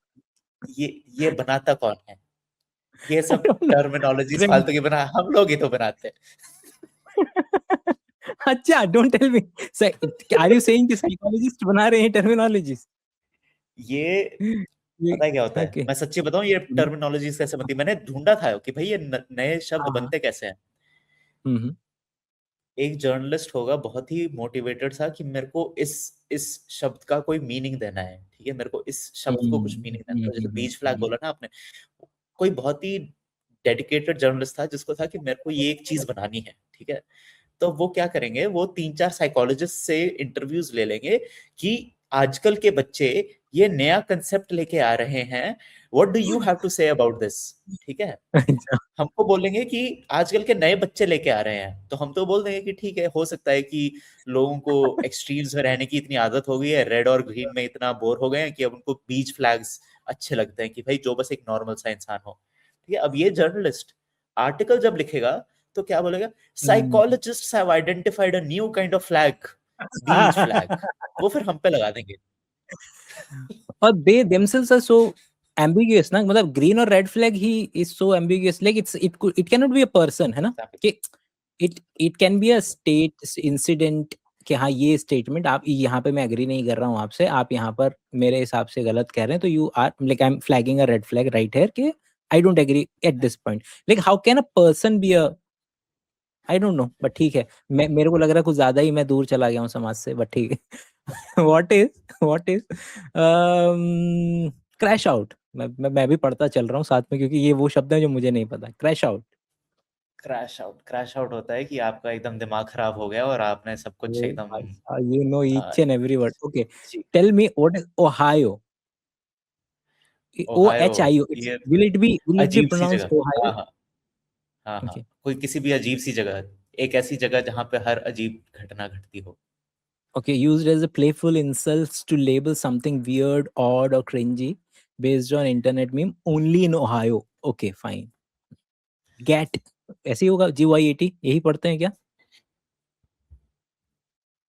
ये ये बनाता कौन है? ये सब टर्मिनोलॉजीज ट्रेंड। फालतू की बना, हम लोग ही तो बनाते अच्छा, don't tell me, are you saying कि साइकोलॉजिस्ट बना रहे हैं टर्मिनोलॉजीज? हैं। ये पता है क्या होता है, ओके। मैं सच्ची बताऊं, ये टर्मिनोलॉजीज कैसे बनती है, मैंने ढूंढा था कि भाई ये नए शब्द हाँ हाँ। बनते कैसे हैं। हम्म। एक जर्नलिस्ट होगा बहुत ही मोटिवेटेड था कि मेरे को इस शब्द का कोई मीनिंग देना है, ठीक है, मेरे को इस शब्द को कुछ मीनिंग देना है, जैसे बीच फ्लैग बोला ना आपने, कोई बहुत ही डेडिकेटेड जर्नलिस्ट था जिसको था कि मेरे को ये एक चीज बनानी है, ठीक है। तो वो क्या करेंगे, वो 3-4 साइकोलॉजिस्ट से इंटरव्यूज ले लेंगे कि आजकल के बच्चे ये नया कंसेप्ट लेके आ रहे हैं, what do you have to say about this, ठीक है। अच्छा। हमको बोलेंगे कि आजकल के नए बच्चे लेके आ रहे हैं, तो हम तो बोल देंगे कि ठीक है, हो सकता है कि लोगों को एक्सट्रीम्स में रहने की इतनी आदत हो गई है, रेड और ग्रीन में इतना बोर हो गए हैं कि अब उनको बीच फ्लैग्स अच्छे लगते हैं, कि भाई जो बस एक नॉर्मल सा इंसान हो, ठीक है। अब ये जर्नलिस्ट आर्टिकल जब लिखेगा तो क्या बोलेगा, psychologists have identified a new kind of flag, beach flag, वो फिर हम पे लगा देंगे। और दे themselves are so ambiguous ना, मतलब ग्रीन और red flag he is so ambiguous, like it cannot be a person, है ना, कि it can be a state incident, कि हाँ ये स्टेटमेंट आप यहाँ पे मैं एग्री नहीं कर रहा हूँ आपसे, आप यहाँ पर मेरे हिसाब से गलत कह रहे हैं, तो you are like I am flagging a red flag right here कि I don't agree at this point. Like how can a person be a, I don't know, but ठीक है। मेरे को लग रहा है कुछ ज्यादा ही मैं दूर चला गया हूँ समाज से, बट ठीक है। What is crash out. मैं भी पढ़ता चल रहा हूँ साथ में, क्योंकि ये वो शब्द है जो मुझे नहीं पता। Crash out. क्रैश आउट होता है कि आपका एकदम दिमाग खराब हो गया और आपने सब कुछ ओ एकदम भाई साहब, you know a, each and every word. Okay, जी, tell me what is Ohio? Oh Ohio, H I O, ये विल इट बी अजीब सी प्रोनाउंस जगह, ओहायो? हाँ हाँ, हाँ हाँ, ओके। कोई किसी भी अजीब सी जगह, एक ऐसी जगह जहाँ पे हर अजीब घटना घटती हो। Okay, used as a playful insults to label something weird, odd, or cringy based on internet meme only in Ohio. Okay, fine. Get, ऐसे ही होगा, GYAT यही पढ़ते हैं क्या?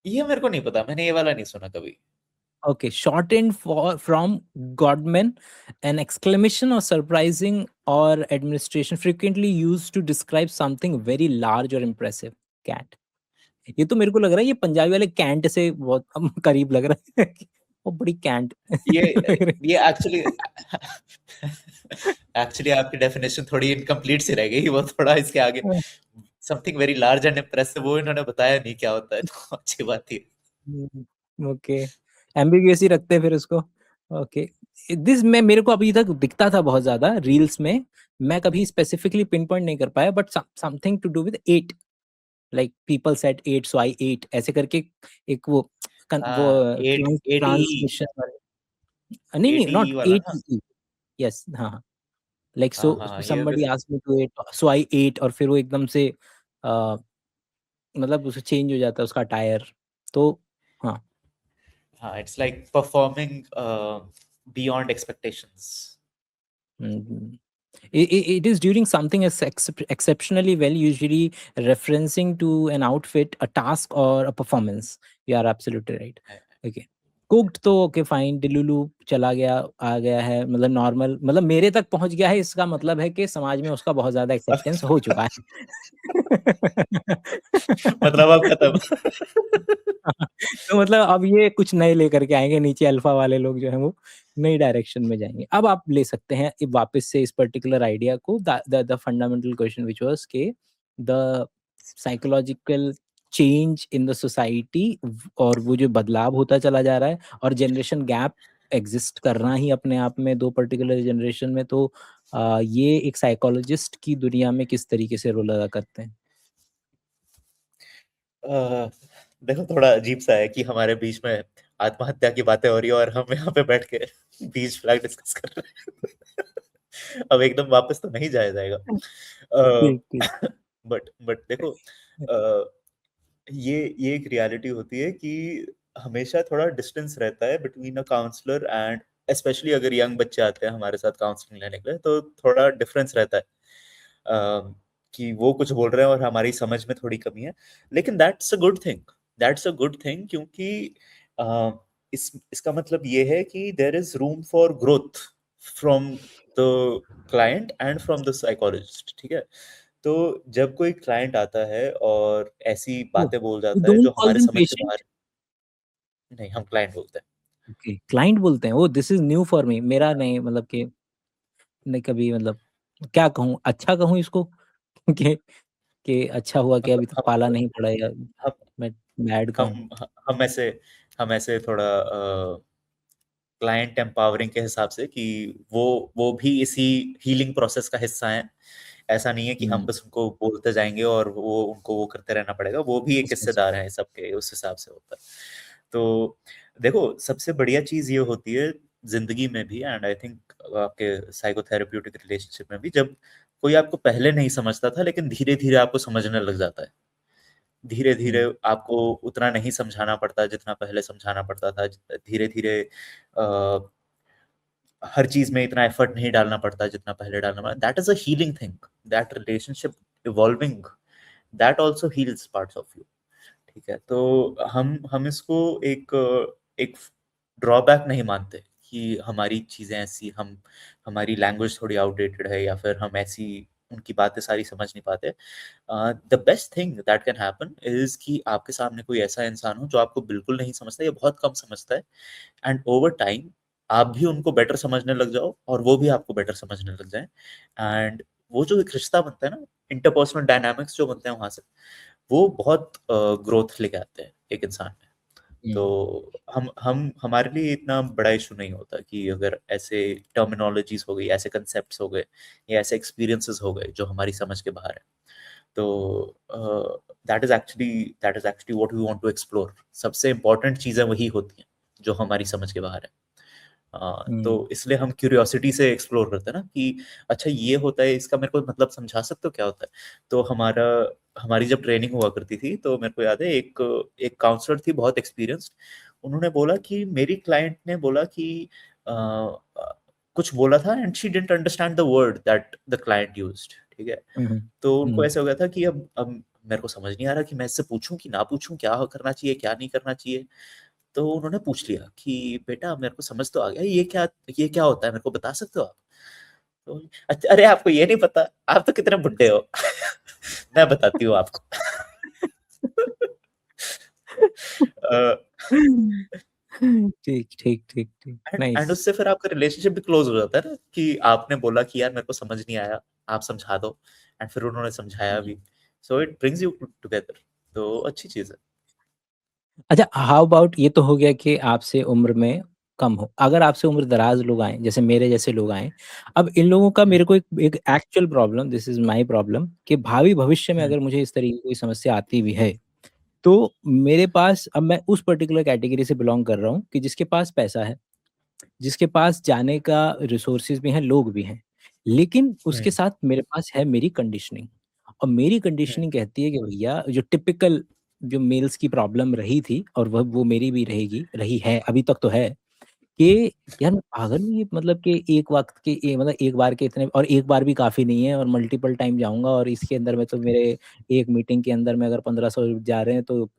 ये मेरे को नहीं पता, मैंने ये वाला नहीं सुना कभी। Okay, shortened from Godman, an exclamation or surprising or administration frequently used to describe something very large or impressive. Cat. ये तो मेरे को लग रहा है ये पंजाबी वाले कैंट से बहुत करीब लग रहा है। वो बड़ी कैंट ये लग रही ये एक्चुअली एक्चुअली आपकी डेफिनेशन थोड़ी इनकम्प्लीट सी रह गई, वो थोड़ा इसके आगे है। Something very large and impressive, वो इन्होंने बताया नहीं क्या होता है, तो अच्छी बात थी। ओके, एम्बिग्यूअस ही रखते हैं फिर उसको। ओके, दिस में मेरे को अभी तक दिखता था बहुत ज्यादा रील्स में, मैं कभी स्पेसिफिकली पिन पॉइंट नहीं कर पाया, but something to do with 8, like people set 8 so I 8 ऐसे करके एक वो हाँ, एट एटीई, ट्रांसमिशन वाले, नहीं नहीं, एटीई नॉट वाला ना। 8, यस हाँ, लाइक हाँ सो हाँ, ये somebody asked me to 8 so I 8, और फिर वो एकदम से मतलब उसे चेंज हो जाता है उसका टायर, तो हाँ। हाँ, it's like performing beyond expectations. Mhm. It is doing something exceptionally well, usually referencing to an outfit, a task, or a performance. You are absolutely right. Okay. Cooked तो ओके फाइन, डिलुलु चला गया, आ गया है, मतलब normal, मतलब मेरे तक पहुंच गया है, इसका मतलब है कि समाज में उसका बहुत ज्यादा एक्सेप्टेंस हो चुका है। मतलब अब खत्म। तो मतलब अब ये कुछ नए लेकर के आएंगे, नीचे अल्फा वाले लोग जो हैं वो नई डायरेक्शन में जाएंगे। अब आप ले सकते हैं वापस से इस पर्टिकुलर आइडिया को, the fundamental question which was के the psychological change in the society, और वो जो बदलाव होता चला जा रहा है, और जनरेशन गैप एग्जिस्ट करना ही अपने आप में दो पर्टिकुलर जनरेशन में, तो ये एक साइकोलॉजिस्ट की दुनिया में किस तरीके से रोल अदा करते हैं? देखो थोड़ा अजीब सा है कि हमारे बीच में आत्महत्या की बातें हो रही है और हम यहाँ पे बैठ के बीच फ्लैग डिस्कस कर रहे हैं। अब एकदम वापस तो नहीं जाया जाएगा। ठीक, ठीक। बट देखो, अ, ये एक रियलिटी होती है कि हमेशा थोड़ा डिस्टेंस रहता है between a counsellor and, specially अगर यंग बच्चे आते हैं हमारे साथ काउंसलिंग लेने के लिए, तो थोड़ा डिफरेंस रहता है कि वो कुछ बोल रहे हैं और हमारी समझ में थोड़ी कमी है। लेकिन that's a good thing, that's a good thing, क्योंकि अ, इसका मतलब ये है कि there is room for growth from the client and from the psychologist, ठीक है? तो जब कोई क्लाइंट आता है और ऐसी ओह! बातें बोल यू जाता है डोंट जो कॉल हमारे देम समझ के बाहर, पेशेंट? नहीं हम क्लाइंट बोलते हैं। ओके, क्लाइंट बोलते हैं। Oh! This is new for me. मेरा नहीं मतलब कि नहीं कभी मतलब क्या कहूँ, अच्छा कहूँ इसको कि अच्छा हुआ कि मतलब अभी तक पाला नहीं पड़ा या हम मैं बैड कहूँ? हम ऐसे थोड़ा क्लाइंट एम्पावरिंग के हिसाब से कि वो भी इसी हीलिंग प्रोसेस का हिस्सा हैं। ऐसा नहीं है कि हम हुँ, बस उनको बोलते जाएँगे और वो उनको वो करते रहना पड़ेगा, वो भी एक उसमें से हिस्सेदार हैं सबके, उस हिसाब से होता है। तो देखो, सबसे बढ़िया चीज़ ये होती है ज़िंदगी में भी, एंड आई थिंक आपके साइकोथेरेप्यूटिक रिलेशनशिप में भी, जब कोई आपको पहले नहीं समझता था लेकिन धीरे-धीरे आपको समझने लग जाता है। धीरे-धीरे हुँ, आपको उतना नहीं समझाना पड़ता जितना पहले समझाना पड़ता था। धीरे-धीरे अ, हर चीज़ में इतना एफर्ट नहीं डालना पड़ता जितना पहले डालना पड़ा। That is a healing thing, that relationship evolving, that also heels parts of you. ठीक है? तो हम इसको एक ड्रॉबैक नहीं मानते कि हमारी चीज़ें ऐसी, हम हमारी लैंग्वेज थोड़ी आउटडेटेड है या फिर हम ऐसी उनकी बातें सारी समझ नहीं पाते। The best thing that can happen is कि आपके सामने कोई ऐसा इंसान हो जो आपको बिल्कुल नहीं समझता या बहुत कम समझता है, एंड ओवर टाइम आप भी उनको बेटर समझने लग जाओ और वो भी आपको बेटर समझने लग जाएँ, एंड वो जो एक रिश्ता बनता है ना, इंटरपर्सनल डायनामिक्स जो बनते हैं वहाँ से, वो बहुत ग्रोथ लेके आते हैं एक इंसान में। हुँ, तो हम हमारे लिए इतना बड़ा इश्यू नहीं होता कि अगर ऐसे टर्मिनोलॉजीज़ हो गई, ऐसे कांसेप्ट्स हो गए या ऐसे एक्सपीरियंसेस हो गए जो हमारी समझ के बाहर है। तो that is actually what we want to explore. सबसे इम्पोर्टेंट चीज़ें वही होती हैं जो हमारी समझ के बाहर है। हुँ, तो इसलिए हम क्यूरियोसिटी से एक्सप्लोर करते हैं ना कि अच्छा ये होता है, इसका मेरे को मतलब समझा सकते हो क्या होता है? तो हमारी जब ट्रेनिंग हुआ करती थी तो मेरे को याद है एक एक काउंसलर थी बहुत एक्सपीरियंस्ड। उन्होंने बोला कि मेरी क्लाइंट ने बोला कि कुछ बोला था and she didn't understand the word that the client used, ठीक है? हुँ, हुँ, तो उनको हुँ, ऐसा हो गया था कि अब मेरे को समझ नहीं आ रहा कि मैं इससे पूछूँ कि ना पूछूँ, क्या करना चाहिए, क्या नहीं करना चाहिए? तो उन्होंने पूछ लिया कि बेटा मेरे को समझ तो आ गया, ये क्या होता है, मेरे को बता सकते हो आप? तो अच्छा, अरे आपको ये नहीं पता, आप तो कितने बुड्ढे हो। मैं बताती हूँ आपको। अ, ठीक, ठीक, ठीक, ठीक, एंड नाइस। उससे फिर आपका रिलेशनशिप भी क्लोज़ हो जाता है ना कि आपने बोला कि यार मेरे को समझ नहीं आया, आप समझा दो, एंड फिर उन्होंने समझाया हुँ। भी। So it brings you together, तो अच्छी चीज़ है। अच्छा, हाउ अबाउट ये तो हो गया कि आपसे उम्र में कम हो। अगर आपसे उम्र दराज़ लोग आएँ, जैसे मेरे जैसे लोग आएँ, अब इन लोगों का हुँ, मेरे को एक एक actual problem, this is my problem कि भावी भविष्य में हुँ, अगर मुझे इस तरह की कोई समस्या आती भी है, तो मेरे पास अब मैं उस पर्टिकुलर कैटेगरी से बिलॉन्ग कर रहा हूँ कि जिसके पास पैसा है, जिसके पास जाने का रिसोर्सेज़ भी हैं, लोग भी हैं। लेकिन हुँ, उसके साथ मेरे पास है मेरी कंडीशनिंग, और मेरी हुँ, कंडीशनिंग कहती है कि भैया जो टिपिकल जो मेल्स की प्रॉब्लम रही थी और वह वो मेरी भी रही है, अभी तक तो है। कि यार मैं पागल हूँ, ये मतलब कि एक वक़्त के मतलब एक बार के इतने, और एक बार भी काफ़ी नहीं है और मल्टीपल टाइम जाऊँगा, और इसके अंदर में तो मेरे एक मीटिंग के अंदर में अगर 1500 जा रहे हैं तो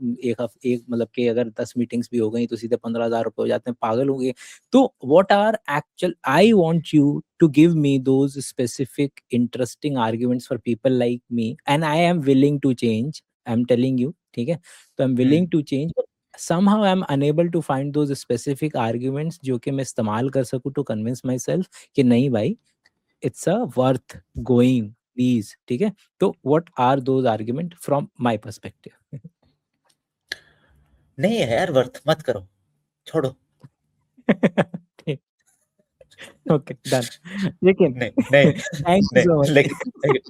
एक मतलब कि अगर 10 मीटिंग्स भी हो गई तो सीधे 15,000 रुपए हो जाते हैं, पागल हो गए। तो what are actual I want you to give me those specific interesting arguments for people like me and I am willing to change, I am telling you, ठीक है? तो I am um. Willing to change, somehow I'm unable to find those specific arguments जो कि मैं इस्तेमाल कर सकूँ to convince myself कि नहीं भाई, it's a worth going please, ठीक है? तो what are those argument from my perspective? नहीं है यार, वर्थ मत करो, छोड़ो। ठीक, ओके डन। लेकिन नहीं, नहीं, थैंक यू नहीं, सो लेकिन मच।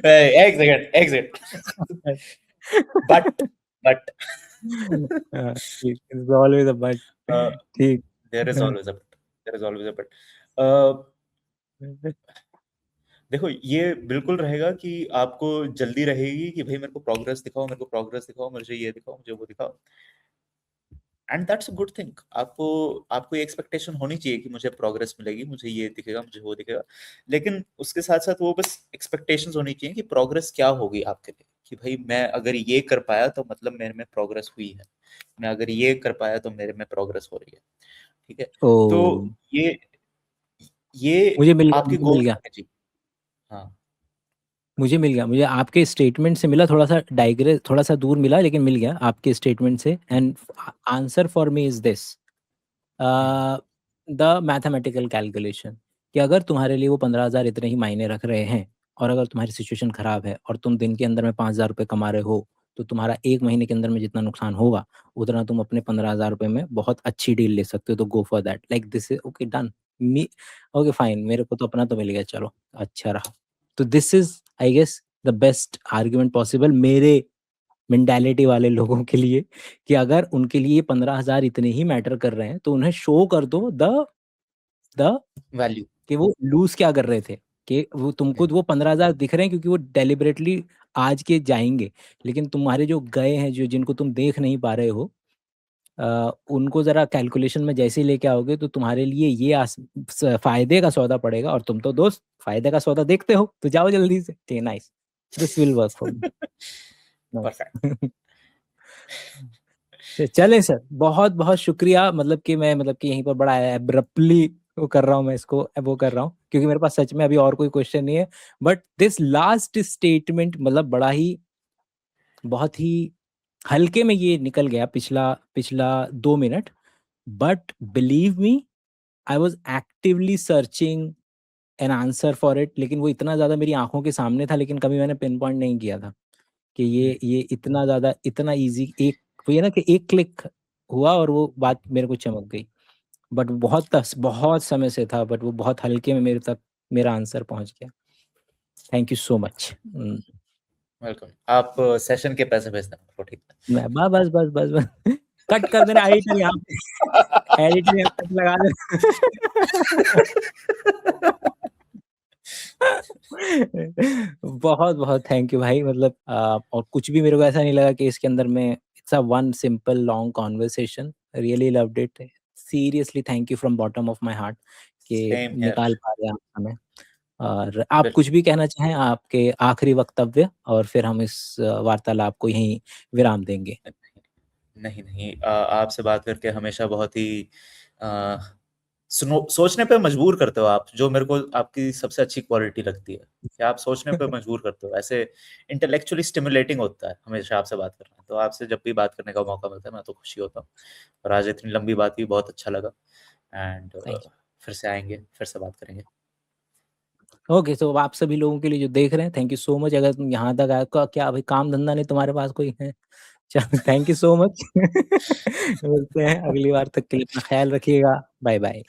एक सेकंड, एक सेकंड। बट बट ठीक, there's always a but. ठीक. There is always a but, there is always a but. देखो ये बिल्कुल रहेगा कि आपको जल्दी रहेगी कि भाई मेरे को प्रोग्रेस दिखाओ, मेरे को प्रोग्रेस दिखाओ, मुझे ये दिखाओ, मुझे वो दिखाओ, and that's a good thing. आपको आपको ये एक्सपेक्टेशन होनी चाहिए कि मुझे प्रोग्रेस मिलेगी, मुझे ये दिखेगा, मुझे वो दिखेगा, लेकिन उसके साथ साथ वो बस एक्सपेक्टेशंस होनी चाहिए कि प्रोग्रेस क्या होगी आपके लिए, कि भाई मैं अगर ये कर पाया तो मतलब मेरे में प्रोग्रेस हुई है, मैं अगर ये कर पाया तो मेरे में प्रोग्रेस हो रही है, ठीक है। तो ओ, ये मुझे मिल गया, आपके मुझे गोल मिल गया, होने चाहिए। हाँ मुझे मिल गया, मुझे आपके स्टेटमेंट से मिला, थोड़ा सा डाइग्रेस, थोड़ा सा दूर मिला, लेकिन मिल गया आपके स्टेटमेंट से। And answer for me is this, the mathematical calculation, कि अगर तुम्हारे लिए वो 15,000 इतने ही मायने रख रहे हैं, और अगर तुम्हारी सिचुएशन खराब है और तुम दिन के अंदर में 5,000 रुपये कमा रहे हो, तो तुम्हारा 1 महीने के अंदर में जितना नुकसान होगा, उतना तुम अपने 15,000 रुपये में बहुत अच्छी डील ले सकते हो। तो go for that, like this is okay, done me, okay fine, मेरे को तो अपना तो मिल गया, चलो अच्छा रहा। तो this is I guess the best argument possible मेरे मेंटालिटी वाले लोगों के लिए, कि अगर उनके लिए 15,000 इतने ही मैटर कर रहे हैं, तो उन्हें शो कर दो द वैल्यू। कि वो लूज़ क्या कर रहे थे, कि वो तुमको वो 15,000 दिख रहे हैं क्योंकि वो डेलिबरेटली आज के जाएँगे, लेकिन तुम्हारे जो गए हैं, जो जिनको तुम देख नहीं पा रहे हो, उनको ज़रा कैलकुलेशन में जैसे ही लेके आओगे, तो तुम्हारे लिए ये फ़ायदे का सौदा पड़ेगा, और तुम तो दोस्त फ़ायदे का सौदा देखते हो, तो जाओ जल्दी से। ठीक है, nice, this will work for me, perfect. Nice. चलें सर, बहुत-बहुत शुक्रिया, मतलब कि मैं, मतलब कि यहीं पर बड़ा एब्रप्टली वो कर रहा हूँ, मैं इसको वो कर रहा हूँ, क्योंकि मेरे पास सच में अभी और कोई क्वेश्चन नहीं है। बट दिस लास्ट स्टेटमेंट, मतलब बड़ा ही, बहुत ही हल्के में ये निकल गया पिछला पिछला 2 minute. But believe me, I was actively searching an answer for it, लेकिन वो इतना ज़्यादा मेरी आँखों के सामने था, लेकिन कभी मैंने पिन पॉइंट नहीं किया था कि ये इतना ज़्यादा, इतना ईज़ी, एक वो ये ना कि एक क्लिक हुआ और वो बात मेरे को चमक गई। बट बहुत समय से था, बट वो बहुत हल्के में मेरे तक मेरा आंसर पहुँच गया। Thank you so much. Welcome. आप सेशन के पैसे भेज देना मेरे को, ठीक मैं बस कट कर देना, एडिटर यहाँ पे, एडिटर यहाँ कट लगा दे। बहुत-बहुत थैंक यू भाई, मतलब और कुछ भी मेरे को ऐसा नहीं लगा कि इसके अंदर में it's a one simple long conversation, really loved it. Seriously thank you from bottom of my heart कि सेम हियर। निकाल पा रहे हैं आप समय। और आप कुछ बिल्कुल। भी कहना चाहें, आपके आखिरी वक्तव्य, और फिर हम इस वार्तालाप को यहीं विराम देंगे। नहीं नहीं, आपसे बात करके हमेशा बहुत ही अ, सोचने पे मजबूर करते हो आप, जो मेरे को आपकी सबसे अच्छी क्वालिटी लगती है कि आप सोचने पे मजबूर करते हो। ऐसे इंटेलेक्चुअली स्टिमुलेटिंग होता है हमेशा आपसे बात करना, तो आपसे जब भी बात करने का मौका मिलता है मैं तो खुशी होता हूँ। और आज इतनी लंबी बात हुई, बहुत अच्छा लगा। एंड थैंक फिर से आएंगे, फिर से बात करेंगे। यू। ओके, सो आप सभी लोगों के लिए जो देख रहे हैं, थैंक यू सो मच। अगर तुम यहाँ तक आए, का क्या भाई काम धंधा नहीं तुम्हारे पास कोई है? चलो थैंक यू सो मच। मिलते हैं अगली बार, तक के लिए अपना ख्याल रखिएगा। Bye bye.